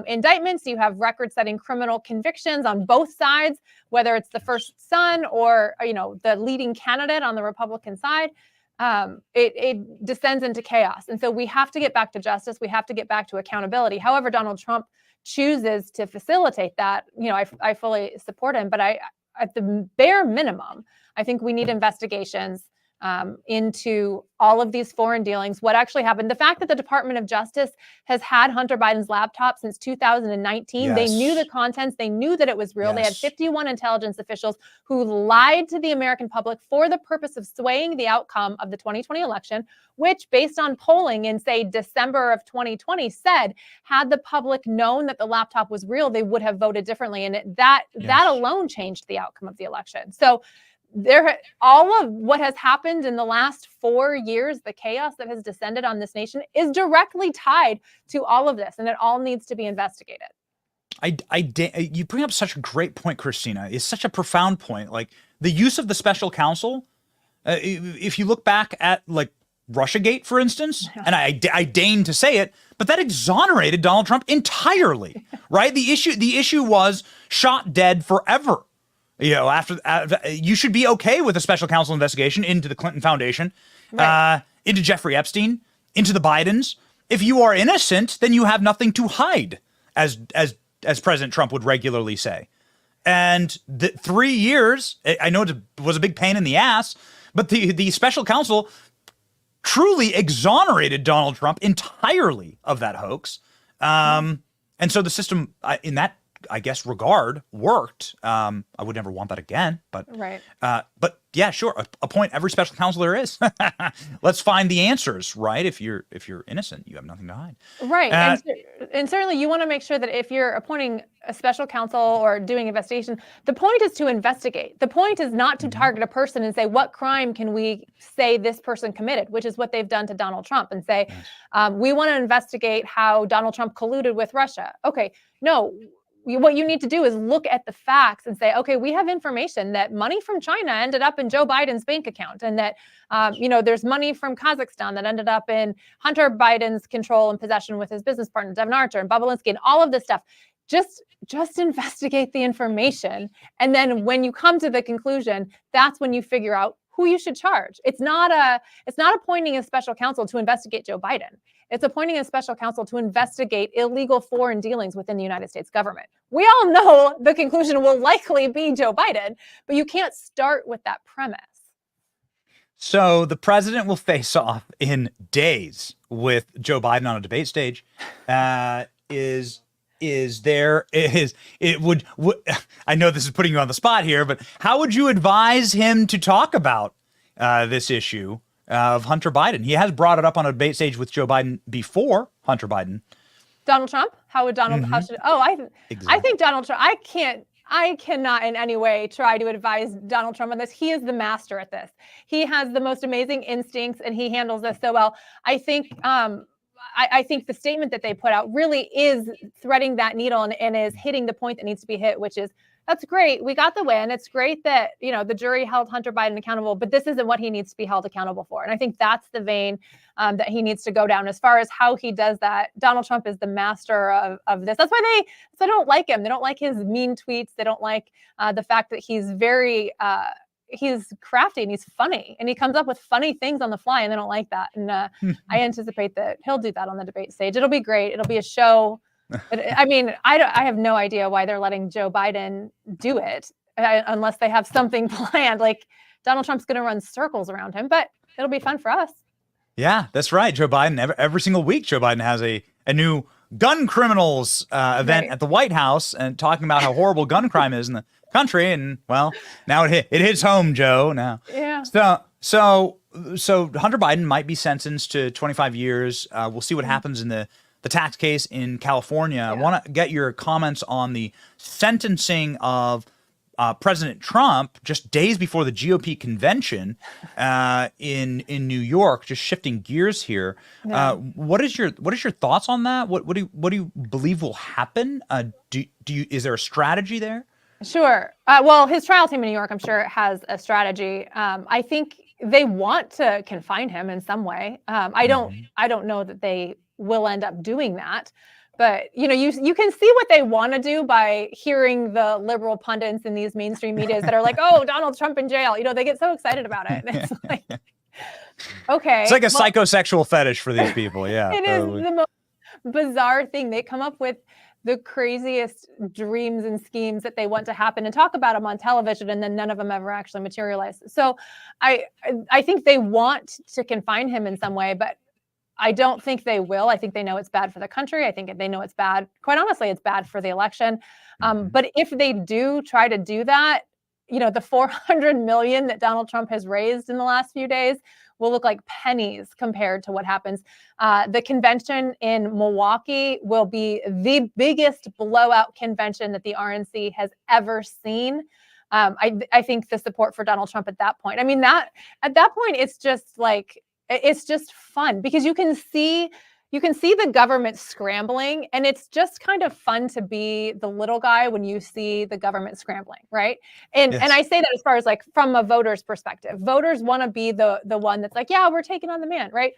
indictments, you have record-setting criminal convictions on both sides, whether it's the first son or, the leading candidate on the Republican side. It descends into chaos. And so we have to get back to justice. We have to get back to accountability. However Donald Trump chooses to facilitate that, I fully support him. But at the bare minimum, I think we need investigations into all of these foreign dealings, what actually happened. The fact that the Department of Justice has had Hunter Biden's laptop since 2019, they knew the contents, they knew that it was real. They had 51 intelligence officials who lied to the American public for the purpose of swaying the outcome of the 2020 election, which, based on polling in, say, December of 2020, said had the public known that the laptop was real, they would have voted differently. And that alone changed the outcome of the election. So all of what has happened in the last 4 years, the chaos that has descended on this nation, is directly tied to all of this, and it all needs to be investigated. You bring up such a great point, Christina. It's such a profound point. Like the use of the special counsel. If you look back at like Russiagate, for instance, and I deign to say it, but that exonerated Donald Trump entirely, right? The issue was shot dead forever. You know, after you should be okay with a special counsel investigation into the Clinton Foundation, into Jeffrey Epstein, into the Bidens. If you are innocent, then you have nothing to hide, as President Trump would regularly say. And the 3 years, I know it was a big pain in the ass, but the special counsel truly exonerated Donald Trump entirely of that hoax. And so the system in that, I guess, regard worked. I would never want that again, but yeah, sure. Appoint every special counsel there is. Let's find the answers, right? If you're innocent, you have nothing to hide. Right. And certainly you want to make sure that if you're appointing a special counsel or doing investigation, the point is to investigate. The point is not to target a person and say, what crime can we say this person committed, which is what they've done to Donald Trump, and say, we want to investigate how Donald Trump colluded with Russia. Okay, no. What you need to do is look at the facts and say, okay, we have information that money from China ended up in Joe Biden's bank account, and that, there's money from Kazakhstan that ended up in Hunter Biden's control and possession with his business partner, Devin Archer and Bobulinski, and all of this stuff. Just investigate the information. And then when you come to the conclusion, that's when you figure out who you should charge. It's not appointing a special counsel to investigate Joe Biden. It's appointing a special counsel to investigate illegal foreign dealings within the United States government. We all know the conclusion will likely be Joe Biden, but you can't start with that premise. So the president will face off in days with Joe Biden on a debate stage. I know this is putting you on the spot here, but how would you advise him to talk about this issue of Hunter Biden? He has brought it up on a debate stage with Joe Biden before Hunter Biden. Donald Trump? How would Donald? How should? I think Donald Trump. I cannot in any way try to advise Donald Trump on this. He is the master at this. He has the most amazing instincts, and he handles this so well. I think. I think the statement that they put out really is threading that needle and is hitting the point that needs to be hit, which is, that's great. We got the win. It's great that, the jury held Hunter Biden accountable, but this isn't what he needs to be held accountable for. And I think that's the vein that he needs to go down. As far as how he does that, Donald Trump is the master of this. That's why they don't like him. They don't like his mean tweets. They don't like the fact that he's very he's crafty and he's funny, and he comes up with funny things on the fly, and they don't like that. And I anticipate that he'll do that on the debate stage. It'll be great. It'll be a show. I mean, I have no idea why they're letting Joe Biden do it unless they have something planned. Like, Donald Trump's going to run circles around him, but it'll be fun for us. Yeah, that's right. Joe Biden, every single week, Joe Biden has a new gun criminals event at the White House, and talking about how horrible gun crime is in the country. And well, now it hits home, Joe. Now, yeah. So Hunter Biden might be sentenced to 25 years. We'll see what happens in the tax case in California. Yeah. I want to get your comments on the sentencing of President Trump just days before the GOP convention in New York. Just shifting gears here. Yeah. What is your thoughts on that? What do you believe will happen? Is there a strategy there? Sure. Well, his trial team in New York, I'm sure, has a strategy. I think they want to confine him in some way. I don't know that they will end up doing that. But, you can see what they want to do by hearing the liberal pundits in these mainstream medias that are like, oh, Donald Trump in jail. They get so excited about it. It's like, okay. It's like a psychosexual fetish for these people. Yeah. It is the most bizarre thing. They come up with the craziest dreams and schemes that they want to happen and talk about them on television, and then none of them ever actually materialize. So I think they want to confine him in some way, but I don't think they will. I think they know it's bad for the country. I think they know it's bad. Quite honestly, it's bad for the election. But if they do try to do that, you know, the $400 million that Donald Trump has raised in the last few days will look like pennies compared to what happens. The convention in Milwaukee will be the biggest blowout convention that the RNC has ever seen. I think the support for Donald Trump at that point, I mean, that at that point, it's just like, it's just fun because you can see the government scrambling, and it's just kind of fun to be the little guy when you see the government scrambling, right? And I say that as far as like from a voter's perspective. Voters want to be the one that's like, yeah, we're taking on the man, right?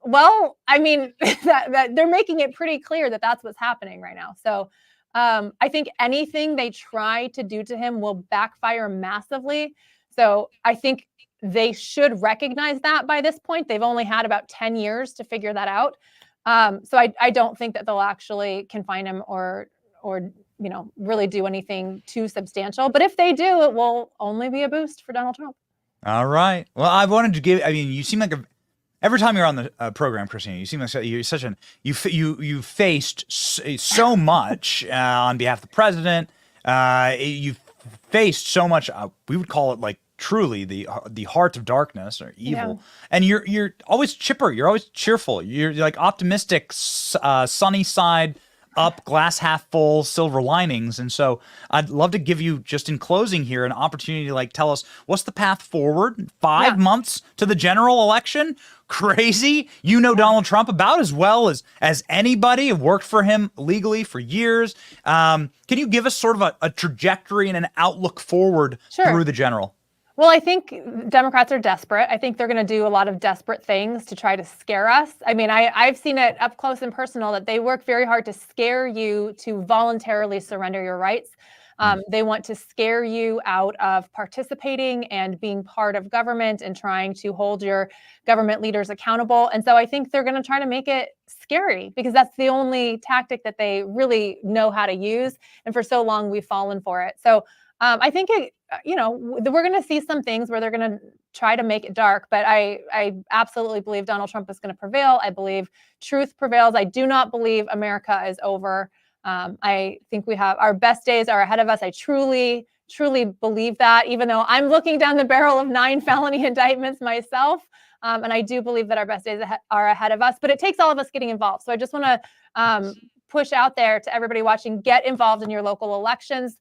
Well, I mean, that they're making it pretty clear that that's what's happening right now. So I think anything they try to do to him will backfire massively. So I think they should recognize that by this point. They've only had about 10 years to figure that out. So I don't think that they'll actually confine him or you know, really do anything too substantial. But if they do, it will only be a boost for Donald Trump. All right. Well, I wanted to give, I mean, you seem like every time you're on the program, Christina, you seem like you're such an, you faced so much on behalf of the president. You've faced so much, we would call it like, truly the heart of darkness or evil, and you're always chipper, you're always cheerful, you're like optimistic, sunny side up, glass half full, silver linings. And so I'd love to give you, just in closing here, an opportunity to like tell us what's the path forward. 5 months to the general election. Crazy. You know Donald Trump about as well as anybody. Have worked for him legally for years. Can you give us sort of a trajectory and an outlook forward through the general? Well, I think Democrats are desperate. I think they're going to do a lot of desperate things to try to scare us. I mean, I've seen it up close and personal that they work very hard to scare you to voluntarily surrender your rights. They want to scare you out of participating and being part of government and trying to hold your government leaders accountable. And so I think they're going to try to make it scary because that's the only tactic that they really know how to use. And for so long, we've fallen for it. So I think you know, we're going to see some things where they're going to try to make it dark, but I absolutely believe Donald Trump is going to prevail. I believe truth prevails. I do not believe America is over. I think we have our best days are ahead of us. I truly believe that, even though I'm looking down the barrel of 9 felony indictments myself. And I do believe that our best days are ahead of us, but it takes all of us getting involved. So I just want to push out there to everybody watching, get involved in your local elections.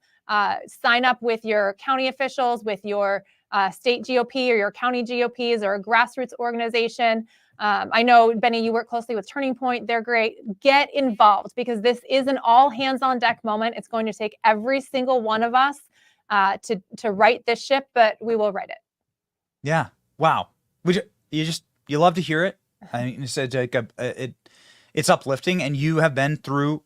Sign up with your county officials, with your state GOP or your county GOPs or a grassroots organization. I know, Benny, you work closely with Turning Point. They're great. Get involved because this is an all hands on deck moment. It's going to take every single one of us to right this ship, but we will right it. Yeah. Wow. You love to hear it. I mean, it's uplifting, and you have been through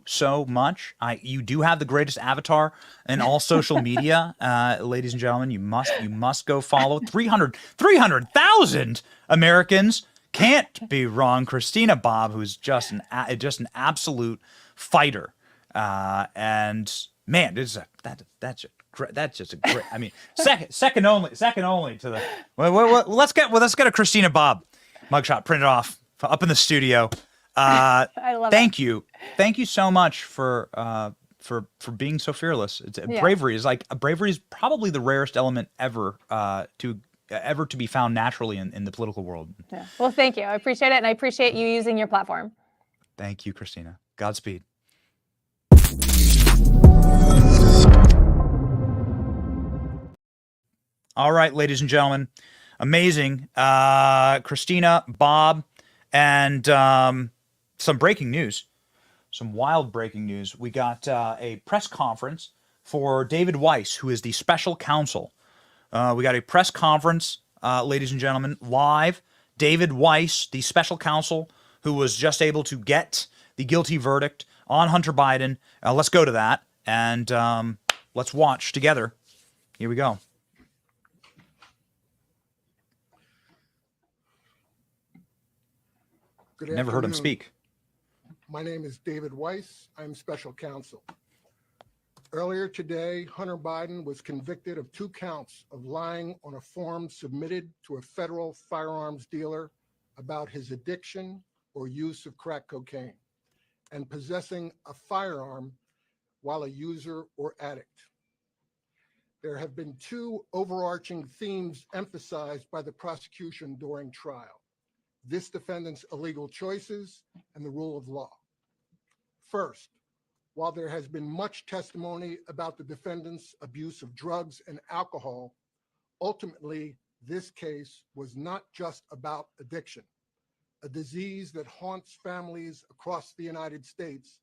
so much. You do have the greatest avatar in all social media, ladies and gentlemen. You must go follow 300,000 Americans. Can't be wrong. Christina Bobb, who's just an absolute fighter, and man, that's just a great. I mean, second only to the. Let's get a Christina Bobb mugshot printed off up in the studio. I love thank you so much for being so fearless. Bravery is probably the rarest element ever to be found naturally in the political world. Yeah. Well, thank you. I appreciate it, and I appreciate you using your platform. Thank you, Christina. Godspeed. All right, ladies and gentlemen, amazing. Christina Bobb. And some breaking news, some wild breaking news. We got a press conference for David Weiss, who is the special counsel. We got a press conference, ladies and gentlemen, live. David Weiss, the special counsel, who was just able to get the guilty verdict on Hunter Biden. Let's go to that, and let's watch together. Here we go. Good Never heard him afternoon. speak. My name is David Weiss. I'm special counsel. Earlier today, Hunter Biden was convicted of 2 counts of lying on a form submitted to a federal firearms dealer about his addiction or use of crack cocaine and possessing a firearm while a user or addict. There have been 2 overarching themes emphasized by the prosecution during trial: this defendant's illegal choices and the rule of law. First, while there has been much testimony about the defendant's abuse of drugs and alcohol, ultimately, this case was not just about addiction, a disease that haunts families across the United States,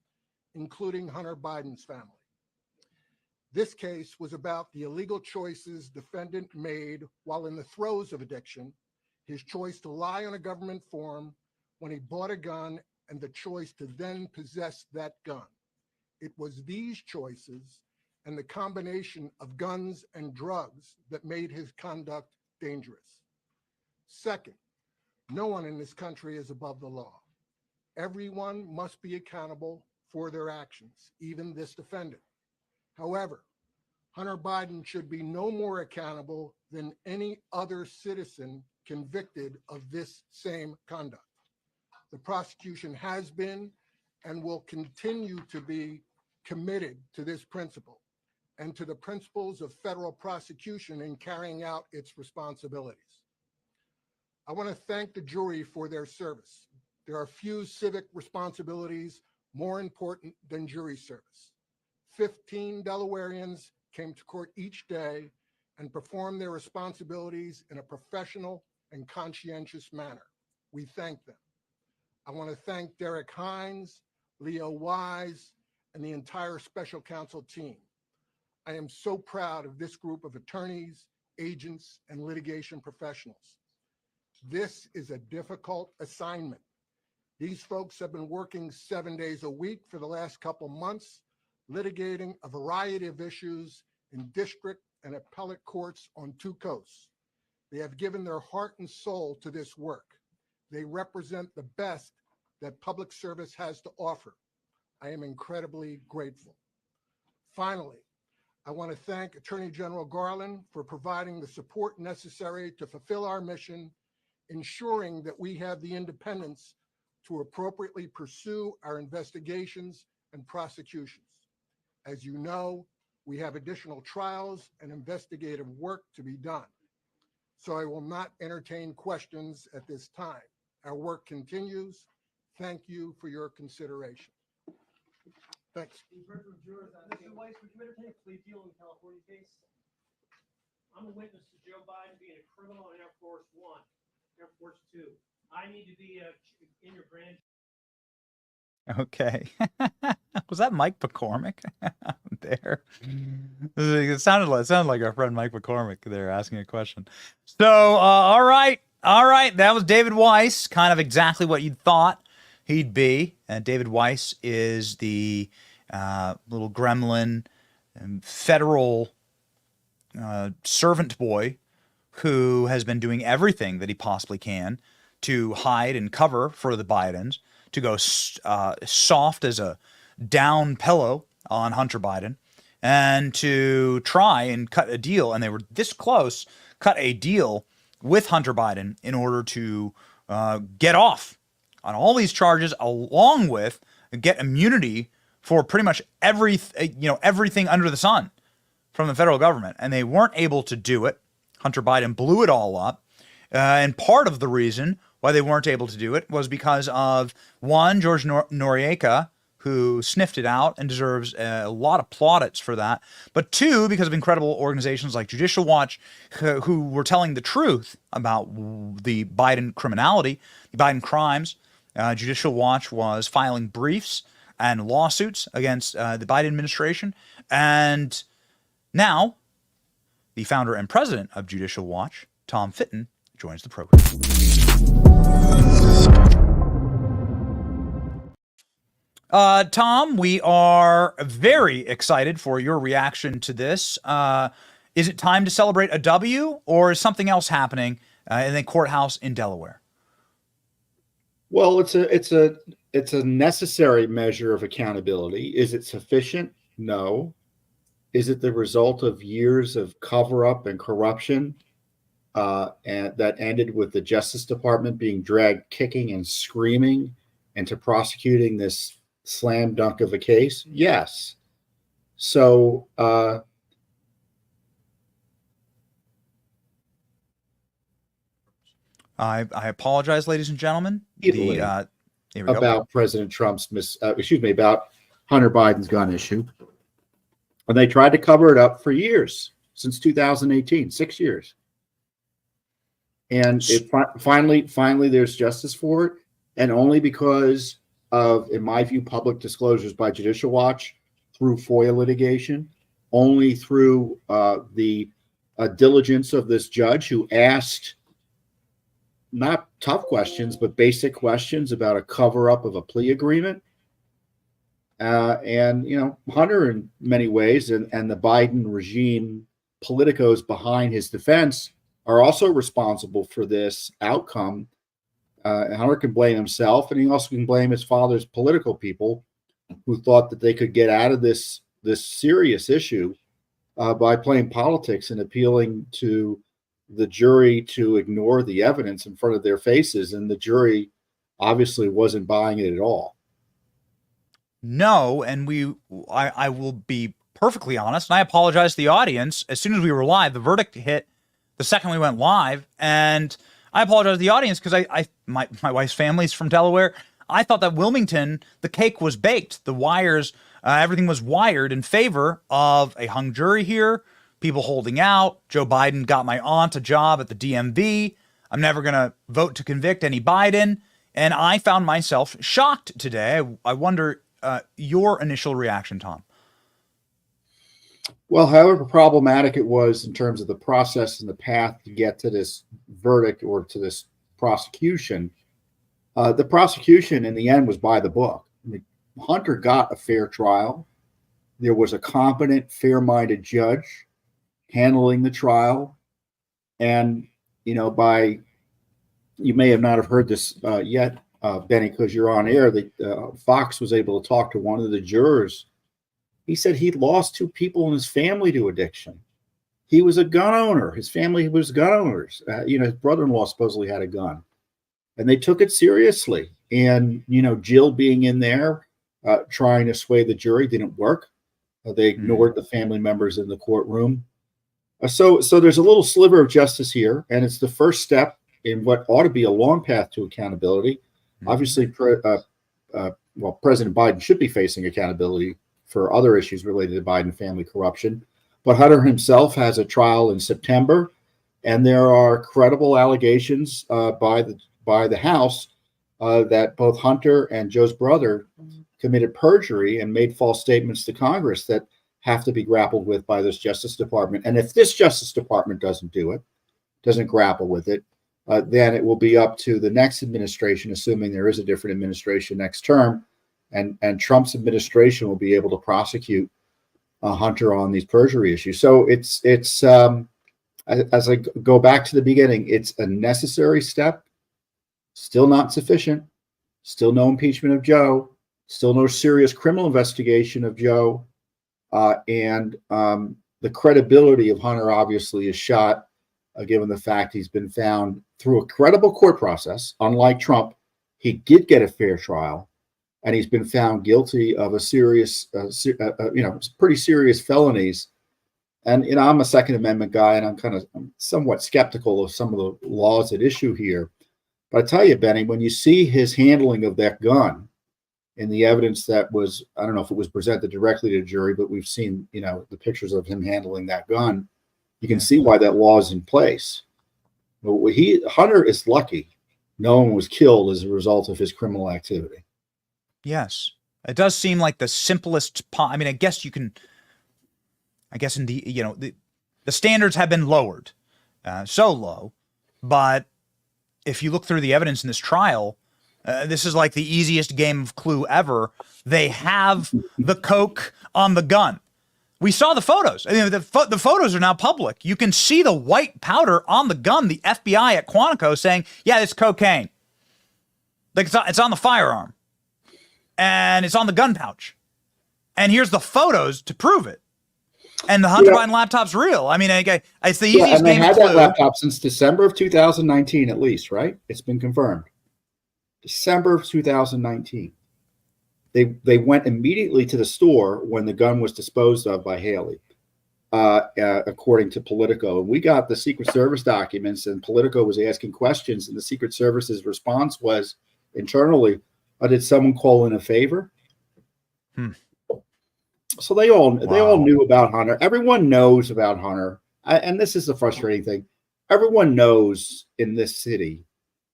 including Hunter Biden's family. This case was about the illegal choices defendant made while in the throes of addiction, his choice to lie on a government form when he bought a gun, and the choice to then possess that gun. It was these choices and the combination of guns and drugs that made his conduct dangerous. Second, no one in this country is above the law. Everyone must be accountable for their actions, even this defendant. However, Hunter Biden should be no more accountable than any other citizen convicted of this same conduct. The prosecution has been and will continue to be committed to this principle and to the principles of federal prosecution in carrying out its responsibilities. I want to thank the jury for their service. There are few civic responsibilities more important than jury service. 15 Delawareans came to court each day and performed their responsibilities in a professional and conscientious manner. We thank them. I want to thank Derek Hines, Leo Wise, and the entire special counsel team. I am so proud of this group of attorneys, agents, and litigation professionals. This is a difficult assignment. These folks have been working 7 days a week for the last couple months, litigating a variety of issues in district and appellate courts on 2 coasts. They have given their heart and soul to this work. They represent the best that public service has to offer. I am incredibly grateful. Finally, I want to thank Attorney General Garland for providing the support necessary to fulfill our mission, ensuring that we have the independence to appropriately pursue our investigations and prosecutions. As you know, we have additional trials and investigative work to be done, so I will not entertain questions at this time. Our work continues. Thank you for your consideration. Thanks. Mr. Weiss, would you entertain a plea deal in the California case? I'm a witness to Joe Biden being a criminal in Air Force One, Air Force Two. I need to be in your grand. Okay. Was that Mike McCormick there? It sounded like our friend Mike McCormick there asking a question. So, all right. That was David Weiss, kind of exactly what you'd thought he'd be. And David Weiss is the little gremlin federal servant boy who has been doing everything that he possibly can to hide and cover for the Bidens, to go soft as a down pillow on Hunter Biden, and to try and cut a deal. And they were this close, cut a deal with Hunter Biden in order to get off on all these charges, along with get immunity for pretty much everything under the sun from the federal government. And they weren't able to do it. Hunter Biden blew it all up. And part of the reason why they weren't able to do it was because of, one, George Noriega, who sniffed it out and deserves a lot of plaudits for that. But 2, because of incredible organizations like Judicial Watch, who were telling the truth about the Biden criminality, the Biden crimes. Judicial Watch was filing briefs and lawsuits against the Biden administration. And now, the founder and president of Judicial Watch, Tom Fitton, joins the program. Tom, we are very excited for your reaction to this. Is it time to celebrate a W, or is something else happening in the courthouse in Delaware? Well, it's a necessary measure of accountability. Is it sufficient? No. Is it the result of years of cover up and corruption, and that ended with the Justice Department being dragged kicking and screaming into prosecuting this slam dunk of a case? Yes. So I apologize, ladies and gentlemen. Here we about President Trump's about Hunter Biden's gun issue. And they tried to cover it up for years, since 2018, 6 years. And it finally there's justice for it, and only because of, in my view, public disclosures by Judicial Watch, through FOIA litigation, only through the diligence of this judge who asked not tough questions, but basic questions about a cover-up of a plea agreement. And, you know, Hunter in many ways and the Biden regime politicos behind his defense are also responsible for this outcome. Hunter can blame himself, and he also can blame his father's political people who thought that they could get out of this serious issue by playing politics and appealing to the jury to ignore the evidence in front of their faces. And the jury obviously wasn't buying it at all. No, and I will be perfectly honest, and I apologize to the audience. As soon as we were live, the verdict hit the second we went live, and I apologize to the audience because my wife's family's from Delaware. I thought that Wilmington, the cake was baked. The wires, everything was wired in favor of a hung jury here, people holding out. Joe Biden got my aunt a job at the DMV. I'm never going to vote to convict any Biden. And I found myself shocked today. I wonder your initial reaction, Tom. Well, however problematic it was in terms of the process and the path to get to this verdict or to this prosecution, the prosecution in the end was by the book. I mean, Hunter got a fair trial. There was a competent, fair-minded judge handling the trial. And, you know, you may have not have heard this yet, Benny, because you're on air, that Fox was able to talk to one of the jurors. He said he'd lost 2 people in his family to addiction. He was a gun owner. His family was gun owners. His brother-in-law supposedly had a gun. And they took it seriously. And, Jill being in there trying to sway the jury didn't work. They ignored the family members in the courtroom. So there's a little sliver of justice here, and it's the first step in what ought to be a long path to accountability. Obviously, President Biden should be facing accountability for other issues related to Biden family corruption. But Hunter himself has a trial in September, and there are credible allegations by the House that both Hunter and Joe's brother committed perjury and made false statements to Congress that have to be grappled with by this Justice Department. And if this Justice Department doesn't grapple with it, then it will be up to the next administration, assuming there is a different administration next term, and Trump's administration will be able to prosecute Hunter on these perjury issues. So it's as I go back to the beginning, it's a necessary step, still not sufficient, still no impeachment of Joe, still no serious criminal investigation of Joe, and the credibility of Hunter obviously is shot, given the fact he's been found through a credible court process. Unlike Trump, he did get a fair trial, and he's been found guilty of a serious, pretty serious felonies. And I'm a Second Amendment guy, and I'm somewhat skeptical of some of the laws at issue here. But I tell you, Benny, when you see his handling of that gun and the evidence that was, I don't know if it was presented directly to the jury, but we've seen, the pictures of him handling that gun. You can see why that law is in place. But Hunter is lucky no one was killed as a result of his criminal activity. Yes. It does seem like the simplest, I guess in the, the standards have been lowered, so low, but if you look through the evidence in this trial, this is like the easiest game of Clue ever. They have the coke on the gun. We saw the photos. The photos are now public. You can see the white powder on the gun. The FBI at Quantico saying, yeah, it's cocaine. Like it's on the firearm, and it's on the gun pouch, and here's the photos to prove it. And the Hunter Biden laptop's real. I mean, it's the easiest and they game had to that clue. laptop since December of 2019, at least, right? It's been confirmed. December of 2019. They went immediately to the store when the gun was disposed of by Haley, according to Politico. And we got the Secret Service documents, and Politico was asking questions, and the Secret Service's response was internally, did someone call in a favor? So they all knew about Hunter. Everyone knows about Hunter. And this is the frustrating thing. Everyone knows in this city,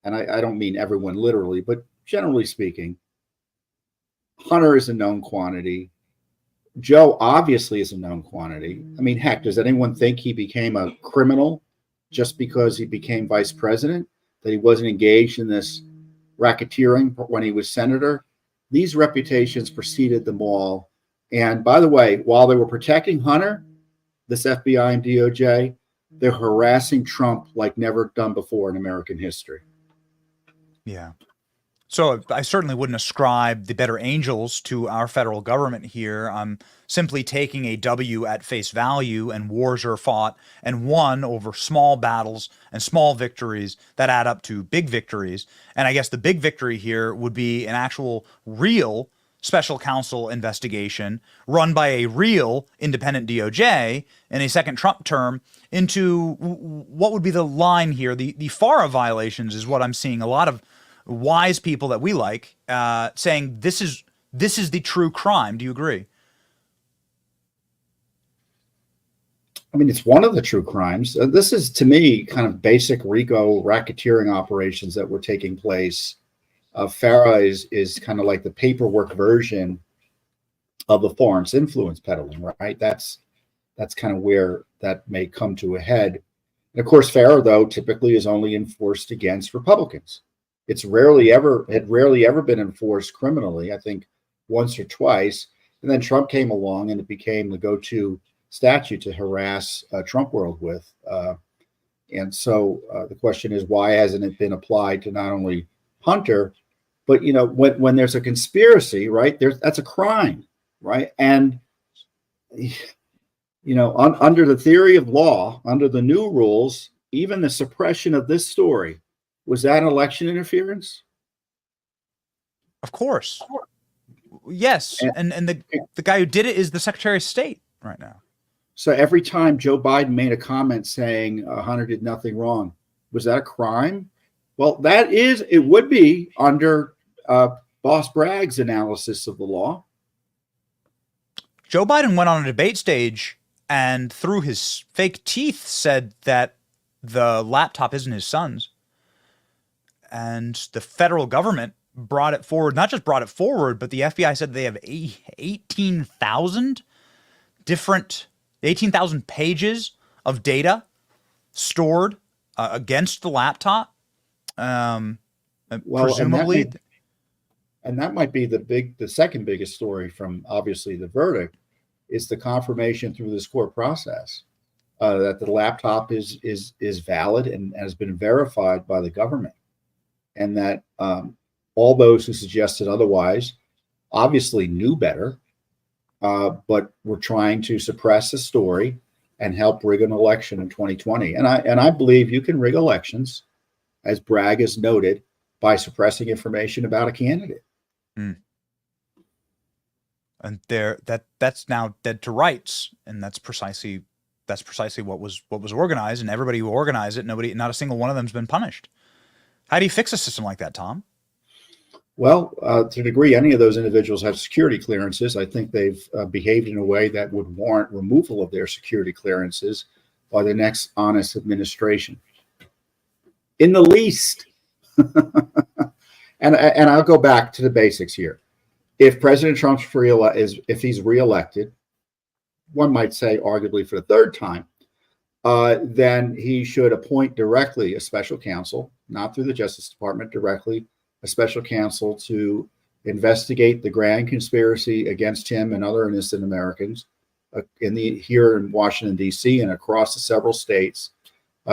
and I don't mean everyone literally, but generally speaking, Hunter is a known quantity. Joe obviously is a known quantity. I mean, heck, does anyone think he became a criminal just because he became vice president? That he wasn't engaged in this racketeering when he was senator? These reputations preceded them all. And by the way, while they were protecting Hunter, this FBI and DOJ, they're harassing Trump like never done before in American history. Yeah. So I certainly wouldn't ascribe the better angels to our federal government here. I'm simply taking a W at face value, and wars are fought and won over small battles and small victories that add up to big victories. And I guess the big victory here would be an actual real special counsel investigation run by a real independent DOJ in a second Trump term into what would be the line here. The FARA violations is what I'm seeing a lot of wise people that we like saying this is the true crime. Do you agree? I mean, it's one of the true crimes. This is, to me, kind of basic RICO racketeering operations that were taking place. FARA is kind of like the paperwork version of the foreign influence peddling, right? That's kind of where that may come to a head. And of course, FARA, though, typically is only enforced against Republicans. It rarely ever been enforced criminally. I think once or twice, and then Trump came along, and it became the go-to statute to harass Trump world with. And so the question is, why hasn't it been applied to not only Hunter, but when there's a conspiracy, right? That's a crime, right? And under the theory of law, under the new rules, even the suppression of this story, was that election interference? Of course. Yes. And the guy who did it is the Secretary of State right now. So every time Joe Biden made a comment saying Hunter did nothing wrong, was that a crime? Well, it would be under Boss Bragg's analysis of the law. Joe Biden went on a debate stage and through his fake teeth said that the laptop isn't his son's. And the federal government brought it forward, not just brought it forward, but the FBI said they have 18,000 pages of data stored against the laptop. Presumably. And that might be the second biggest story from obviously the verdict, is the confirmation through this court process that the laptop is valid and has been verified by the government. And that all those who suggested otherwise obviously knew better, but were trying to suppress the story and help rig an election in 2020. And I believe you can rig elections, as Bragg has noted, by suppressing information about a candidate. Mm. And that's now dead to rights, and that's precisely what was organized, and everybody who organized it, not a single one of them has been punished. How do you fix a system like that, Tom? Well, to the degree any of those individuals have security clearances, I think they've behaved in a way that would warrant removal of their security clearances by the next honest administration. In the least. And I'll go back to the basics here. If President Trump's if he's reelected, one might say arguably for the third time, then he should appoint directly a special counsel, not through the Justice Department, directly a special counsel to investigate the grand conspiracy against him and other innocent Americans here in Washington, D.C. and across the several states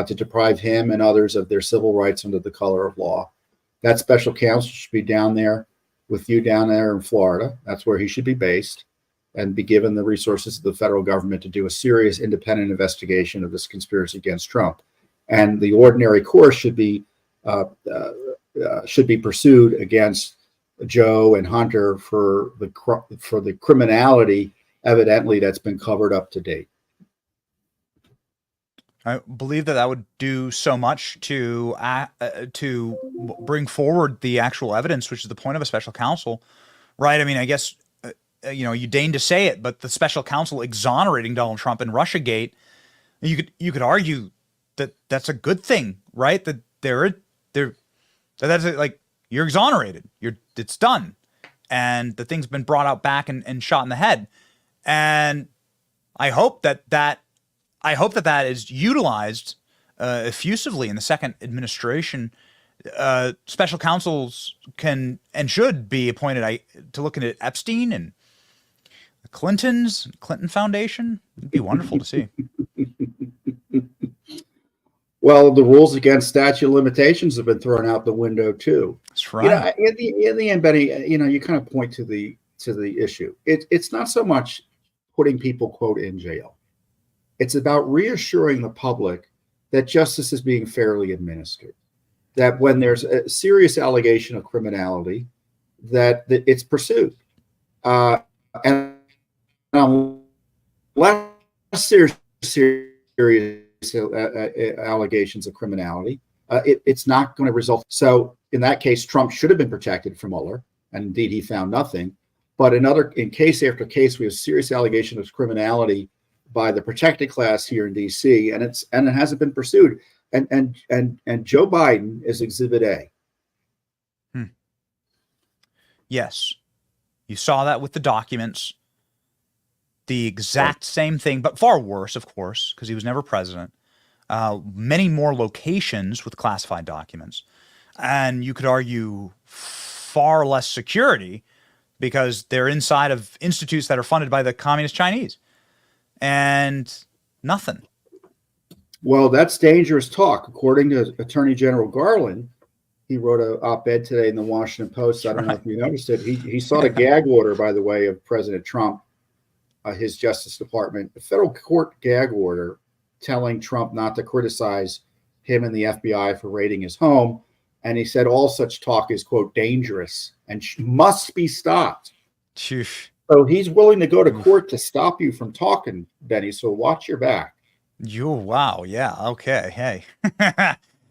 to deprive him and others of their civil rights under the color of law. That special counsel should be down there with you down there in Florida. That's where he should be based, and be given the resources of the federal government to do a serious independent investigation of this conspiracy against Trump. And the ordinary course should be pursued against Joe and Hunter for the criminality evidently that's been covered up to date. I believe that would do so much to bring forward the actual evidence, which is the point of a special counsel, right? I mean, I guess you deign to say it, but the special counsel exonerating Donald Trump in Russiagate, you could argue that that's a good thing, right? That that's like, you're exonerated, it's done, and the thing's been brought out back and shot in the head, and I hope that is utilized effusively in the second administration. Special counsels can and should be appointed to look into Epstein and the Clinton Foundation. It'd be wonderful to see. Well, the rules against statute of limitations have been thrown out the window too. That's right. In the end, Benny, you kind of point to the issue. It's not so much putting people, quote, in jail. It's about reassuring the public that justice is being fairly administered, that when there's a serious allegation of criminality, that it's pursued. And unless there's serious allegations of criminality, it's not going to result. So in that case, Trump should have been protected from Mueller, and indeed he found nothing. But in case after case, we have serious allegations of criminality by the protected class here in D.C., and it hasn't been pursued. And Joe Biden is Exhibit A. Yes, you saw that with the documents. The exact same thing, but far worse, of course, because he was never president. Many more locations with classified documents, and you could argue far less security because they're inside of institutes that are funded by the Communist Chinese. And nothing. Well, that's dangerous talk. According to Attorney General Garland, he wrote an op-ed today in the Washington Post. I don't know if you noticed it. He sought a gag order, by the way, of President Trump, his Justice Department, a federal court gag order telling Trump not to criticize him and the FBI for raiding his home. And he said all such talk is, quote, dangerous and must be stopped. So he's willing to go to court to stop you from talking, Benny. So watch your back. Wow. Yeah. Okay. Hey.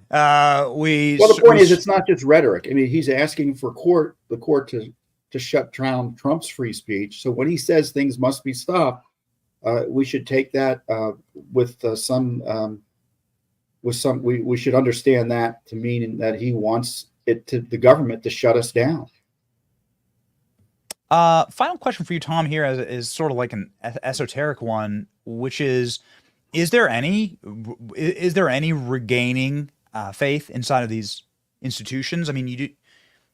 Well, the point is, it's not just rhetoric. I mean, he's asking for the court to shut down Trump's free speech. So when he says things must be stopped, we should take that we should understand that to mean that he wants the government to shut us down. Final question for you, Tom, here is sort of like an esoteric one, which is there any regaining faith inside of these institutions? I mean,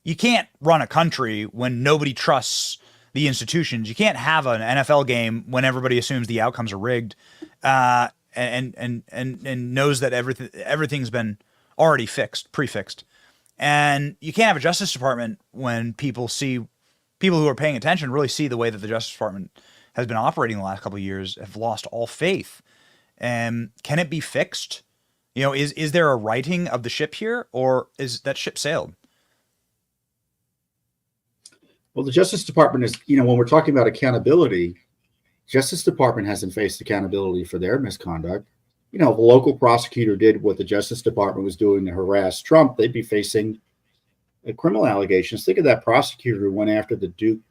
you can't run a country when nobody trusts the institutions. You can't have an NFL game when everybody assumes the outcomes are rigged, and knows that everything's been already prefixed. And you can't have a Justice Department when people who are paying attention really see the way that the Justice Department has been operating the last couple of years, have lost all faith. And can it be fixed? Is there a righting of the ship here, or is that ship sailed? Well, the Justice Department is, when we're talking about accountability, Justice Department hasn't faced accountability for their misconduct. If a local prosecutor did what the Justice Department was doing to harass Trump, they'd be facing criminal allegations. Think of that prosecutor who went after the Duke,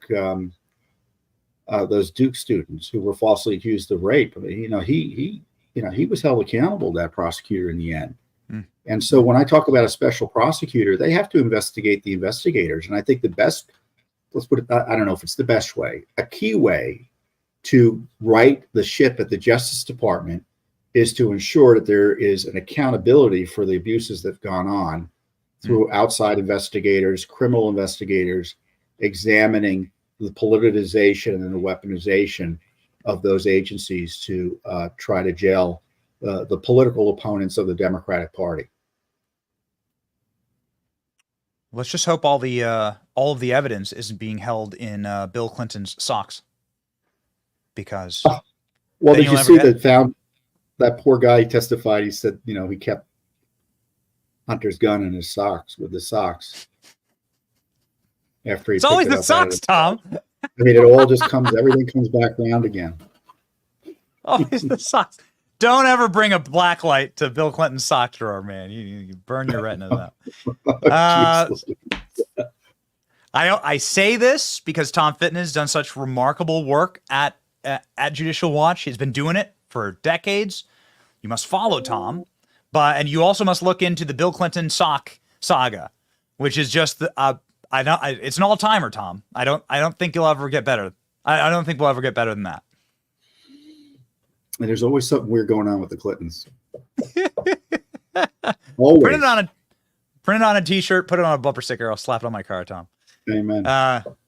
those Duke students who were falsely accused of rape. I mean, he was held accountable, that prosecutor, in the end. And so when I talk about a special prosecutor, they have to investigate the investigators. And I think the best, let's put it, I don't know if it's the best way, a key way to right the ship at the Justice Department is to ensure that there is an accountability for the abuses that have gone on through outside investigators, criminal investigators, examining the politicization and the weaponization of those agencies to try to jail the political opponents of the Democratic Party. Let's just hope all of the evidence isn't being held in Bill Clinton's socks, because well, did you see that poor guy testified? He said, he kept Hunter's gun in his socks with the socks. After he it's always the socks, Tom. I mean, it all just everything comes back around again. Always the socks. Don't ever bring a black light to Bill Clinton's sock drawer, man. You burn your retinas out. I say this because Tom Fitton has done such remarkable work at Judicial Watch. He's been doing it for decades. You must follow Tom, and you also must look into the Bill Clinton sock saga, which is just it's an all-timer, Tom. I don't think you'll ever get better. I don't think we'll ever get better than that. And there's always something weird going on with the Clintons. Always. Print it on a T-shirt. Put it on a bumper sticker. I'll slap it on my car, Tom. Amen.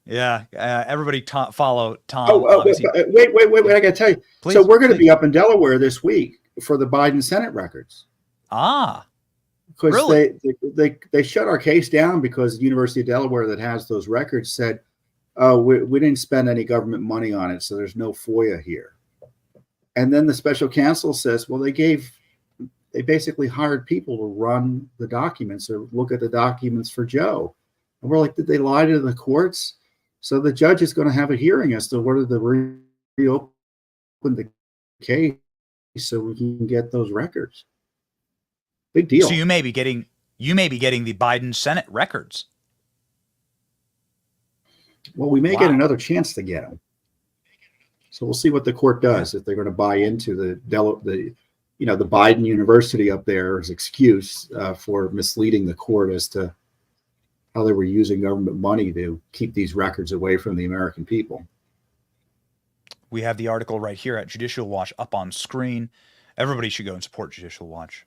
Everybody follow Tom. Wait! I got to tell you. Please, so we're going to be up in Delaware this week for the Biden Senate records. Because really? they shut our case down because the University of Delaware that has those records said, "Oh, we didn't spend any government money on it, so there's no FOIA here." And then the special counsel says, well, they basically hired people to run the documents or look at the documents for Joe. And we're like, did they lie to the courts? So the judge is going to have a hearing as to whether to reopen the case so we can get those records. Big deal. So you may be getting the Biden Senate records. Well, we may get another chance to get them. So we'll see what the court does, if they're going to buy into the Biden University up there's excuse for misleading the court as to how they were using government money to keep these records away from the American people. We have the article right here at Judicial Watch up on screen. Everybody should go and support Judicial Watch.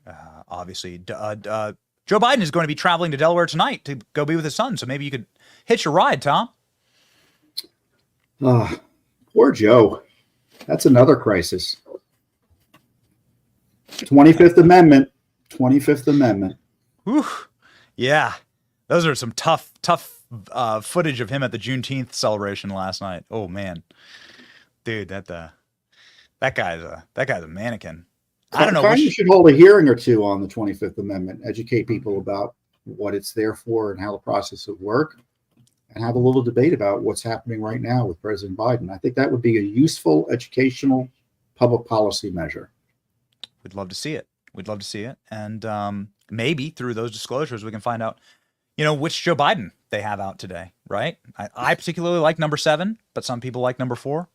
Obviously, Joe Biden is going to be traveling to Delaware tonight to go be with his son. So maybe you could hitch a ride, Tom. Poor Joe. That's another crisis. 25th Amendment. 25th Amendment. Whew. Yeah. Those are some tough footage of him at the Juneteenth celebration last night. Oh man. Dude, that guy's a mannequin. I don't know. Congress should hold a hearing or two on the 25th Amendment, educate people about what it's there for and how the process would work, and have a little debate about what's happening right now with President Biden. I think that would be a useful educational public policy measure. We'd love to see it. And maybe through those disclosures, we can find out, which Joe Biden they have out today, right? I particularly like number 7, but some people like number 4.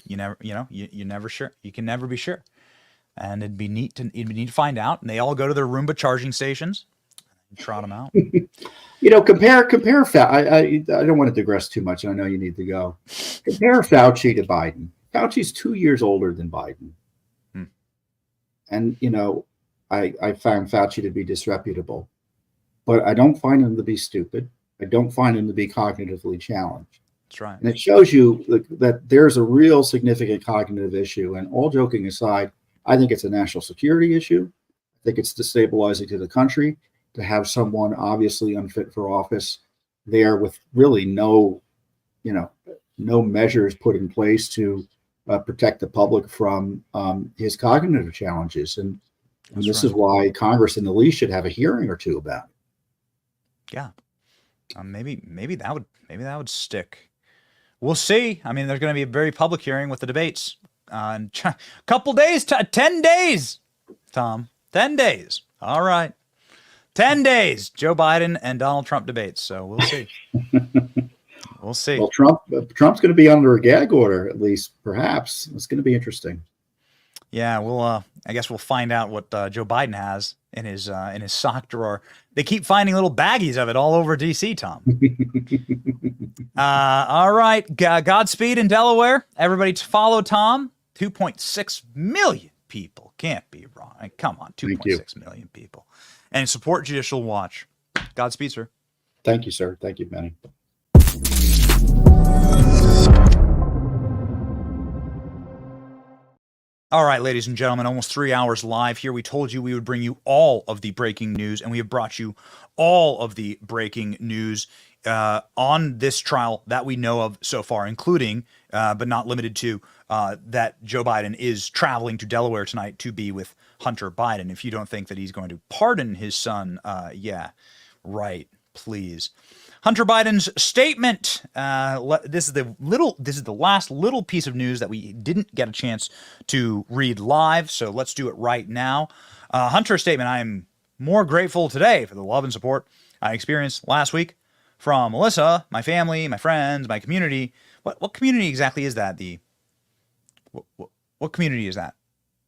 You never sure. You can never be sure. And it'd be neat to find out. And they all go to their Roomba charging stations and trot them out. Compare I don't want to digress too much. I know you need to go. Compare Fauci to Biden. Fauci's 2 years older than Biden. And, I found Fauci to be disreputable, but I don't find him to be stupid. I don't find him to be cognitively challenged. That's right. And it shows you that there's a real significant cognitive issue. And all joking aside, I think it's a national security issue. I think it's destabilizing to the country to have someone obviously unfit for office there with really no measures put in place to protect the public from his cognitive challenges. And this is why Congress and the least should have a hearing or two about it. Yeah. Maybe that would stick. We'll see. I mean, there's going to be a very public hearing with the debates in a couple days, 10 days, Tom, 10 days. All right. 10 days, Joe Biden and Donald Trump debates. So we'll see. We'll see. Well, Trump's going to be under a gag order, at least, perhaps. It's going to be interesting. Yeah, I guess we'll find out what Joe Biden has in his sock drawer. They keep finding little baggies of it all over DC, Tom. All right, Godspeed in Delaware. Everybody follow Tom. 2.6 million people. Can't be wrong. Come on, 2.6 million people. And support Judicial Watch. Godspeed, sir. Thank you, sir. Thank you, Benny. All right, ladies and gentlemen, almost 3 hours live here. We told you we would bring you all of the breaking news, and we have brought you all of the breaking news on this trial that we know of so far, including, but not limited to, that Joe Biden is traveling to Delaware tonight to be with Hunter Biden. If you don't think that he's going to pardon his son, yeah, right, please. Hunter Biden's statement. This is the last little piece of news that we didn't get a chance to read live, so let's do it right now. Hunter's statement. I am more grateful today for the love and support I experienced last week from Melissa, my family, my friends, my community. What community exactly is that? What community is that?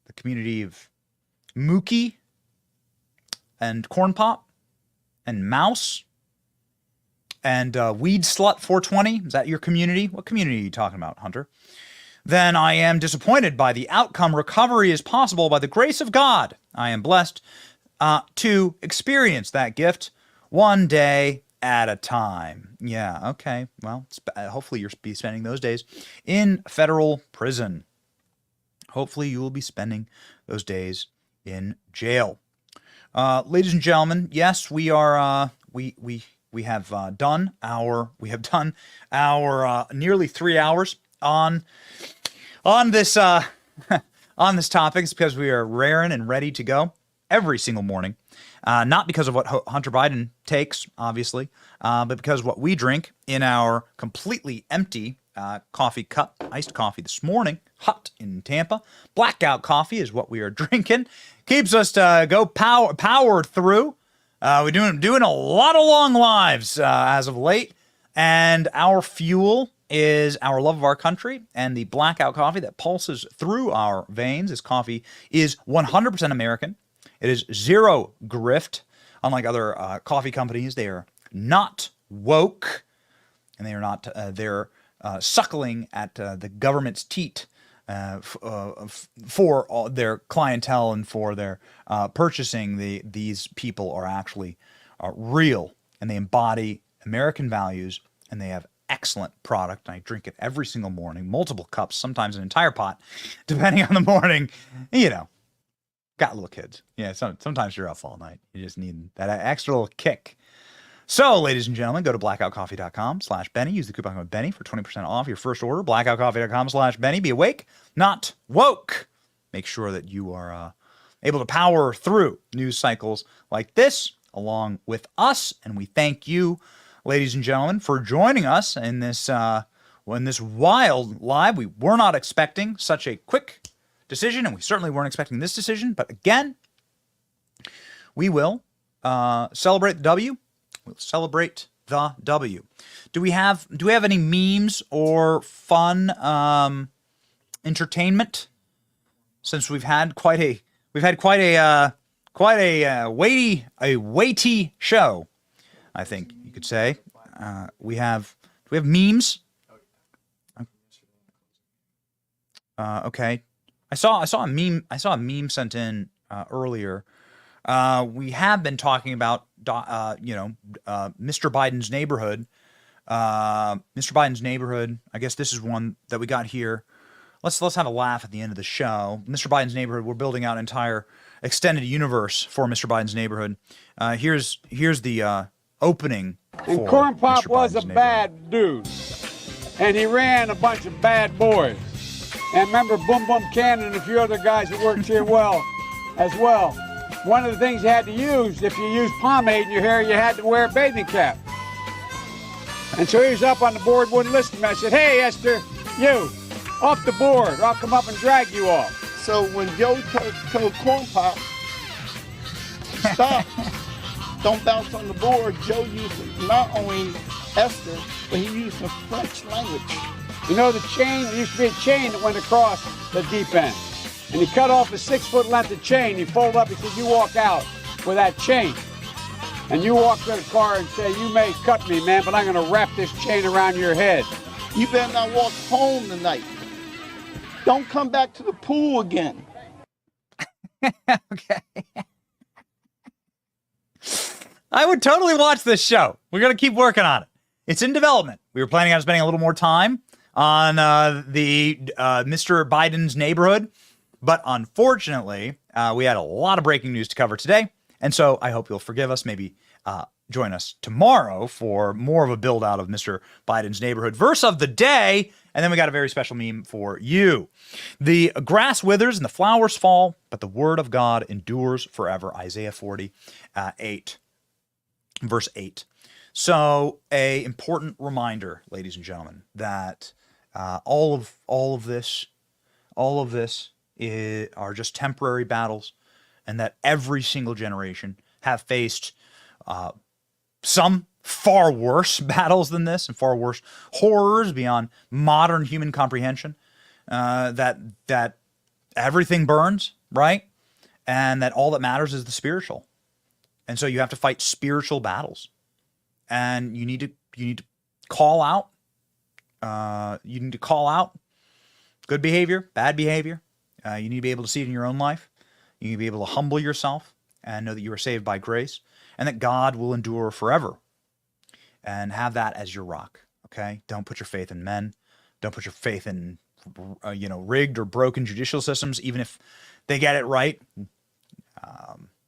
The community of Mookie and Corn Pop and Mouse and Weed Slut 420. Is that your community? What community are you talking about, Hunter? Then I am disappointed by the outcome. Recovery is possible by the grace of God. I am blessed to experience that gift one day at a time. Yeah, okay. Well, hopefully you'll be spending those days in federal prison. Hopefully you will be spending those days in jail. Ladies and gentlemen, yes, we are we have done our nearly 3 hours on this on this topic. It's because we are raring and ready to go every single morning. Not because of what Hunter Biden takes, obviously, but because what we drink in our completely empty coffee cup, iced coffee this morning, hot in Tampa. Blackout coffee is what we are drinking. Keeps us to powered through. We're doing a lot of long lives as of late, and our fuel is our love of our country and the blackout coffee that pulses through our veins. This coffee is 100% American. It is zero grift. Unlike other coffee companies, they are not woke, and they are not. They're suckling at the government's teat for all their clientele and for their purchasing. These people are actually real, and they embody American values, and they have excellent product. I drink it every single morning, multiple cups, sometimes an entire pot, depending on the morning. You know, got little kids. Yeah, sometimes you're up all night. You just need that extra little kick. So, ladies and gentlemen, go to blackoutcoffee.com/Benny. Use the coupon code Benny for 20% off your first order. Blackoutcoffee.com/Benny. Be awake, not woke. Make sure that you are able to power through news cycles like this along with us. And we thank you, ladies and gentlemen, for joining us in this wild live. We were not expecting such a quick decision, and we certainly weren't expecting this decision. But again, we will celebrate the W. We'll celebrate the W. Do we have any memes or fun entertainment? Since we've had quite a weighty show, I think you could say. Do we have memes? Okay. I saw a meme sent in earlier. We have been talking about Mr. Biden's neighborhood. Mr. Biden's neighborhood. I guess this is one that we got here. Let's have a laugh at the end of the show. Mr. Biden's neighborhood. We're building out an entire extended universe for Mr. Biden's neighborhood. Here's the opening. And Corn Pop was a bad dude, and he ran a bunch of bad boys. And remember Boom Boom Cannon and a few other guys that worked here as well. One of the things you had to use, if you used pomade in your hair, you had to wear a bathing cap. And so he was up on the board, wouldn't listen to me. I said, hey, Esther, you, off the board, or I'll come up and drag you off. So when Joe told Corn Pop, stop, don't bounce on the board, Joe used not only Esther, but he used the French language. You know the chain? There used to be a chain that went across the deep end. And he cut off a 6-foot length of chain. He folded up, he said, you walk out with that chain. And you walk to the car and say, you may cut me, man, but I'm going to wrap this chain around your head. You better not walk home tonight. Don't come back to the pool again. Okay. I would totally watch this show. We're going to keep working on it. It's in development. We were planning on spending a little more time on the Mr. Biden's neighborhood. But unfortunately, we had a lot of breaking news to cover today. And so I hope you'll forgive us. Maybe join us tomorrow for more of a build out of Mr. Biden's neighborhood verse of the day. And then we got a very special meme for you. The grass withers and the flowers fall, but the word of God endures forever. Isaiah 40:8, verse 8. So a important reminder, ladies and gentlemen, that all of this are just temporary battles, and that every single generation have faced some far worse battles than this and far worse horrors beyond modern human comprehension. That everything burns, right? And that all that matters is the spiritual. And so you have to fight spiritual battles. And you need to call out. You need to call out good behavior, bad behavior. You need to be able to see it in your own life. You need to be able to humble yourself and know that you are saved by grace and that God will endure forever. And have that as your rock. Okay, don't put your faith in men. Don't put your faith in rigged or broken judicial systems, even if they get it right.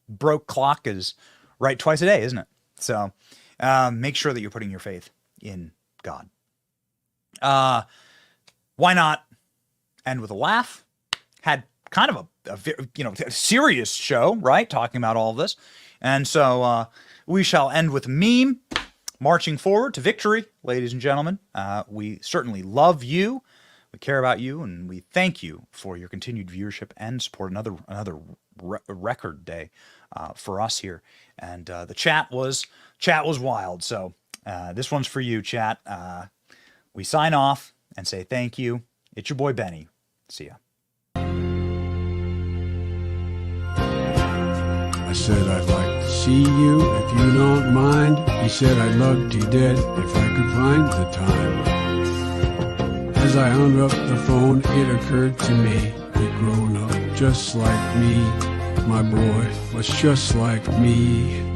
Broke clock is right twice a day, isn't it? So make sure that you're putting your faith in God. Why not end with a laugh? Had kind of a serious show, right? Talking about all of this. And so we shall end with a meme. Marching forward to victory, ladies and gentlemen. We certainly love you. We care about you, and we thank you for your continued viewership and support. Another record day for us here, and the chat was wild. So this one's for you, chat. We sign off and say thank you. It's your boy Benny. See ya. I said I'd like to see you if you don't mind. He said I'd love to dead if I could find the time. As I hung up the phone, it occurred to me he'd grown up just like me. My boy was just like me.